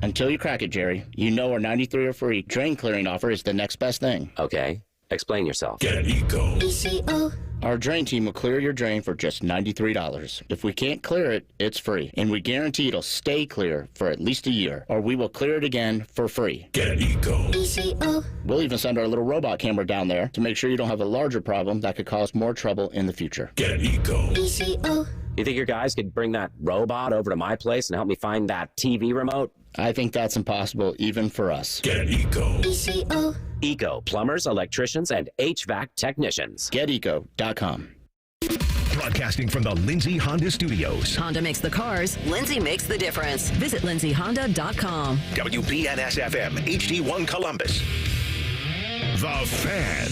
Until you crack it, Jerry. You know our 93 or free drain clearing offer is the next best thing. Okay. Explain yourself. Get Eco. Our drain team will clear your drain for just $93. If we can't clear it, it's free. And we guarantee it'll stay clear for at least a year, or we will clear it again for free. Get Eco. We'll even send our little robot camera down there to make sure you don't have a larger problem that could cause more trouble in the future. Get Eco. You think your guys could bring that robot over to my place and help me find that TV remote? I think that's impossible even for us. Get Eco. Eco, plumbers, electricians, and HVAC technicians. GetEco.com. Broadcasting from the Lindsay Honda Studios. Honda makes the cars. Lindsay makes the difference. Visit lindsayhonda.com. WBNS-FM, HD1 Columbus. The Fan.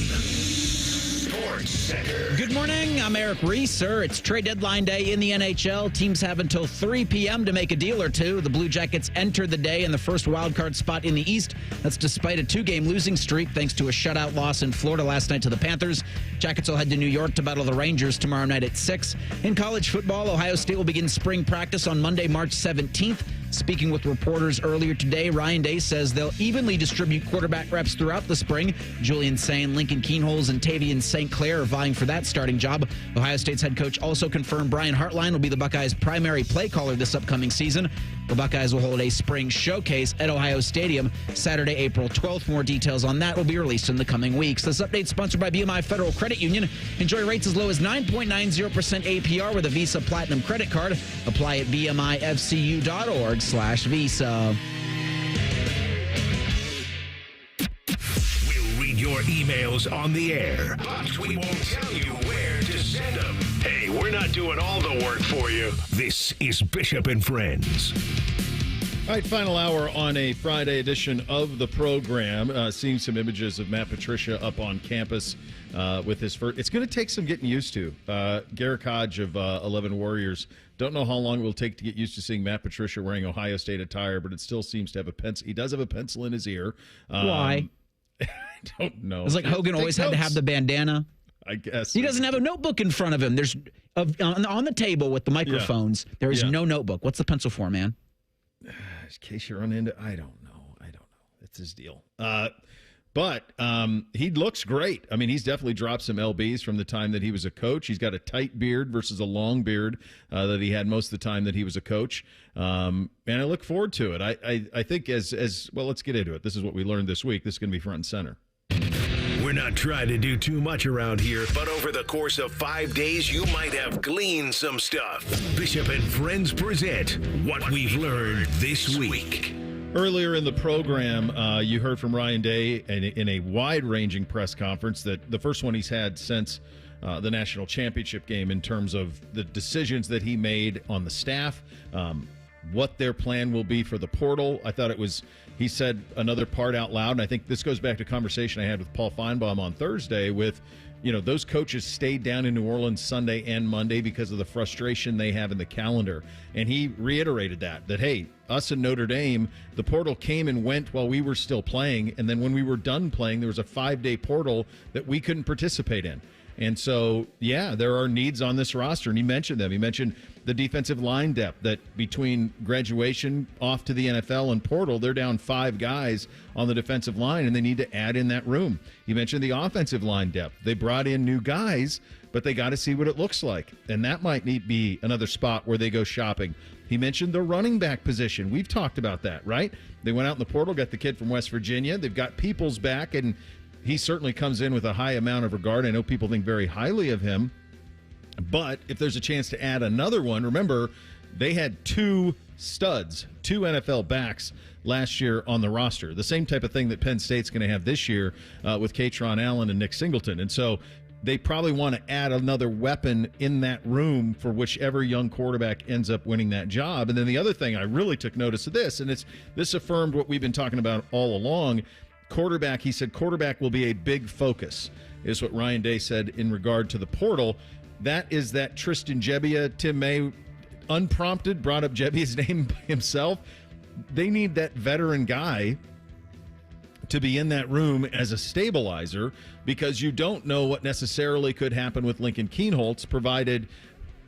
Sports Center. Good morning. I'm Eric Reeser. It's trade deadline day in the NHL. Teams have until 3 p.m. to make a deal or two. The Blue Jackets enter the day in the first wildcard spot in the East. That's despite a 2-game losing streak thanks to a shutout loss in Florida last night to the Panthers. Jackets will head to New York to battle the Rangers tomorrow night at 6. In college football, Ohio State will begin spring practice on Monday, March 17th. Speaking with reporters earlier today, Ryan Day says they'll evenly distribute quarterback reps throughout the spring. Julian Sain, Lincoln Keenholz, and Tavian St. Clair are vying for that starting job. Ohio State's head coach also confirmed Brian Hartline will be the Buckeyes' primary play caller this upcoming season. The Buckeyes will hold a spring showcase at Ohio Stadium Saturday, April 12th. More details on that will be released in the coming weeks. This update is sponsored by BMI Federal Credit Union. Enjoy rates as low as 9.90% APR with a Visa Platinum credit card. Apply at bmifcu.org/Visa. We'll read your emails on the air, but we won't tell you where to send them. Hey, we're not doing all the work for you. This is Bishop and Friends. All right, final hour on a Friday edition of the program. Seeing some images of Matt Patricia up on campus with his first. It's going to take some getting used to. Garrett Hodge of 11 Warriors. Don't know how long it will take to get used to seeing Matt Patricia wearing Ohio State attire, but it still seems to have a pencil. He does have a pencil in his ear. Why? I don't know. It's like Hogan always had to have the bandana. I guess. He doesn't have a notebook in front of him. There's on the table with the microphones. Yeah. There is no notebook. What's the pencil for, man? In case you run into, I don't know. It's his deal. But he looks great. I mean, he's definitely dropped some lbs from the time that he was a coach. He's got a tight beard versus a long beard that he had most of the time that he was a coach. And I look forward to it. I think as well, let's get into it. This is what we learned this week. This is going to be front and center. We're not trying to do too much around here, but over the course of 5 days, you might have gleaned some stuff. Bishop and Friends present What We've Learned This Week. Earlier in the program, you heard from Ryan Day in a wide-ranging press conference, that the first one he's had since the national championship game, in terms of the decisions that he made on the staff, what their plan will be for the portal. I thought he said another part out loud, and I think this goes back to a conversation I had with Paul Feinbaum on Thursday with, those coaches stayed down in New Orleans Sunday and Monday because of the frustration they have in the calendar. And he reiterated that, hey, us in Notre Dame, the portal came and went while we were still playing. And then when we were done playing, there was a 5-day portal that we couldn't participate in. And so, yeah, there are needs on this roster. And he mentioned them. He mentioned the defensive line depth, that between graduation off to the NFL and portal, they're down 5 guys on the defensive line, and they need to add in that room. He mentioned the offensive line depth. They brought in new guys, but they got to see what it looks like. And that might be another spot where they go shopping. He mentioned the running back position. We've talked about that, right? They went out in the portal, got the kid from West Virginia. They've got Peoples back, and he certainly comes in with a high amount of regard. I know people think very highly of him. But if there's a chance to add another one, remember, they had 2 studs, 2 NFL backs last year on the roster. The same type of thing that Penn State's going to have this year with Katron Allen and Nick Singleton. And so they probably want to add another weapon in that room for whichever young quarterback ends up winning that job. And then the other thing, I really took notice of this, and this affirmed what we've been talking about all along. Quarterback, he said, quarterback will be a big focus, is what Ryan Day said in regard to the portal. That is that Tristan Gebbia, Tim May, unprompted, brought up Gebbia's name himself. They need that veteran guy to be in that room as a stabilizer, because you don't know what necessarily could happen with Lincoln Keenholz, provided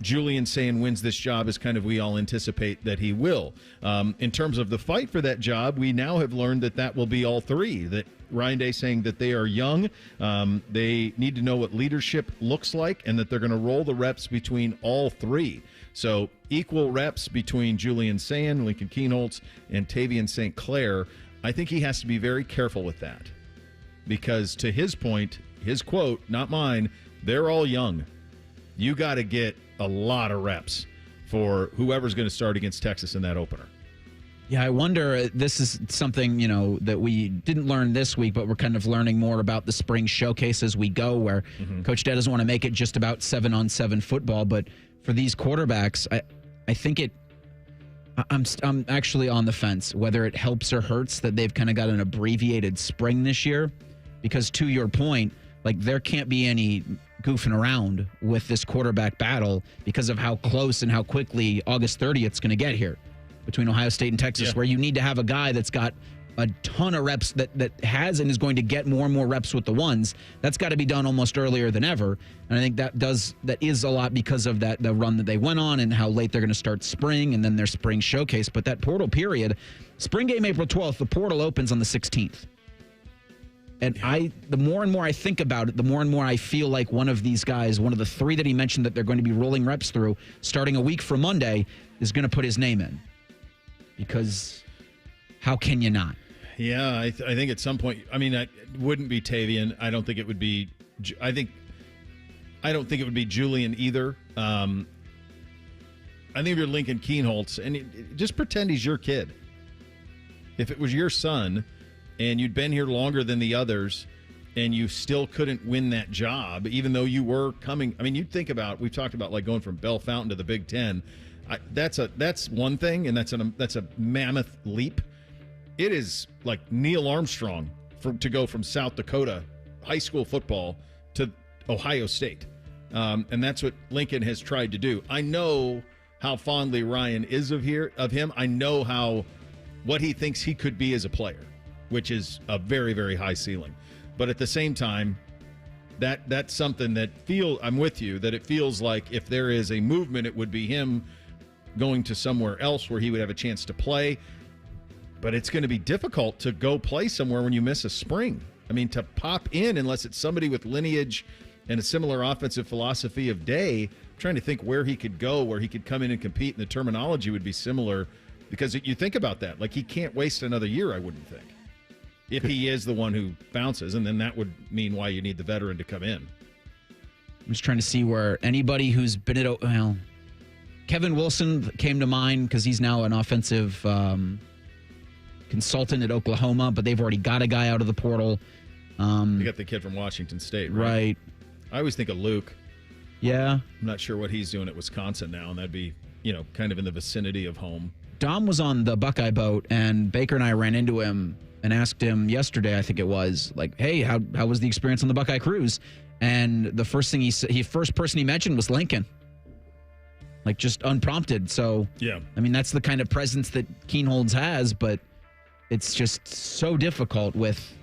Julian Sayin wins this job as kind of we all anticipate that he will. In terms of the fight for that job, we now have learned that will be all three. That Ryan Day saying that they are young, they need to know what leadership looks like, and that they're going to roll the reps between all three. So equal reps between Julian Sayin, Lincoln Kienholz, and Tavian St. Clair. I think he has to be very careful with that because to his point, his quote, not mine, they're all young. You got to get a lot of reps for whoever's going to start against Texas in that opener. Yeah, I wonder, this is something, that we didn't learn this week, but we're kind of learning more about the spring showcase as we go, where Coach Day doesn't want to make it just about 7-on-7 football, but for these quarterbacks, I think I'm actually on the fence, whether it helps or hurts that they've kind of got an abbreviated spring this year, because to your point, like there can't be any goofing around with this quarterback battle because of how close and how quickly August 30th is going to get here between Ohio State and Texas, where you need to have a guy that's got a ton of reps that has and is going to get more and more reps with the ones. That's got to be done almost earlier than ever. And I think that is a lot because of the run that they went on and how late they're going to start spring and then their spring showcase. But that portal period, spring game April 12th, the portal opens on the 16th. And the more and more I think about it, the more and more I feel like one of these guys, one of the three that he mentioned that they're going to be rolling reps through starting a week from Monday, is going to put his name in. Because how can you not? Yeah, I think at some point, it wouldn't be Tavian. I don't think it would be. I don't think it would be Julian either. I think if you're Lincoln Kienholz, and just pretend he's your kid. If it was your son, and you'd been here longer than the others, and you still couldn't win that job, even though you were coming. You'd think about. We've talked about like going from Bell Fountain to the Big Ten. That's one thing, and that's a mammoth leap. It is like Neil Armstrong to go from South Dakota high school football to Ohio State, and that's what Lincoln has tried to do. I know how fondly Ryan is of him. I know what he thinks he could be as a player, which is a very, very high ceiling. But at the same time, that's something that I'm with you, that it feels like if there is a movement, it would be him going to somewhere else where he would have a chance to play. But it's going to be difficult to go play somewhere when you miss a spring. To pop in, unless it's somebody with lineage and a similar offensive philosophy of Day, I'm trying to think where he could go, where he could come in and compete, and the terminology would be similar. Because you think about that, like he can't waste another year, I wouldn't think, if he is the one who bounces, and then that would mean why you need the veteran to come in. I'm just trying to see where anybody who's been at Kevin Wilson came to mind because he's now an offensive consultant at Oklahoma, but they've already got a guy out of the portal. You got the kid from Washington State, right? I always think of Luke. Yeah. I'm not sure what he's doing at Wisconsin now, and that'd be, kind of in the vicinity of home. Dom was on the Buckeye boat, and Baker and I ran into him and asked him yesterday, I think it was, like, hey, how was the experience on the Buckeye cruise? And the first thing first person he mentioned was Lincoln. Like, just unprompted. So, yeah. That's the kind of presence that Kienholz has, but it's just so difficult with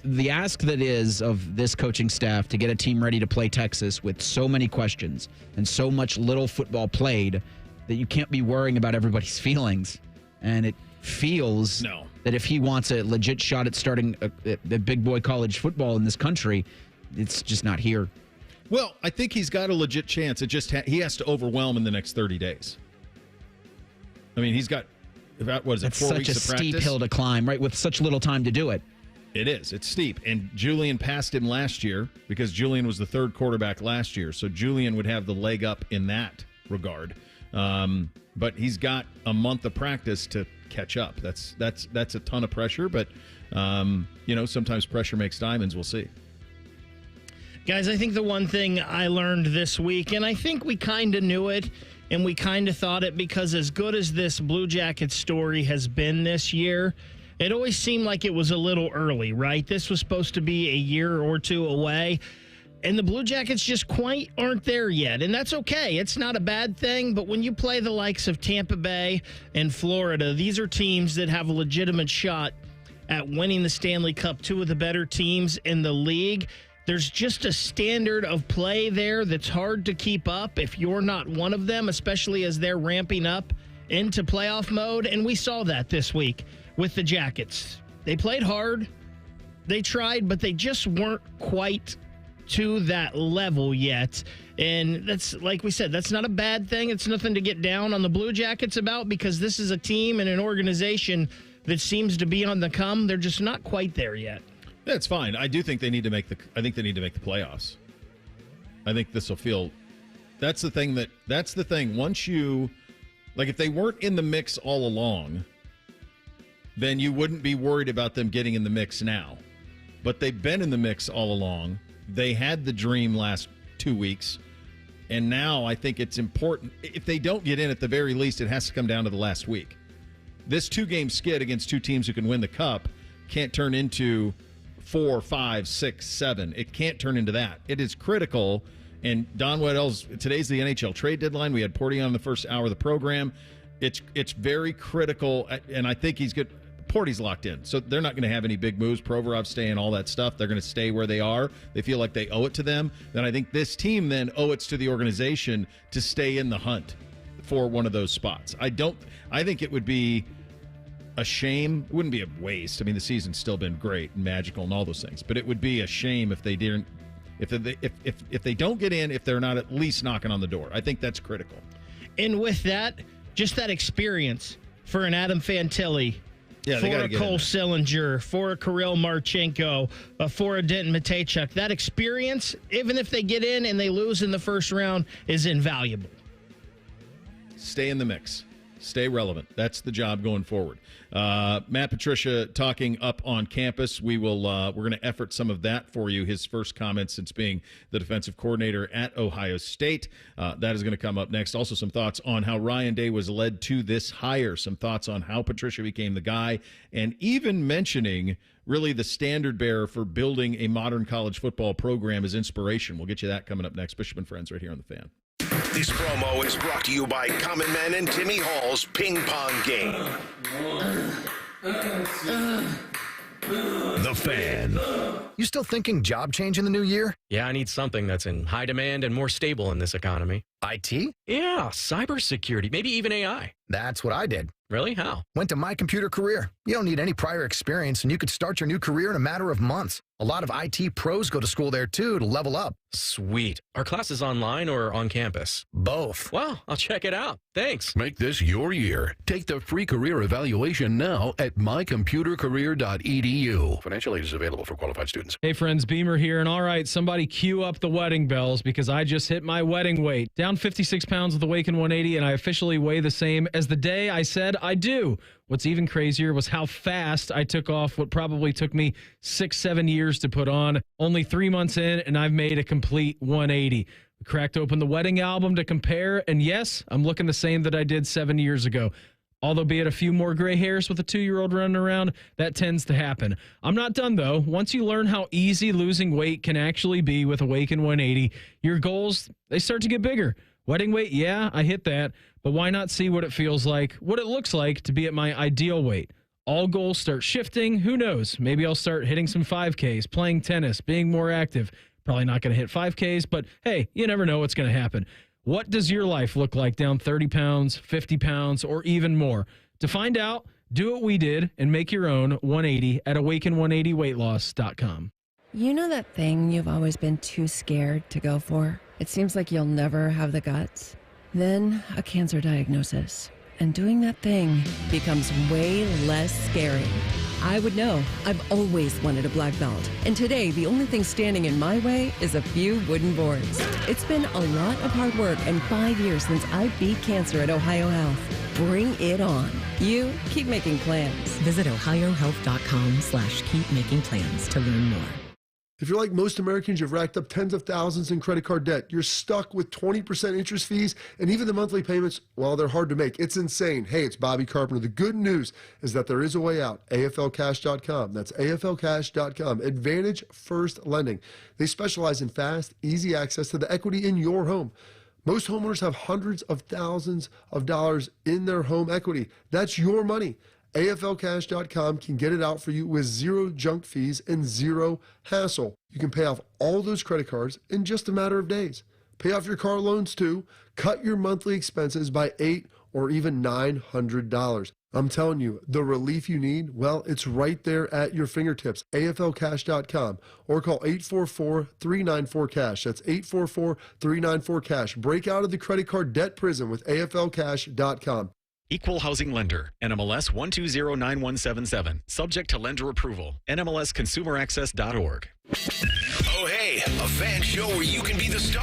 the ask that is of this coaching staff to get a team ready to play Texas with so many questions and so much little football played that you can't be worrying about everybody's feelings. And it feels that if he wants a legit shot at starting the big boy college football in this country, it's just not here. Well, I think he's got a legit chance. It just he has to overwhelm in the next 30 days. He's got about, 4 weeks of practice? That's such a steep hill to climb, right, with such little time to do it. It is. It's steep. And Julian passed him last year because Julian was the third quarterback last year. So Julian would have the leg up in that regard. But he's got a month of practice to catch up. That's a ton of pressure, but sometimes pressure makes diamonds. We'll see. Guys, I think the one thing I learned this week, and I think we kind of knew it, and we kind of thought it, because as good as this Blue Jackets story has been this year, it always seemed like it was a little early, right? This was supposed to be a year or two away. And the Blue Jackets just quite aren't there yet. And that's okay. It's not a bad thing. But when you play the likes of Tampa Bay and Florida, these are teams that have a legitimate shot at winning the Stanley Cup, two of the better teams in the league. There's just a standard of play there that's hard to keep up if you're not one of them, especially as they're ramping up into playoff mode. And we saw that this week with the Jackets. They played hard. They tried, but they just weren't quite to that level yet. And that's, like we said, that's not a bad thing. It's nothing to get down on the Blue Jackets about, because this is a team and an organization that seems to be on the come. They're just not quite there yet. That's fine. I do think they need to make the playoffs. I think this will feel. That's the thing. Once you, like, if they weren't in the mix all along, then you wouldn't be worried about them getting in the mix now. But they've been in the mix all along. They had the dream last 2 weeks, and now I think it's important. If they don't get in, at the very least, it has to come down to the last week. This 2-game skid against two teams who can win the Cup can't turn into 4, 5, 6, 7. It can't turn into that. It is critical. And Don Waddell's, today's the NHL trade deadline. We had Porty on the first hour of the program. It's very critical, and I think he's good. Porty's locked in, so they're not going to have any big moves. Provorov's staying, all that stuff. They're going to stay where they are. They feel like they owe it to them. Then I think this team then owe it to the organization to stay in the hunt for one of those spots. I think it would be a shame. It wouldn't be a waste. I mean, the season's still been great and magical and all those things, but it would be a shame if they didn't. If they don't get in, if they're not at least knocking on the door. I think that's critical. And with that, just that experience for an Adam Fantilli, for a Cole Sillinger, for a Kirill Marchenko, for a Denton Matejchuk, that experience, even if they get in and they lose in the first round, is invaluable. Stay in the mix. Stay relevant. That's the job going forward. Matt Patricia talking up on campus. We're going to effort some of that for you. His first comments since being the defensive coordinator at Ohio State. That is going to come up next. Also, some thoughts on how Ryan Day was led to this hire. Some thoughts on how Patricia became the guy, and even mentioning really the standard bearer for building a modern college football program as inspiration. We'll get you that coming up next. Bishop and Friends right here on The Fan. This promo is brought to you by Common Man and Timmy Hall's Ping Pong Game. The Fan. You still thinking job change in the new year? Yeah, I need something that's in high demand and more stable in this economy. IT? Yeah, cybersecurity, maybe even AI. That's what I did. Really? How? Went to My Computer Career. You don't need any prior experience, and you could start your new career in a matter of months. A lot of IT pros go to school there, too, to level up. Sweet. Are classes online or on campus? Both. Well, I'll check it out. Thanks. Make this your year. Take the free career evaluation now at mycomputercareer.edu. Financial aid is available for qualified students. Hey, friends, Beamer here. And all right, somebody cue up the wedding bells, because I just hit my wedding weight. Down 56 pounds with the Awaken 180, and I officially weigh the same as the day I said I do. What's even crazier was how fast I took off what probably took me 6-7 years to put on. Only 3 months in, and I've made a complete 180. We cracked open the wedding album to compare, and yes, I'm looking the same that I did 7 years ago. Although be it a few more gray hairs with a 2-year-old running around, that tends to happen. I'm not done, though. Once you learn how easy losing weight can actually be with Awaken 180, your goals, they start to get bigger. Wedding weight, yeah, I hit that. But why not see what it feels like, what it looks like to be at my ideal weight? All goals start shifting. Who knows? Maybe I'll start hitting some 5Ks, playing tennis, being more active. Probably not going to hit 5Ks, but hey, you never know what's going to happen. What does your life look like down 30 pounds, 50 pounds, or even more? To find out, do what we did and make your own 180 at awaken180weightloss.com. You know that thing you've always been too scared to go for? It seems like you'll never have the guts. Then a cancer diagnosis. And doing that thing becomes way less scary. I would know. I've always wanted a black belt. And today, the only thing standing in my way is a few wooden boards. It's been a lot of hard work and 5 years since I beat cancer at Ohio Health. Bring it on. You keep making plans. Visit ohiohealth.com/keepmakingplans to learn more. If you're like most Americans, you've racked up tens of thousands in credit card debt. You're stuck with 20% interest fees, and even the monthly payments, well, they're hard to make. It's insane. Hey, it's Bobby Carpenter. The good news is that there is a way out. AFLcash.com. That's AFLcash.com. Advantage First Lending. They specialize in fast, easy access to the equity in your home. Most homeowners have hundreds of thousands of dollars in their home equity. That's your money. AFLcash.com can get it out for you with zero junk fees and zero hassle. You can pay off all those credit cards in just a matter of days. Pay off your car loans too. Cut your monthly expenses by $800 or even $900. I'm telling you, the relief you need, well, it's right there at your fingertips. AFLcash.com or call 844-394-CASH. That's 844-394-CASH. Break out of the credit card debt prison with AFLcash.com. Equal Housing Lender, NMLS 1209177. Subject to lender approval. NMLSConsumerAccess.org. Oh, hey, a fan show where you can be the star.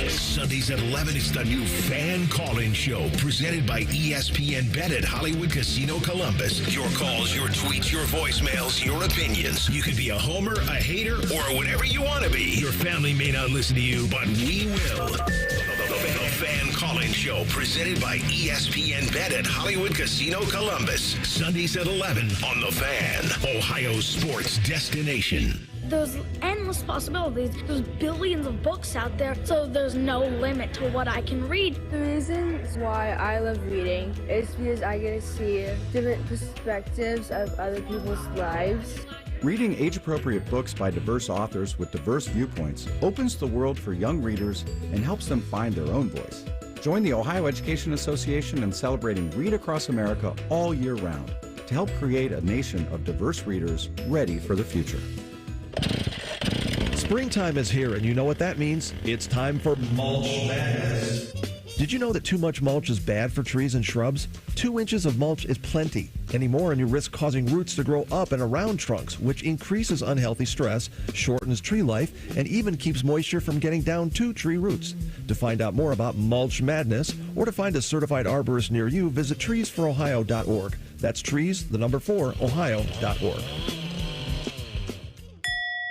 Sundays at 11 is the new Fan Call-In Show presented by ESPN Bet at Hollywood Casino Columbus. Your calls, your tweets, your voicemails, your opinions. You can be a homer, a hater, or whatever you want to be. Your family may not listen to you, but we will. The Fan Call-In Show presented by ESPN Bet at Hollywood Casino Columbus. Sundays at 11 on The Fan, Ohio's sports destination. There's endless possibilities. There's billions of books out there, so there's no limit to what I can read. The reasons why I love reading is because I get to see different perspectives of other people's lives. Reading age-appropriate books by diverse authors with diverse viewpoints opens the world for young readers and helps them find their own voice. Join the Ohio Education Association in celebrating Read Across America all year round to help create a nation of diverse readers ready for the future. Springtime is here, and you know what that means. It's time for Mulch Madness. Did you know that too much mulch is bad for trees and shrubs? 2 inches of mulch is plenty. Any more and you risk causing roots to grow up and around trunks, which increases unhealthy stress, shortens tree life, and even keeps moisture from getting down to tree roots. To find out more about Mulch Madness or to find a certified arborist near you, visit treesforohio.org. That's trees, the number 4, ohio.org.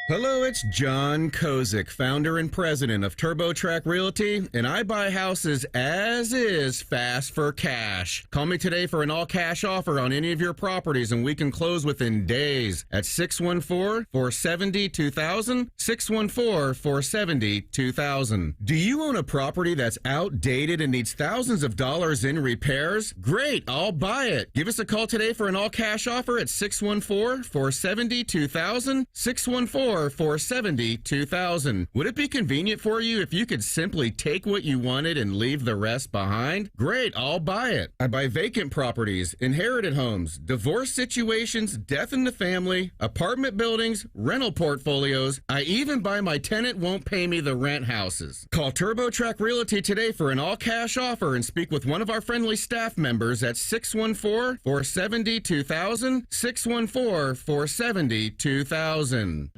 Hello, it's John Kozik, founder and president of TurboTrack Realty, and I buy houses as is fast for cash. Call me today for an all-cash offer on any of your properties, and we can close within days at 614-470-2000, 614-470-2000. Do you own a property that's outdated and needs thousands of dollars in repairs? Great, I'll buy it. Give us a call today for an all-cash offer at 614-470-2000, 614-470-2000. Would it be convenient for you if you could simply take what you wanted and leave the rest behind? Great, I'll buy it. I buy vacant properties, inherited homes, divorce situations, death in the family, apartment buildings, rental portfolios. I even buy my tenant won't pay me the rent houses. Call TurboTrack Realty today for an all-cash offer and speak with one of our friendly staff members at 614-470-2000, 614-470-2000.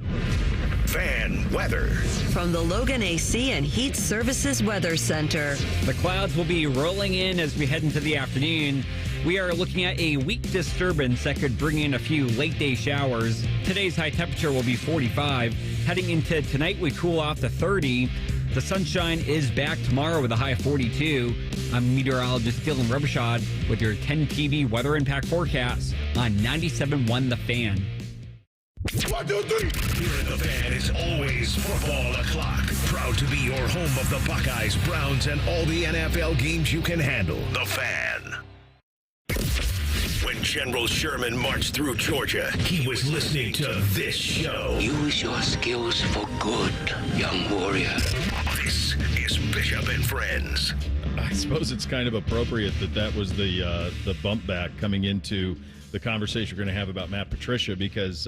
Fan weather. From the Logan AC and Heat Services Weather Center. The clouds will be rolling in as we head into the afternoon. We are looking at a weak disturbance that could bring in a few late day showers. Today's high temperature will be 45. Heading into tonight, we cool off to 30. The sunshine is back tomorrow with a high of 42. I'm meteorologist Dylan Robichaud with your 10 TV weather impact forecast on 97.1 The Fan. 1, 2, 3. Here in The Fan is always football o'clock. Proud to be your home of the Buckeyes, Browns, and all the NFL games you can handle. The Fan. When General Sherman marched through Georgia, he was listening to this show. Use your skills for good, young warrior. This is Bishop and Friends. I suppose it's kind of appropriate that was the bump back coming into the conversation we're going to have about Matt Patricia, because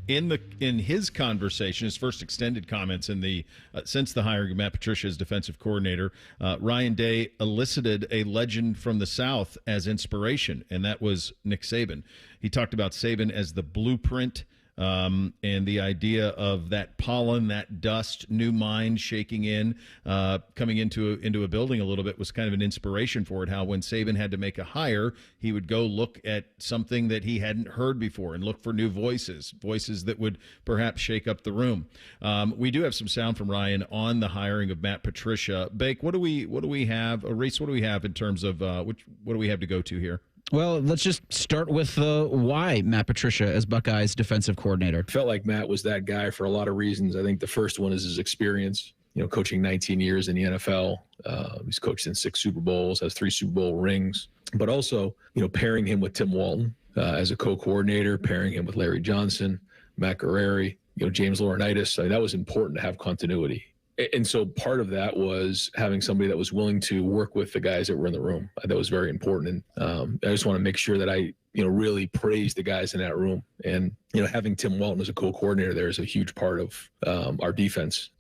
in his conversation, his first extended comments in the since the hiring of Matt Patricia as defensive coordinator, Ryan Day elicited a legend from the South as inspiration, and that was Nick Sabin. He talked about Sabin as the blueprint. And the idea of that pollen, that dust, new mind shaking in, coming into a building a little bit was kind of an inspiration for it. How when Sabin had to make a hire, he would go look at something that he hadn't heard before and look for new voices that would perhaps shake up the room. We do have some sound from Ryan on the hiring of Matt Patricia. Bake, what do we have? Reese, what do we have in terms of what do we have to go to here? Well, let's just start with why Matt Patricia as Buckeyes defensive coordinator. I felt like Matt was that guy for a lot of reasons. I think the first one is his experience. coaching 19 years in the NFL. He's coached in 6 Super Bowls, has 3 Super Bowl rings, but also, pairing him with Tim Walton as a co-coordinator, pairing him with Larry Johnson, Matt Guerrieri, James Laurinaitis. That was important to have continuity. And so part of that was having somebody that was willing to work with the guys that were in the room. That was very important. And I just want to make sure that I, really praise the guys in that room. And, having Tim Walton as a co-coordinator there is a huge part of our defense.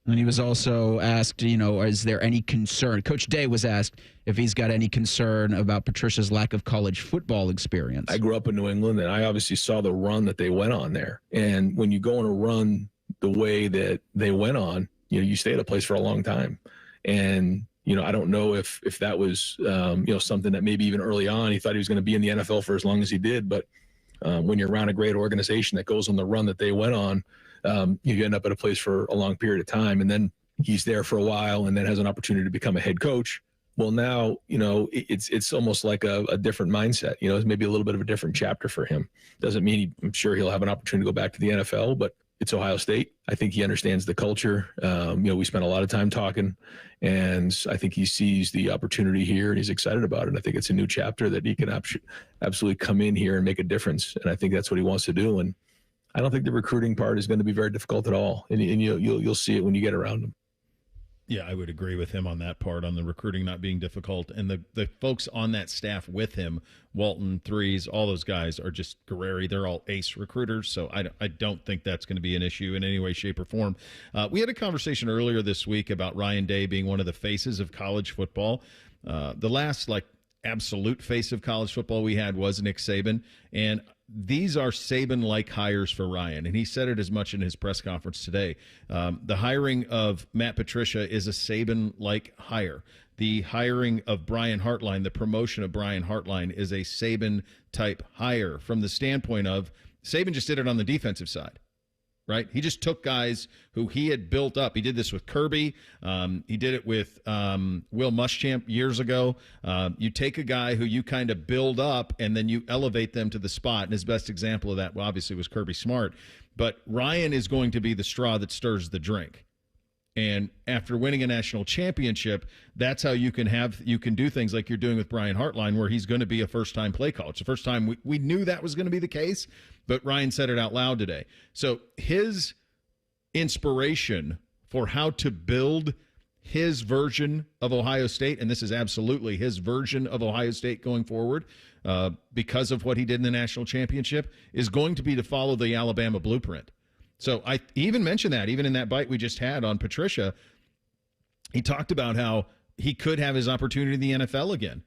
And he was also asked, is there any concern? Coach Day was asked if he's got any concern about Patricia's lack of college football experience. I grew up in New England, and I obviously saw the run that they went on there. And when you go on a run the way that they went on, you stay at a place for a long time. And, I don't know if that was, something that maybe even early on he thought he was going to be in the NFL for as long as he did. But when you're around a great organization that goes on the run that they went on, you end up at a place for a long period of time. And then he's there for a while and then has an opportunity to become a head coach. Well, now, it's almost like a different mindset. It's maybe a little bit of a different chapter for him. Doesn't mean I'm sure he'll have an opportunity to go back to the NFL, but it's Ohio State. I think he understands the culture. We spent a lot of time talking, and I think he sees the opportunity here and he's excited about it. I think it's a new chapter that he can absolutely come in here and make a difference. And I think that's what he wants to do. And I don't think the recruiting part is going to be very difficult at all. And you'll see it when you get around him. Yeah, I would agree with him on that part, on the recruiting not being difficult. And the folks on that staff with him, Walton, Threes, all those guys are just Guerrieri. They're all ace recruiters, so I don't think that's going to be an issue in any way, shape, or form. We had a conversation earlier this week about Ryan Day being one of the faces of college football. The last, absolute face of college football we had was Nick Sabin, and these are Sabin-like hires for Ryan, and he said it as much in his press conference today. The hiring of Matt Patricia is a Sabin-like hire. The hiring of Brian Hartline, the promotion of Brian Hartline, is a Sabin-type hire from the standpoint of Sabin just did it on the defensive side. Right? He just took guys who he had built up. He did this with Kirby. He did it with Will Muschamp years ago. You take a guy who you kind of build up and then you elevate them to the spot. And his best example of that, obviously, was Kirby Smart. But Ryan is going to be the straw that stirs the drink. And after winning a national championship, that's how you can do things like you're doing with Brian Hartline, where he's going to be a first-time play caller. It's the first time we knew that was going to be the case, but Ryan said it out loud today. So his inspiration for how to build his version of Ohio State, and this is absolutely his version of Ohio State going forward, because of what he did in the national championship, is going to be to follow the Alabama blueprint. So I even mentioned that, even in that bite we just had on Patricia, he talked about how he could have his opportunity in the NFL again.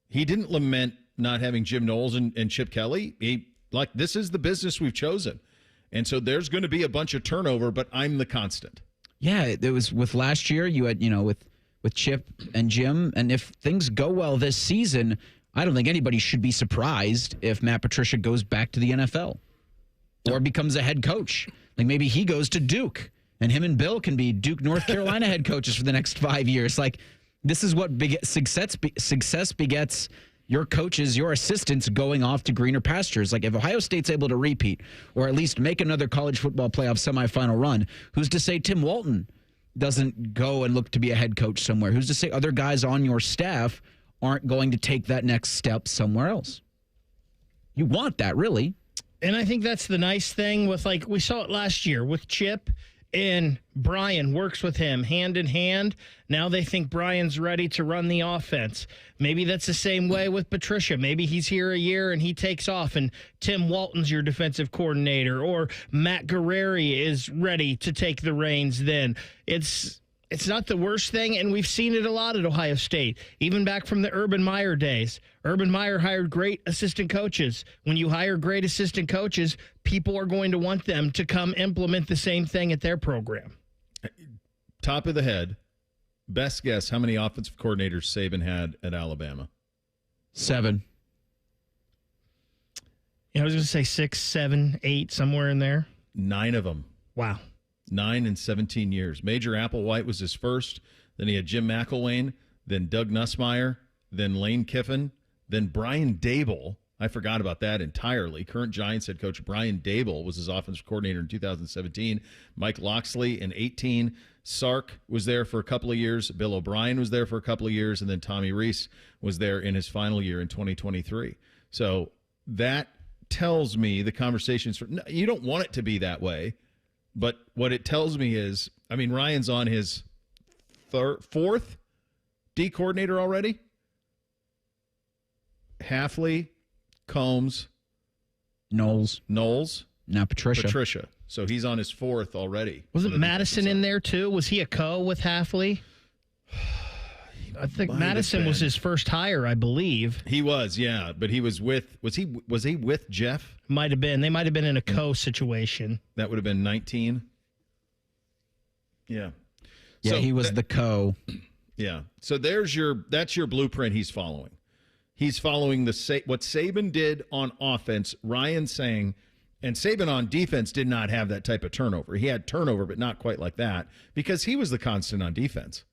He didn't lament not having Jim Knowles and Chip Kelly. This is the business we've chosen. And so there's going to be a bunch of turnover, but I'm the constant. Yeah, it was with last year, you had, with Chip and Jim. And if things go well this season, I don't think anybody should be surprised if Matt Patricia goes back to the NFL. Or becomes a head coach. Like maybe he goes to Duke, and him and Bill can be Duke, North Carolina head coaches for the next 5 years. This is what success begets your coaches, your assistants going off to greener pastures. If Ohio State's able to repeat, or at least make another college football playoff semifinal run, who's to say Tim Walton doesn't go and look to be a head coach somewhere? Who's to say other guys on your staff aren't going to take that next step somewhere else? You want that, really. And I think that's the nice thing with, we saw it last year with Chip, and Brian works with him hand in hand. Now they think Brian's ready to run the offense. Maybe that's the same way with Patricia. Maybe he's here a year and he takes off, and Tim Walton's your defensive coordinator, or Matt Guerrieri is ready to take the reins then. It's not the worst thing, and we've seen it a lot at Ohio State, even back from the Urban Meyer days. Urban Meyer hired great assistant coaches. When you hire great assistant coaches, people are going to want them to come implement the same thing at their program. Top of the head, best guess, how many offensive coordinators Sabin had at Alabama? 7. Yeah, I was going to say 6, 7, 8, somewhere in there. 9 of them. Wow. 9 in 17 years. Major Applewhite was his first. Then he had Jim McElwain, then Doug Nussmeier, then Lane Kiffin, then Brian Dable. I forgot about that entirely. Current Giants head coach Brian Daboll was his offensive coordinator in 2017. Mike Locksley in 18. Sark was there for a couple of years. Bill O'Brien was there for a couple of years. And then Tommy Rees was there in his final year in 2023. So that tells me the conversations, you don't want it to be that way. But what it tells me is, I mean, Ryan's on his fourth D coordinator already. Hafley, Combs, Knowles. Now Patricia. So he's on his fourth already. Wasn't Madison in there too? Was he a co with Hafley? I think Madison was his first hire, I believe. He was, yeah, but he was with was he with Jeff? Might have been. They might have been in a co situation. That would have been 19. Yeah. Yeah, So he was the co. Yeah. So that's your blueprint he's following. He's following what Sabin did on offense, Ryan saying, and Sabin on defense did not have that type of turnover. He had turnover, but not quite like that because he was the constant on defense.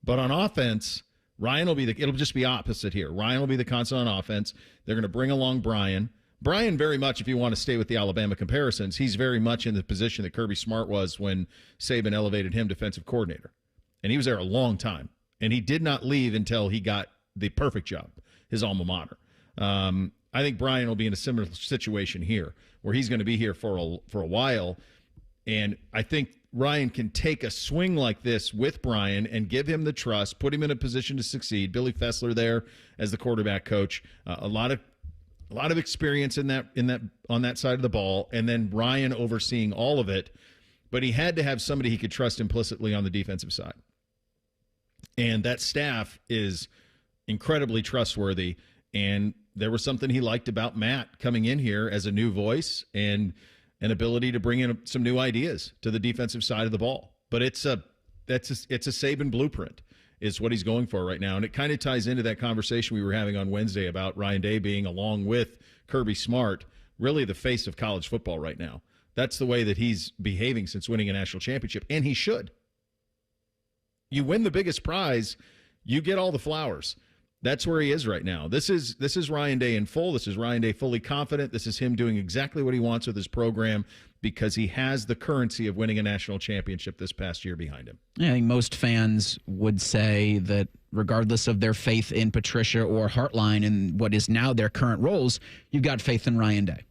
But on offense, Ryan will it'll just be opposite here. Ryan will be the constant on offense. They're going to bring along Brian. Brian, very much, if you want to stay with the Alabama comparisons, he's very much in the position that Kirby Smart was when Sabin elevated him defensive coordinator. And he was there a long time. And he did not leave until he got the perfect job, his alma mater. I think Brian will be in a similar situation here, where he's going to be here for a while. And I think Ryan can take a swing like this with Brian and give him the trust, put him in a position to succeed. Billy Fessler there as the quarterback coach, a lot of experience in that on that side of the ball, and then Ryan overseeing all of it. But he had to have somebody he could trust implicitly on the defensive side. And that staff is incredibly trustworthy. And there was something he liked about Matt coming in here as a new voice and an ability to bring in some new ideas to the defensive side of the ball. But it's a Sabin blueprint is what he's going for right now. And it kind of ties into that conversation we were having on Wednesday about Ryan Day being, along with Kirby Smart, really the face of college football right now. That's the way that he's behaving since winning a national championship, and he should. You win the biggest prize, you get all the flowers. That's where he is right now. This is Ryan Day in full. This is Ryan Day fully confident. This is him doing exactly what he wants with his program because he has the currency of winning a national championship this past year behind him. I think most fans would say that regardless of their faith in Patricia or Hartline and what is now their current roles, you've got faith in Ryan Day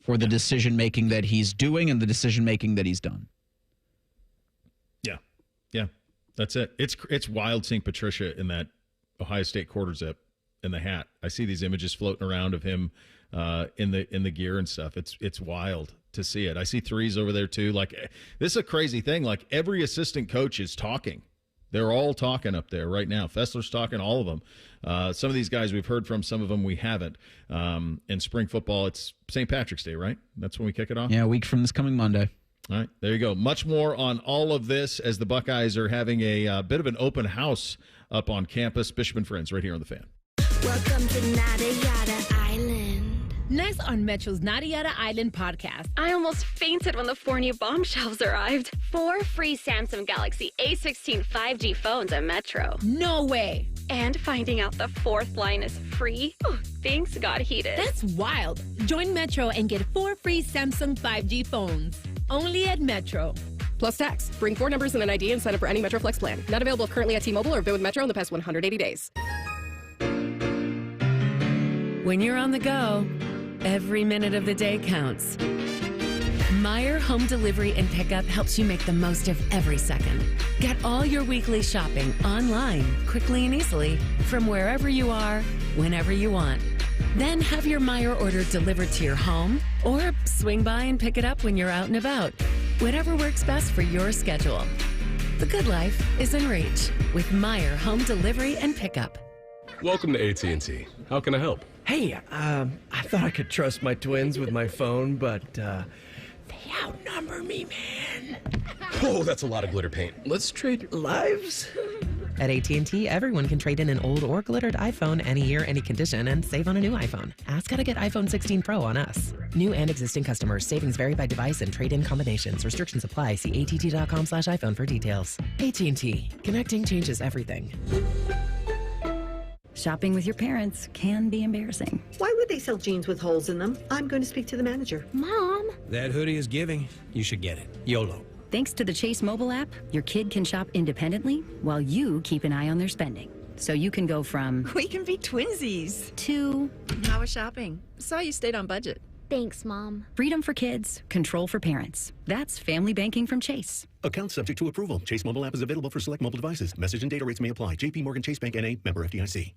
for the decision-making that he's doing and the decision-making that he's done. Yeah, that's it. It's wild seeing Patricia in that Ohio State quarter zip in the hat. I see these images floating around of him in the gear and stuff. It's wild to see it. I see threes over there too. Like, this is a crazy thing. Like, every assistant coach is talking. They're all talking up there right now. Fessler's talking, all of them. Some of these guys we've heard from, some of them we haven't. In spring football, it's St. Patrick's Day, right? That's when we kick it off? Yeah, a week from this coming Monday. All right, there you go. Much more on all of this as the Buckeyes are having a bit of an open house up on campus. Bishop and Friends right here on The Fan. Welcome to Nada Yada Island. Next on Metro's Nada Yada Island podcast. I almost fainted when the 4 new bombshells arrived. 4 free Samsung Galaxy A16 5G phones at Metro. No way. And finding out the 4th line is free. Oh, things got heated. That's wild. Join Metro and get 4 free Samsung 5G phones. Only at Metro. Plus tax. Bring 4 numbers and an ID and sign up for any Metro Flex plan. Not available currently at T-Mobile or been with Metro in the past 180 days. When you're on the go, every minute of the day counts. Meijer Home Delivery and Pickup helps you make the most of every second. Get all your weekly shopping online, quickly and easily, from wherever you are, whenever you want. Then have your Meijer order delivered to your home, or swing by and pick it up when you're out and about. Whatever works best for your schedule. The good life is in reach with Meijer Home Delivery and Pickup. Welcome to AT&T. How can I help? Hey, I thought I could trust my twins with my phone, but they outnumber me, man. Oh, that's a lot of glitter paint. Let's trade lives. At AT&T, everyone can trade in an old or glittered iPhone any year, any condition, and save on a new iPhone. Ask how to get iPhone 16 Pro on us. New and existing customers. Savings vary by device and trade-in combinations. Restrictions apply. See att.com/iPhone for details. AT&T. Connecting changes everything. Shopping with your parents can be embarrassing. Why would they sell jeans with holes in them? I'm going to speak to the manager. Mom! That hoodie is giving. You should get it. YOLO. Thanks to the Chase mobile app, your kid can shop independently while you keep an eye on their spending. So you can go from... We can be twinsies. ...to... How was shopping? Saw you stayed on budget. Thanks, Mom. Freedom for kids, control for parents. That's family banking from Chase. Account subject to approval. Chase mobile app is available for select mobile devices. Message and data rates may apply. JP Morgan Chase Bank N.A. Member FDIC.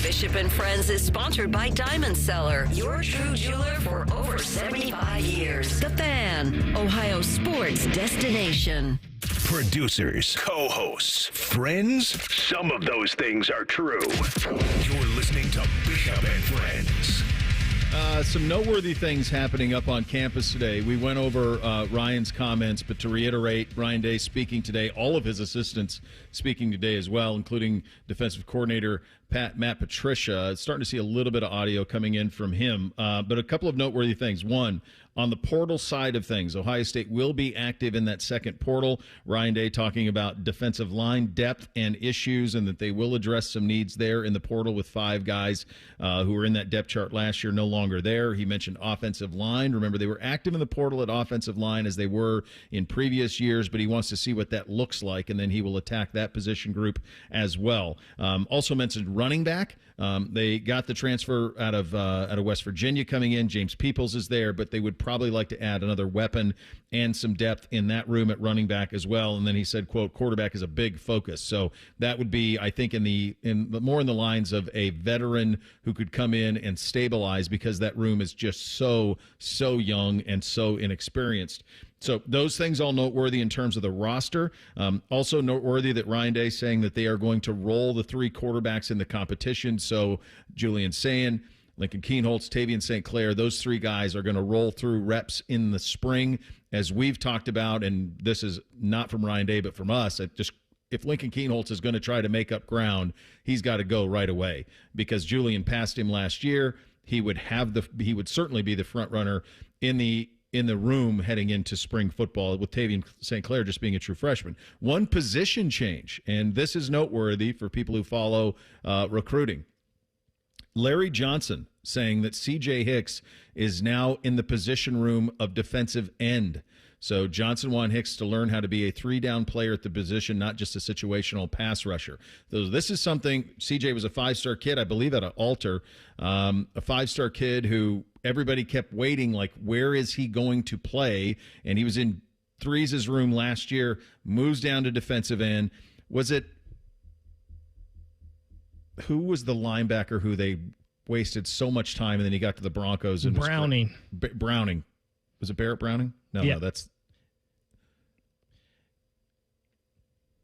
Bishop and Friends is sponsored by Diamond Seller, your true jeweler for over 75 years. The Fan, Ohio sports destination. Producers, co-hosts, friends, some of those things are true. You're listening to Bishop and Friends. Some noteworthy things happening up on campus today. We went over Ryan's comments, but to reiterate, Ryan Day speaking today, all of his assistants speaking today as well, including defensive coordinator Matt Patricia. Starting to see a little bit of audio coming in from him, but a couple of noteworthy things. One, on the portal side of things, Ohio State will be active in that second portal. Ryan Day talking about defensive line depth and issues, and that they will address some needs there in the portal with 5 guys who were in that depth chart last year no longer there. He mentioned offensive line. Remember, they were active in the portal at offensive line as they were in previous years, but he wants to see what that looks like, and then he will attack that position group as well. Also mentioned running back. They got the transfer out of West Virginia coming in. James Peoples is there, but they would probably like to add another weapon and some depth in that room at running back as well. And then he said, quote, quarterback is a big focus. So that would be, I think, more in the lines of a veteran who could come in and stabilize, because that room is just so young and so inexperienced. So those things all noteworthy in terms of the roster. Also noteworthy that Ryan Day saying that they are going to roll the 3 quarterbacks in the competition. So Julian Sayin, Lincoln Keenholz, Tavian St. Clair, those 3 guys are going to roll through reps in the spring, as we've talked about. And this is not from Ryan Day, but from us. If Lincoln Keenholz is going to try to make up ground, he's got to go right away, because Julian passed him last year. He would certainly be the front runner in the room heading into spring football, with Tavian St. Clair just being a true freshman. One position change, and this is noteworthy for people who follow recruiting. Larry Johnson saying that CJ Hicks is now in the position room of defensive end. So Johnson wanted Hicks to learn how to be a 3-down player at the position, not just a situational pass rusher. So this is something, CJ was a 5-star kid, I believe, at Alter, a 5-star kid who everybody kept waiting, like, where is he going to play? And he was in Threes' room last year, moves down to defensive end. Who was the linebacker who they wasted so much time, and then he got to the Broncos? And Browning. Browning. Was it Barrett Browning? No, that's...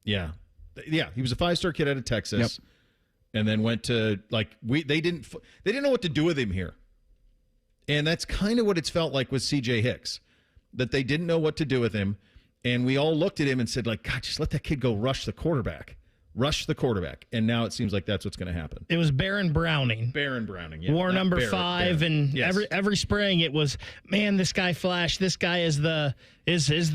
Yeah. Yeah, he was a 5-star kid out of Texas, and then went to, they didn't know what to do with him here. And that's kind of what it's felt like with CJ Hicks, that they didn't know what to do with him. And we all looked at him and said, God, just let that kid go rush the quarterback. And now it seems like that's what's going to happen. It was Baron Browning. Yeah. Wore number 5, and yes. every spring it was, man, this guy flashed. This guy is the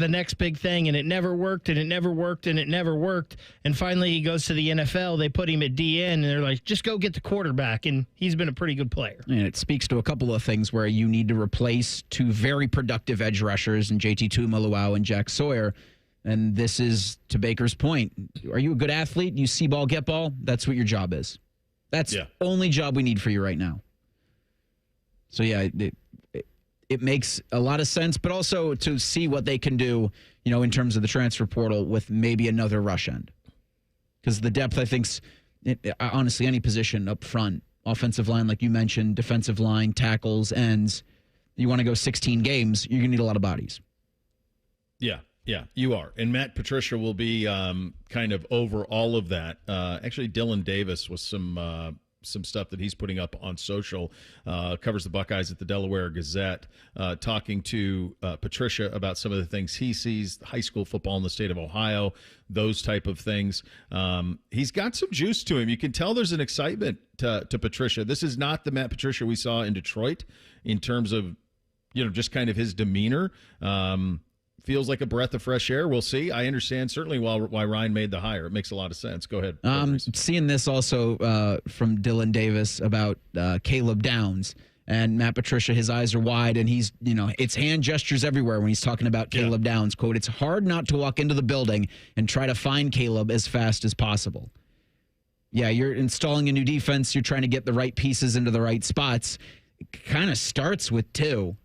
next big thing, and it never worked, and it never worked, and it never worked. And finally he goes to the NFL. They put him at DN, and they're like, just go get the quarterback, and he's been a pretty good player. And it speaks to a couple of things where you need to replace 2 very productive edge rushers in JT Tuimoloau and Jack Sawyer. And this is, to Baker's point, are you a good athlete? You see ball, get ball? That's what your job is. That's the only job we need for you right now. So, yeah, it makes a lot of sense, but also to see what they can do, in terms of the transfer portal with maybe another rush end. Because the depth, I think, honestly, any position up front, offensive line, like you mentioned, defensive line, tackles, ends, you want to go 16 games, you're going to need a lot of bodies. Yeah, you are. And Matt Patricia will be kind of over all of that. Actually, Dylan Davis was some stuff that he's putting up on social, covers the Buckeyes at the Delaware Gazette, talking to Patricia about some of the things he sees, high school football in the state of Ohio, those type of things. He's got some juice to him. You can tell there's an excitement to Patricia. This is not the Matt Patricia we saw in Detroit in terms of, just kind of his demeanor. feels like a breath of fresh air. We'll see. I understand certainly why Ryan made the hire. It makes a lot of sense. Go ahead. Seeing this also from Dylan Davis about Caleb Downs and Matt Patricia, his eyes are wide, and he's, it's hand gestures everywhere when he's talking about Caleb Downs. Quote, "It's hard not to walk into the building and try to find Caleb as fast as possible." Yeah, you're installing a new defense. You're trying to get the right pieces into the right spots. It kind of starts with 2.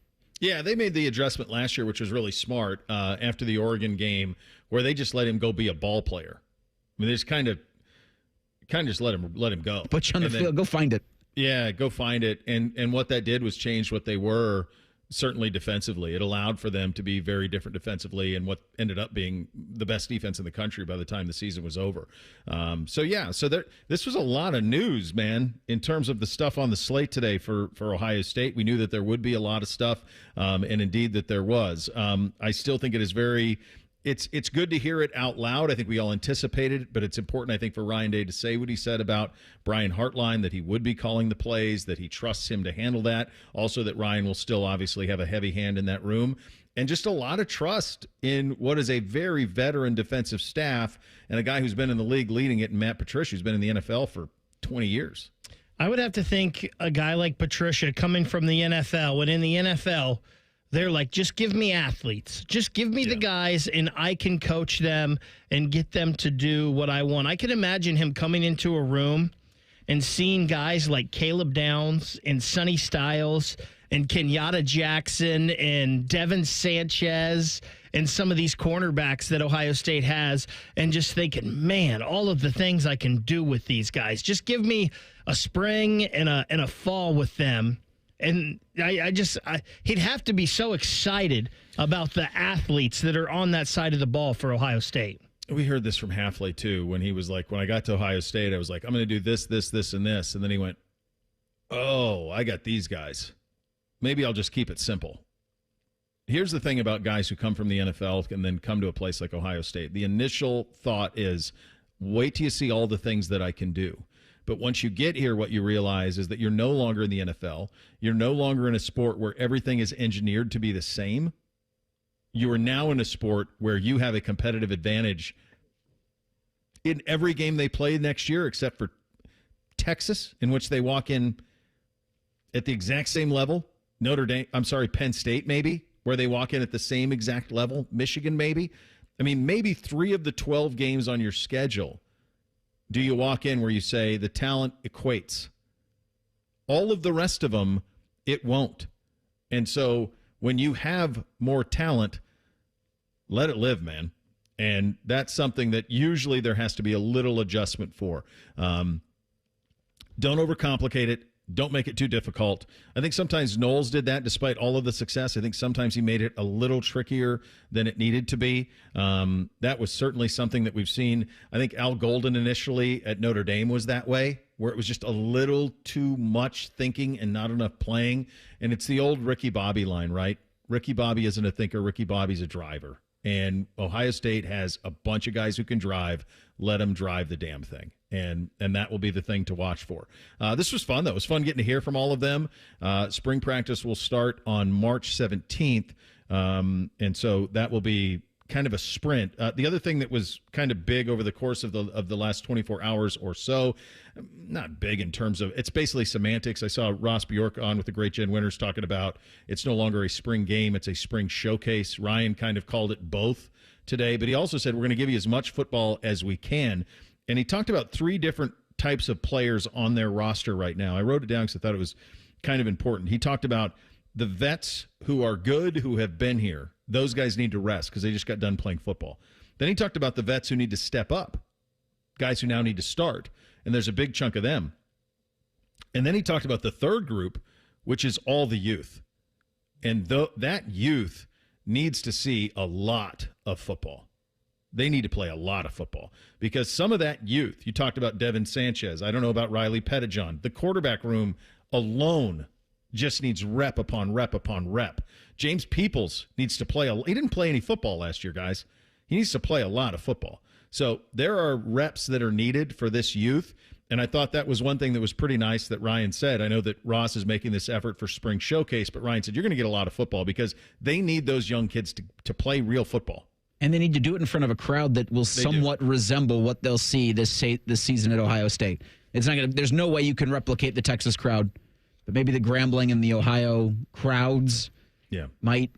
Yeah, they made the adjustment last year, which was really smart, after the Oregon game, where they just let him go be a ball player. I mean, they just kind of just let him go. Put you on the field. Go find it. Yeah, go find it. And what that did was change what they were, certainly defensively. It allowed for them to be very different defensively, and what ended up being the best defense in the country by the time the season was over. This was a lot of news, man, in terms of the stuff on the slate today for Ohio State. We knew that there would be a lot of stuff, and indeed that there was. I still think it is it's good to hear it out loud. I think we all anticipated it, but it's important, I think, for Ryan Day to say what he said about Brian Hartline, that he would be calling the plays, that he trusts him to handle that. Also, that Ryan will still obviously have a heavy hand in that room. And just a lot of trust in what is a very veteran defensive staff and a guy who's been in the league leading it, and Matt Patricia, who's been in the NFL for 20 years. I would have to think a guy like Patricia coming from the NFL, when in the NFL, they're like, just give me athletes. Just give me the guys, and I can coach them and get them to do what I want. I can imagine him coming into a room and seeing guys like Caleb Downs and Sonny Styles and Kenyatta Jackson and Devin Sanchez and some of these cornerbacks that Ohio State has, and just thinking, man, all of the things I can do with these guys. Just give me a spring and a fall with them. And he'd have to be so excited about the athletes that are on that side of the ball for Ohio State. We heard this from Halfley, too, when he was like, when I got to Ohio State, I was like, I'm going to do this, this, this, and this. And then he went, oh, I got these guys. Maybe I'll just keep it simple. Here's the thing about guys who come from the NFL and then come to a place like Ohio State. The initial thought is, wait till you see all the things that I can do. But once you get here, what you realize is that you're no longer in the NFL. You're no longer in a sport where everything is engineered to be the same. You are now in a sport where you have a competitive advantage in every game they play next year, except for Texas, in which they walk in at the exact same level. Penn State maybe, where they walk in at the same exact level. Michigan maybe. I mean, maybe 3 of the 12 games on your schedule do you walk in where you say the talent equates. All of the rest of them, it won't. And so when you have more talent, let it live, man. And that's something that usually there has to be a little adjustment for. Don't overcomplicate it. Don't make it too difficult. I think sometimes Knowles did that despite all of the success. I think sometimes he made it a little trickier than it needed to be. That was certainly something that we've seen. I think Al Golden initially at Notre Dame was that way, where it was just a little too much thinking and not enough playing. And it's the old Ricky Bobby line, right? Ricky Bobby isn't a thinker. Ricky Bobby's a driver. And Ohio State has a bunch of guys who can drive. Let them drive the damn thing. And that will be the thing to watch for. This was fun, though. It was fun getting to hear from all of them. Spring practice will start on March 17th. And so that will be kind of a sprint. The other thing that was kind of big over the course of the last 24 hours or so, not big in terms of, it's basically semantics. I saw Ross Bjork on with the great Jen Winters talking about it's no longer a spring game, it's a spring showcase. Ryan kind of called it both today, but he also said we're going to give you as much football as we can. And he talked about 3 different types of players on their roster right now. I wrote it down because I thought it was kind of important. He talked about the vets who are good, who have been here. Those guys need to rest because they just got done playing football. Then he talked about the vets who need to step up, guys who now need to start. And there's a big chunk of them. And then he talked about the third group, which is all the youth. And that youth needs to see a lot of football. They need to play a lot of football because some of that youth, you talked about Devin Sanchez. I don't know about Riley Pettijohn. The quarterback room alone just needs rep upon rep upon rep. James Peoples needs to play. He didn't play any football last year, guys. He needs to play a lot of football. So there are reps that are needed for this youth. And I thought that was one thing that was pretty nice that Ryan said. I know that Ross is making this effort for spring showcase, but Ryan said you're going to get a lot of football because they need those young kids to play real football. And they need to do it in front of a crowd that will somewhat resemble what they'll see this season at Ohio State. It's not going to. There's no way you can replicate the Texas crowd, but maybe the Grambling and the Ohio crowds, might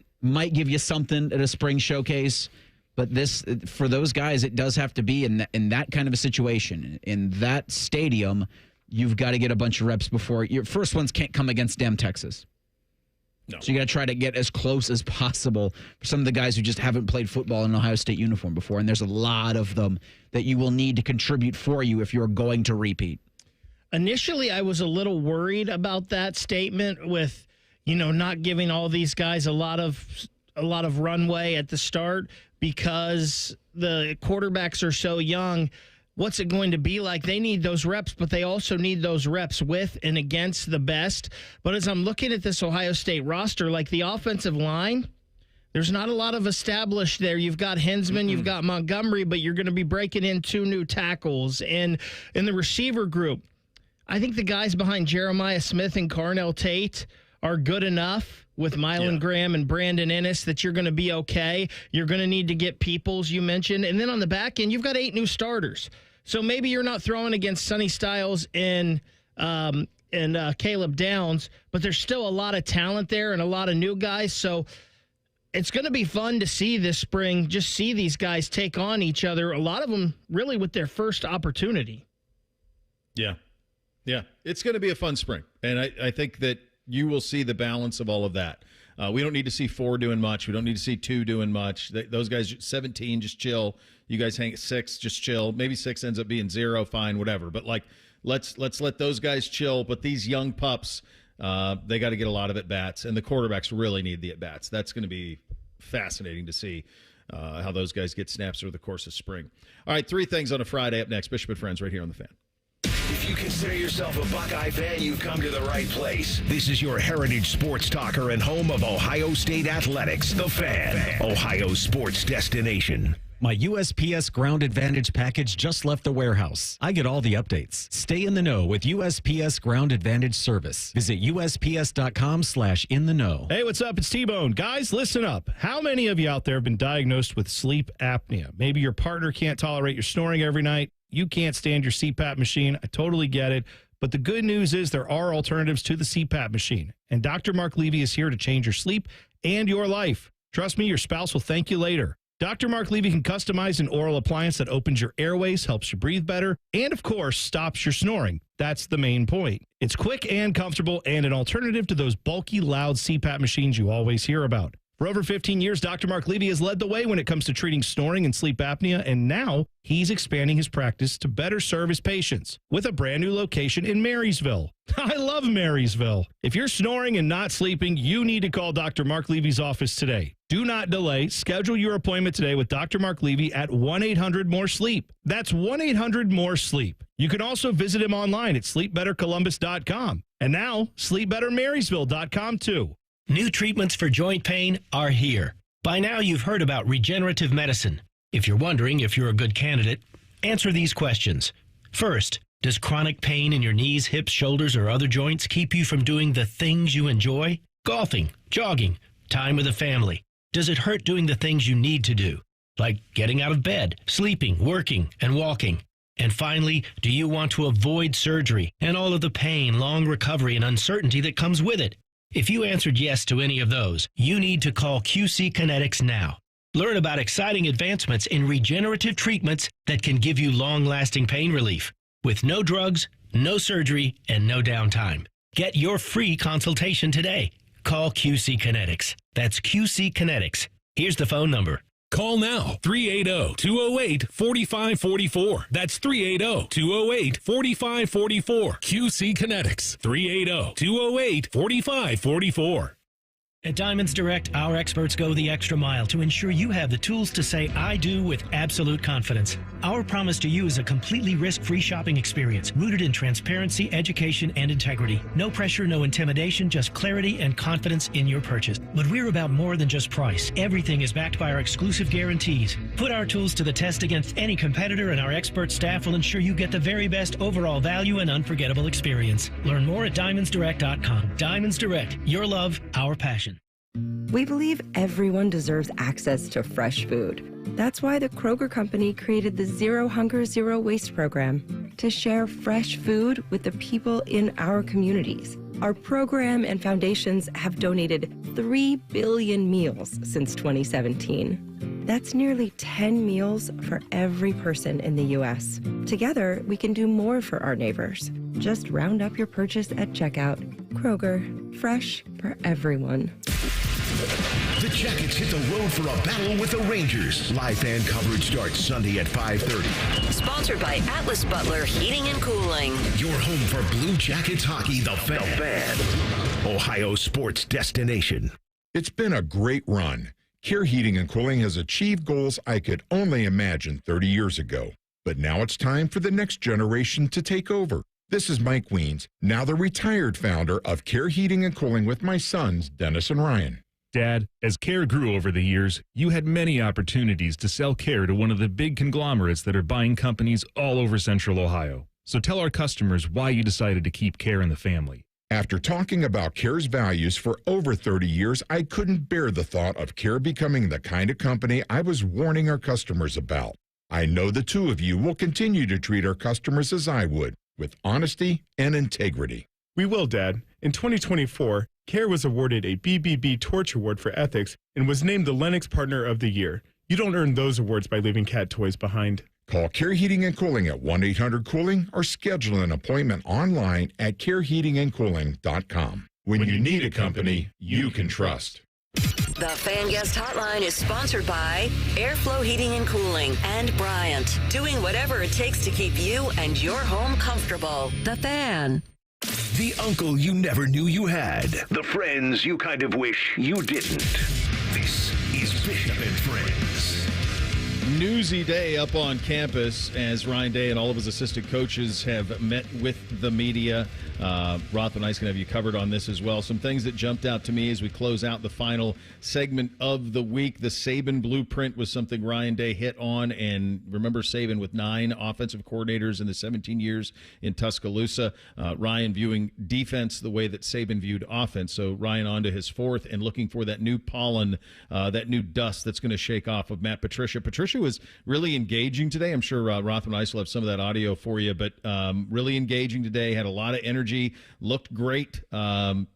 give you something at a spring showcase. But this, for those guys, it does have to be in that kind of a situation, in that stadium. You've got to get a bunch of reps before your first ones can't come against damn Texas. No. So you got to try to get as close as possible for some of the guys who just haven't played football in an Ohio State uniform before. And there's a lot of them that you will need to contribute for you if you're going to repeat. Initially, I was a little worried about that statement with, not giving all these guys a lot of runway at the start because the quarterbacks are so young. What's it going to be like? They need those reps, but they also need those reps with and against the best. But as I'm looking at this Ohio State roster, like the offensive line, there's not a lot of established there. You've got Hensman, you've got Montgomery, but you're going to be breaking in 2 new tackles. And in the receiver group, I think the guys behind Jeremiah Smith and Carnell Tate are good enough with Mylan Graham and Brandon Ennis that you're going to be okay. You're going to need to get Peoples, you mentioned. And then on the back end, you've got 8 new starters. So maybe you're not throwing against Sonny Styles and Caleb Downs, but there's still a lot of talent there and a lot of new guys. So it's going to be fun to see this spring, just see these guys take on each other, a lot of them really with their first opportunity. Yeah. It's going to be a fun spring. And I think that you will see the balance of all of that. We don't need to see 4 doing much. We don't need to see 2 doing much. Those guys, 17, just chill. You guys hang at 6, just chill. Maybe 6 ends up being 0, fine, whatever. But let's let those guys chill. But these young pups, they got to get a lot of at-bats, and the quarterbacks really need the at-bats. That's going to be fascinating to see how those guys get snaps over the course of spring. All right, 3 things on a Friday up next. Bishop and Friends right here on The Fan. If you consider yourself a Buckeye fan, you've come to the right place. This is your heritage sports talker and home of Ohio State athletics, The Fan, Ohio's sports destination. My USPS Ground Advantage package just left the warehouse. I get all the updates. Stay in the know with USPS Ground Advantage service. Visit USPS.com/in-the-know. Hey, what's up? It's T-Bone. Guys, listen up. How many of you out there have been diagnosed with sleep apnea? Maybe your partner can't tolerate your snoring every night. You can't stand your CPAP machine. I totally get it. But the good news is there are alternatives to the CPAP machine. And Dr. Mark Levy is here to change your sleep and your life. Trust me, your spouse will thank you later. Dr. Mark Levy can customize an oral appliance that opens your airways, helps you breathe better, and, of course, stops your snoring. That's the main point. It's quick and comfortable and an alternative to those bulky, loud CPAP machines you always hear about. For over 15 years, Dr. Mark Levy has led the way when it comes to treating snoring and sleep apnea, and now he's expanding his practice to better serve his patients with a brand new location in Marysville. I love Marysville. If you're snoring and not sleeping, you need to call Dr. Mark Levy's office today. Do not delay. Schedule your appointment today with Dr. Mark Levy at 1-800-MORE-SLEEP. That's 1-800-MORE-SLEEP. You can also visit him online at sleepbettercolumbus.com. And now, sleepbettermarysville.com too. New treatments for joint pain are here. By now, you've heard about regenerative medicine. If you're wondering if you're a good candidate, answer these questions. First, does chronic pain in your knees, hips, shoulders, or other joints keep you from doing the things you enjoy? Golfing, jogging, time with the family. Does it hurt doing the things you need to do, like getting out of bed, sleeping, working, and walking? And finally, do you want to avoid surgery and all of the pain, long recovery, and uncertainty that comes with it? If you answered yes to any of those, you need to call QC Kinetics now. Learn about exciting advancements in regenerative treatments that can give you long-lasting pain relief with no drugs, no surgery, and no downtime. Get your free consultation today. Call QC Kinetics. That's QC Kinetics. Here's the phone number. Call now, 380-208-4544. That's 380-208-4544. QC Kinetics, 380-208-4544. At Diamonds Direct, our experts go the extra mile to ensure you have the tools to say I do with absolute confidence. Our promise to you is a completely risk-free shopping experience rooted in transparency, education, and integrity. No pressure, no intimidation, just clarity and confidence in your purchase. But we're about more than just price. Everything is backed by our exclusive guarantees. Put our tools to the test against any competitor, and our expert staff will ensure you get the very best overall value and unforgettable experience. Learn more at diamondsdirect.com. Diamonds Direct, your love, our passion. We believe everyone deserves access to fresh food. That's why the Kroger Company created the Zero Hunger, Zero Waste program to share fresh food with the people in our communities. Our program and foundations have donated 3 billion meals since 2017. That's nearly 10 meals for every person in the U.S. Together, we can do more for our neighbors. Just round up your purchase at checkout. Kroger, fresh for everyone. The Jackets hit the road for a battle with the Rangers. Live fan coverage starts Sunday at 5:30. Sponsored by Atlas Butler Heating and Cooling. Your home for Blue Jackets hockey, the Fan. Ohio sports destination. It's been a great run. Care Heating and Cooling has achieved goals I could only imagine 30 years ago. But now it's time for the next generation to take over. This is Mike Weens, now the retired founder of Care Heating and Cooling with my sons, Dennis and Ryan. Dad, as Care grew over the years, you had many opportunities to sell Care to one of the big conglomerates that are buying companies all over Central Ohio. So tell our customers why you decided to keep Care in the family. After talking about Care's values for over 30 years, I couldn't bear the thought of Care becoming the kind of company I was warning our customers about. I know the two of you will continue to treat our customers as I would, with honesty and integrity. We will, Dad. In 2024, Care was awarded a BBB Torch Award for Ethics and was named the Lennox Partner of the Year. You don't earn those awards by leaving cat toys behind. Call Care Heating and Cooling at 1-800-COOLING or schedule an appointment online at careheatingandcooling.com. When you need a company you can trust. The Fan Guest Hotline is sponsored by Airflow Heating and Cooling and Bryant, doing whatever it takes to keep you and your home comfortable. The Fan. The uncle you never knew you had. The friends you kind of wish you didn't. This is Bishop and Friends. Newsy day up on campus as Ryan Day and all of his assistant coaches have met with the media. Roth and I can have you covered on this as well. Some things that jumped out to me as we close out the final segment of the week. The Sabin blueprint was something Ryan Day hit on. And remember Sabin with 9 offensive coordinators in the 17 years in Tuscaloosa. Ryan viewing defense the way that Sabin viewed offense. So Ryan on to his 4th and looking for that new pollen, that new dust that's going to shake off of Matt Patricia. Patricia was really engaging today. I'm sure Roth and I will have some of that audio for you, but really engaging today, had a lot of energy, looked great. And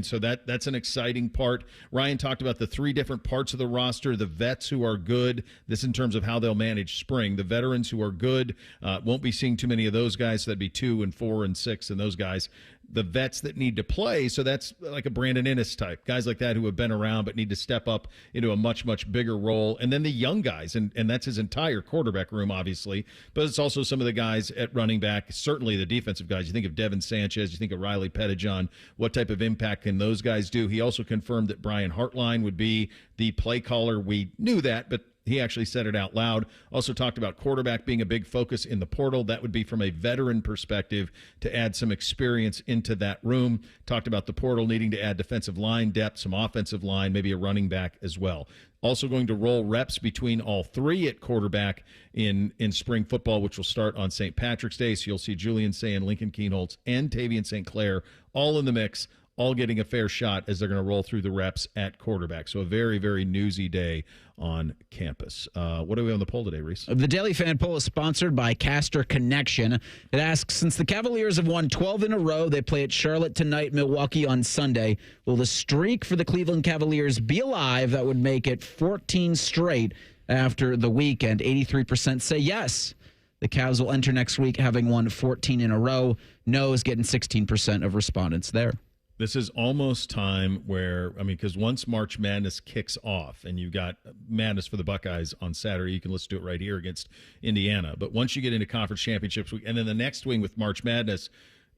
so that's an exciting part. Ryan talked about the 3 different parts of the roster, the vets who are good. This in terms of how they'll manage spring. The veterans who are good, won't be seeing too many of those guys. So that'd be 2 and 4 and 6 and those guys. The vets that need to play, so that's like a Brandon Innes type, guys like that who have been around but need to step up into a much, much bigger role. And then the young guys, and that's his entire quarterback room, obviously, but it's also some of the guys at running back, certainly the defensive guys. You think of Devin Sanchez, you think of Riley Pettijohn, what type of impact can those guys do? He also confirmed that Brian Hartline would be the play caller. We knew that, but he actually said it out loud. Also talked about quarterback being a big focus in the portal. That would be from a veteran perspective to add some experience into that room. Talked about the portal needing to add defensive line depth, some offensive line, maybe a running back as well. Also going to roll reps between all 3 at quarterback in spring football, which will start on St. Patrick's Day. So you'll see Julian Sayin, Lincoln Kienholz, and Tavian St. Clair all in the mix, all getting a fair shot as they're going to roll through the reps at quarterback. So a very, very newsy day on campus. What are we on the poll today, Reese? The Daily Fan poll is sponsored by Caster Connection. It asks, since the Cavaliers have won 12 in a row, they play at Charlotte tonight, Milwaukee on Sunday. Will the streak for the Cleveland Cavaliers be alive? That would make it 14 straight after the weekend. 83% say yes. The Cavs will enter next week having won 14 in a row. No is getting 16% of respondents there. This is almost time where, because once March Madness kicks off and you've got Madness for the Buckeyes on Saturday, you can listen to it right here against Indiana. But once you get into conference championships week, and then the next wing with March Madness,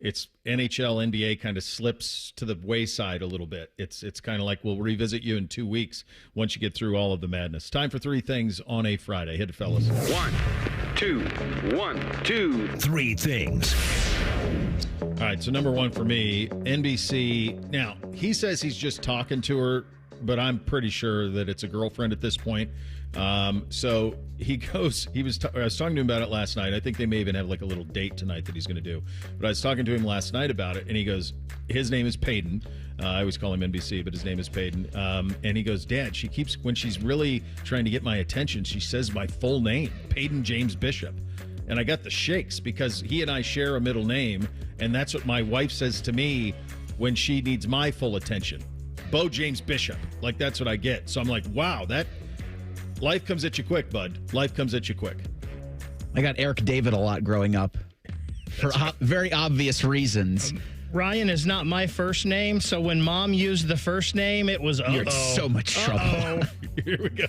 it's NHL, NBA kind of slips to the wayside a little bit. It's kind of like we'll revisit you in 2 weeks once you get through all of the madness. Time for 3 things on a Friday. Hit it, fellas. 1, 2, 1, 2, 3 things. All right, so number 1 for me, NBC. Now, he says he's just talking to her, but I'm pretty sure that it's a girlfriend at this point. So he goes, I was talking to him about it last night. I think they may even have like a little date tonight that he's going to do. But I was talking to him last night about it, and he goes, his name is Peyton. I always call him NBC, but his name is Peyton. And he goes, Dad, she keeps, when she's really trying to get my attention, she says my full name, Peyton James Bishop. And I got the shakes because he and I share a middle name, and that's what my wife says to me when she needs my full attention. Bo James Bishop. Like, that's what I get. So I'm like, wow, that life comes at you quick, bud. Life comes at you quick. I got Eric David a lot growing up for very obvious reasons. Ryan is not my first name, so when Mom used the first name, it was You're in so much trouble. Here we go.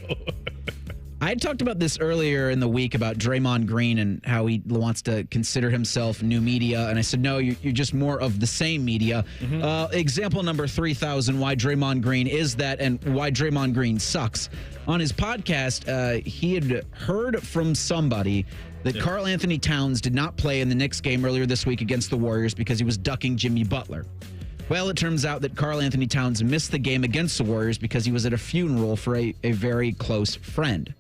I had talked about this earlier in the week about Draymond Green and how he wants to consider himself new media. And I said, no, you're just more of the same media. Example number 3,000, why Draymond Green is that and why Draymond Green sucks. On his podcast, he had heard from somebody that Karl Anthony Towns did not play in the Knicks game earlier this week against the Warriors because he was ducking Jimmy Butler. Well, it turns out that Karl Anthony Towns missed the game against the Warriors because he was at a funeral for a very close friend.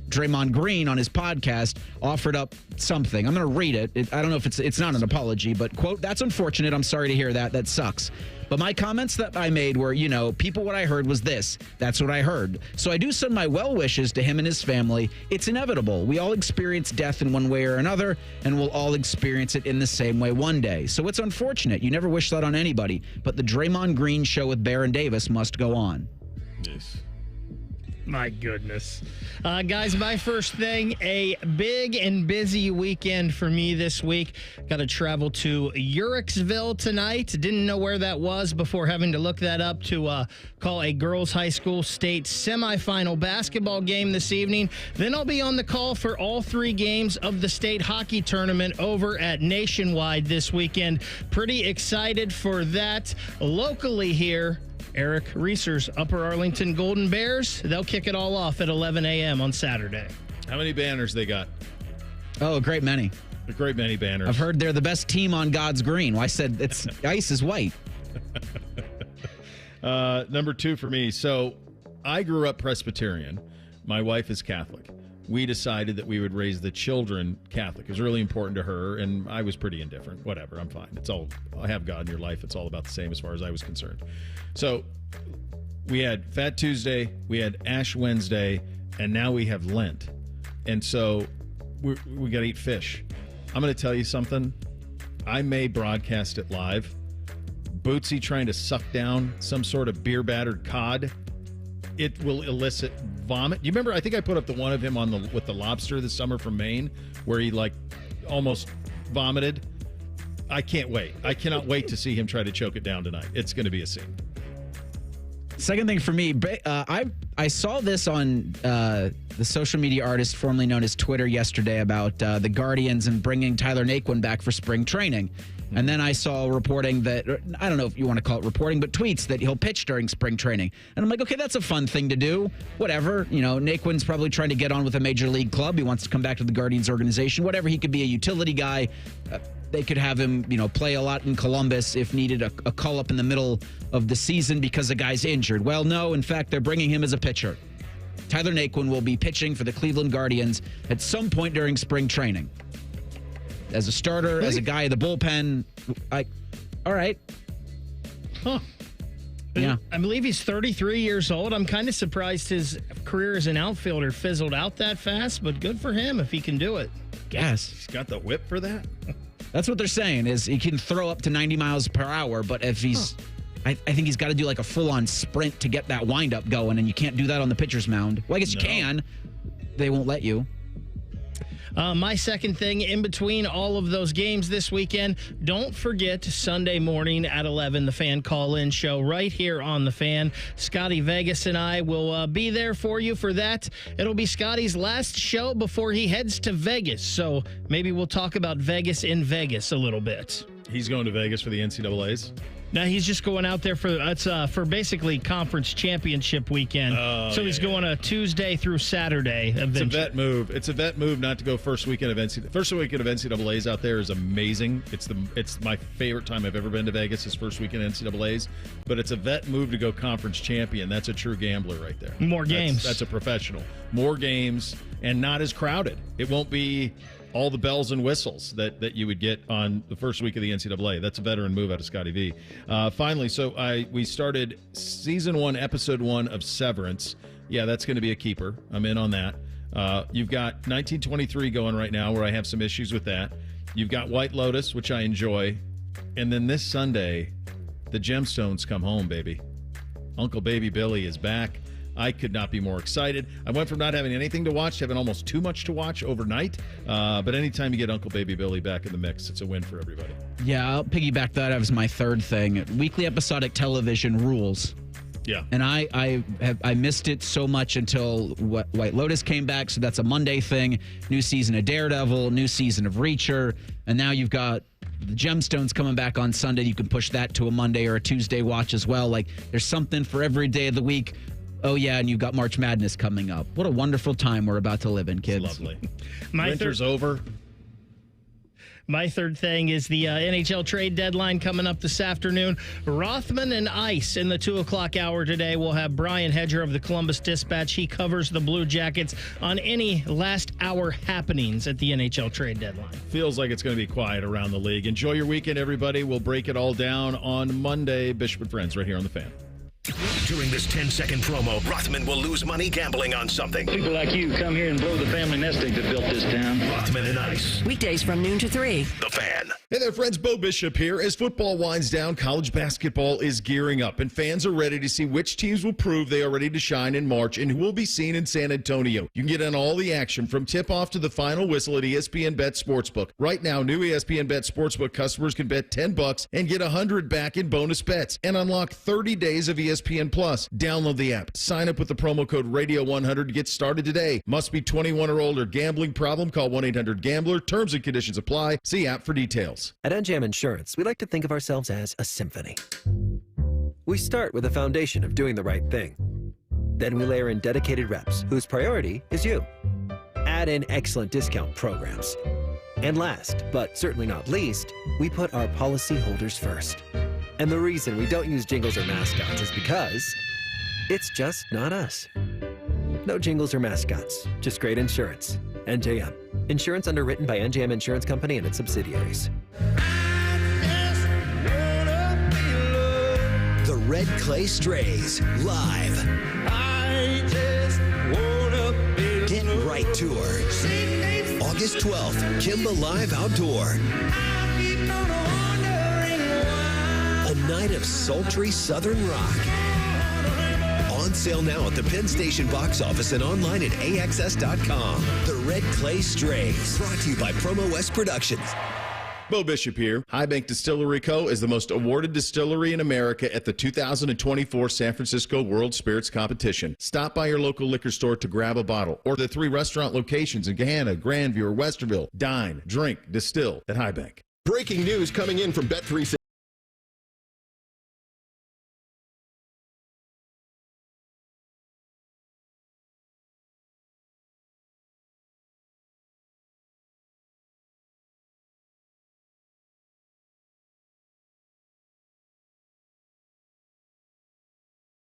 Draymond Green on his podcast offered up something. I'm going to read it. I don't know if it's not an apology, but quote, "That's unfortunate. I'm sorry to hear that. That sucks. But my comments that I made were, people, what I heard was this. That's what I heard. So I do send my well wishes to him and his family. It's inevitable. We all experience death in one way or another, and we'll all experience it in the same way one day. So it's unfortunate. You never wish that on anybody. But the Draymond Green show with Baron Davis must go on." Yes. My goodness. Guys, my first thing, a big and busy weekend for me this week. Got to travel to Uricksville tonight. Didn't know where that was before having to look that up to call a girls' high school state semifinal basketball game this evening. Then I'll be on the call for all 3 games of the state hockey tournament over at Nationwide this weekend. Pretty excited for that. Locally here, Eric Reeser's Upper Arlington Golden Bears. They'll kick it all off at 11 a.m. on Saturday. How many banners they got? Oh, a great many. A great many banners. I've heard they're the best team on God's green. Well, I said it's ice is white. Number 2 for me. So I grew up Presbyterian. My wife is Catholic. We decided that we would raise the children Catholic. It was really important to her, and I was pretty indifferent. Whatever, I'm fine. I have God in your life. It's all about the same as far as I was concerned. So we had Fat Tuesday, we had Ash Wednesday, and now we have Lent. And so we got to eat fish. I'm going to tell you something. I may broadcast it live. Bootsy trying to suck down some sort of beer-battered cod. It will elicit vomit. You remember, I think I put up the one of him with the lobster this summer from Maine where he almost vomited. I can't wait. I cannot wait to see him try to choke it down tonight. It's going to be a scene. Second thing for me, I saw this on the social media artist formerly known as Twitter yesterday about the Guardians and bringing Tyler Naquin back for spring training. And then I saw reporting that, I don't know if you want to call it reporting, but tweets that he'll pitch during spring training. And I'm like, okay, that's a fun thing to do. Whatever. Naquin's probably trying to get on with a major league club. He wants to come back to the Guardians organization. Whatever. He could be a utility guy. They could have him, play a lot in Columbus if needed, a call up in the middle of the season because a guy's injured. Well, no, in fact, they're bringing him as a pitcher. Tyler Naquin will be pitching for the Cleveland Guardians at some point during spring training. As a starter, as a guy in the bullpen, all right. Huh. Yeah. I believe he's 33 years old. I'm kind of surprised his career as an outfielder fizzled out that fast, but good for him if he can do it. Yes. He's got the whip for that? That's what they're saying, is he can throw up to 90 miles per hour, but if he's... I think he's got to do like a full-on sprint to get that windup going, and you can't do that on the pitcher's mound. Well, I guess you can. They won't let you. My second thing, in between all of those games this weekend, don't forget Sunday morning at 11, the Fan Call-In Show right here on The Fan. Scotty Vegas and I will be there for you for that. It'll be Scotty's last show before he heads to Vegas, so maybe we'll talk about Vegas in Vegas a little bit. He's going to Vegas for the NCAAs. No, he's just going out there for basically conference championship weekend. So he's going a Tuesday through Saturday. It's a vet move. It's a vet move not to go first weekend of NCAAs out there is amazing. It's my favorite time I've ever been to Vegas is first weekend NCAAs. But it's a vet move to go conference champion. That's a true gambler right there. More games. That's a professional. More games and not as crowded. It won't be all the bells and whistles that you would get on the first week of the NCAA. That's a veteran move out of Scotty V. Finally, we started season 1, episode 1 of Severance. Yeah, that's going to be a keeper. I'm in on that. You've got 1923 going right now where I have some issues with that. You've got White Lotus, which I enjoy. And then this Sunday, the Gemstones come home, baby. Uncle Baby Billy is back. I could not be more excited. I went from not having anything to watch to having almost too much to watch overnight. But anytime you get Uncle Baby Billy back in the mix, it's a win for everybody. Yeah, I'll piggyback that as my third thing. Weekly episodic television rules. Yeah. And I missed it so much until White Lotus came back, so that's a Monday thing. New season of Daredevil, new season of Reacher, and now you've got the Gemstones coming back on Sunday. You can push that to a Monday or a Tuesday watch as well. Like, there's something for every day of the week. Oh, yeah, and you've got March Madness coming up. What a wonderful time we're about to live in, kids. It's lovely. Winter's over. My third thing is the NHL trade deadline coming up this afternoon. Rothman and Ice in the 2 o'clock hour today. We'll have Brian Hedger of the Columbus Dispatch. He covers the Blue Jackets on any last hour happenings at the NHL trade deadline. Feels like it's going to be quiet around the league. Enjoy your weekend, everybody. We'll break it all down on Monday. Bishop and Friends right here on The Fan. During this 10-second promo, Rothman will lose money gambling on something. People like you come here and blow the family nest egg that built this town. Rothman and Ice. Weekdays from noon to 3. The Fan. Hey there, friends. Bo Bishop here. As football winds down, college basketball is gearing up, and fans are ready to see which teams will prove they are ready to shine in March and who will be seen in San Antonio. You can get on all the action from tip-off to the final whistle at ESPN Bet Sportsbook. Right now, new ESPN Bet Sportsbook customers can bet $10 and get $100 back in bonus bets and unlock 30 days of ESPN Plus. Download the app. Sign up with the promo code Radio100 to get started today. Must be 21 or older. Gambling problem? Call 1-800-GAMBLER. Terms and conditions apply. See app for details. At NJM Insurance, we like to think of ourselves as a symphony. We start with a foundation of doing the right thing. Then we layer in dedicated reps whose priority is you. Add in excellent discount programs. And last, but certainly not least, we put our policyholders first. And the reason we don't use jingles or mascots is because it's just not us. No jingles or mascots, just great insurance. NJM. Insurance underwritten by NJM Insurance Company and its subsidiaries. The Red Clay Strays, live. Get Right Tour. August 12th, Kimba Live Outdoor. A night of sultry southern rock. On sale now at the Penn Station box office and online at AXS.com. The Red Clay Strays, brought to you by Promo West Productions. Bo Bishop here. High Bank Distillery Co. is the most awarded distillery in America at the 2024 San Francisco World Spirits Competition. Stop by your local liquor store to grab a bottle, or the 3 restaurant locations in Gahanna, Grandview, or Westerville. Dine, drink, distill at High Bank. Breaking news coming in from Bet360.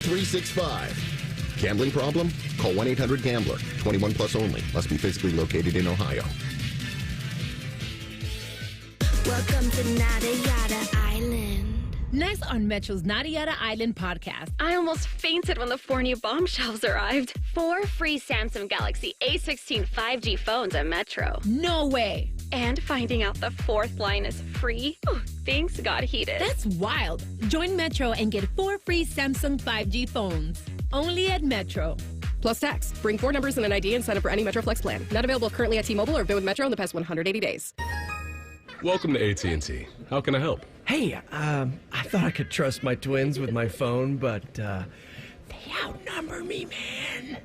.365. Gambling problem? Call 1-800-GAMBLER. 21 plus only. Must be physically located in Ohio. Welcome to Nada Yada Island. Next on Metro's Nada Yada Island podcast. I almost fainted when the 4 new bombshells arrived. 4 free Samsung Galaxy A16 5G phones at Metro. No way. And finding out the 4th line is free. Oh, things got heated. That's wild. Join Metro and get 4 free Samsung 5G phones. Only at Metro. Plus tax. Bring 4 numbers and an ID and sign up for any Metro Flex plan. Not available currently at T-Mobile or have been with Metro in the past 180 days. Welcome to AT&T. How can I help? Hey, I thought I could trust my twins with my phone, but they outnumber me, man.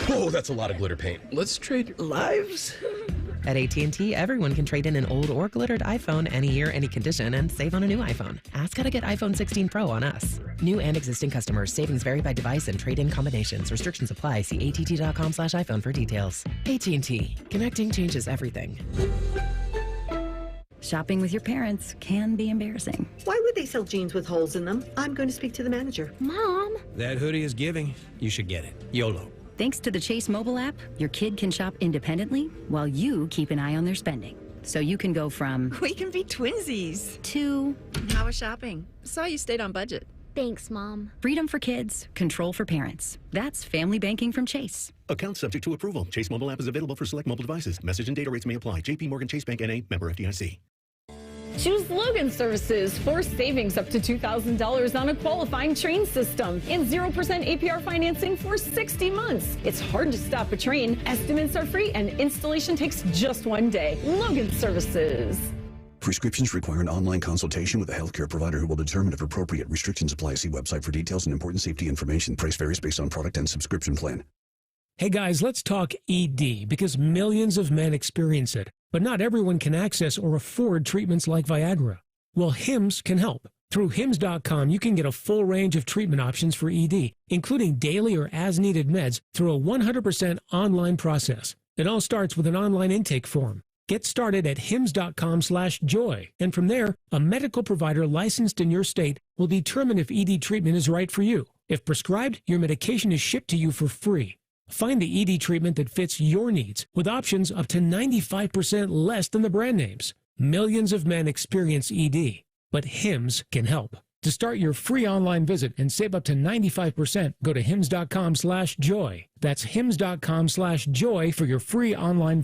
Oh, that's a lot of glitter paint. Let's trade lives. At AT&T, everyone can trade in an old or glittered iPhone any year, any condition, and save on a new iPhone. Ask how to get iPhone 16 Pro on us. New and existing customers. Savings vary by device and trade-in combinations. Restrictions apply. See att.com/iPhone for details. AT&T. Connecting changes everything. Shopping with your parents can be embarrassing. Why would they sell jeans with holes in them? I'm going to speak to the manager. Mom! That hoodie is giving. You should get it. YOLO. Thanks to the Chase mobile app, your kid can shop independently while you keep an eye on their spending. So you can go from... We can be twinsies. ...to... How was shopping? Saw you stayed on budget. Thanks, Mom. Freedom for kids, control for parents. That's family banking from Chase. Account subject to approval. Chase mobile app is available for select mobile devices. Message and data rates may apply. JP Morgan Chase Bank N.A. Member FDIC. Choose Logan Services for savings up to $2,000 on a qualifying train system and 0% APR financing for 60 months. It's hard to stop a train. Estimates are free and installation takes just 1 day. Logan Services. Prescriptions require an online consultation with a healthcare provider who will determine if appropriate. Restrictions apply. See website for details and important safety information. Price varies based on product and subscription plan. Hey guys, let's talk ED because millions of men experience it, but not everyone can access or afford treatments like Viagra. Well, Hims can help. Through Hims.com, you can get a full range of treatment options for ED, including daily or as-needed meds through a 100% online process. It all starts with an online intake form. Get started at hims.com/joy, and from there, a medical provider licensed in your state will determine if ED treatment is right for you. If prescribed, your medication is shipped to you for free. Find the ED treatment that fits your needs with options up to 95% less than the brand names. Millions of men experience ED, but Hims can help. To start your free online visit and save up to 95%, go to hims.com/joy. That's hims.com/joy for your free online visit.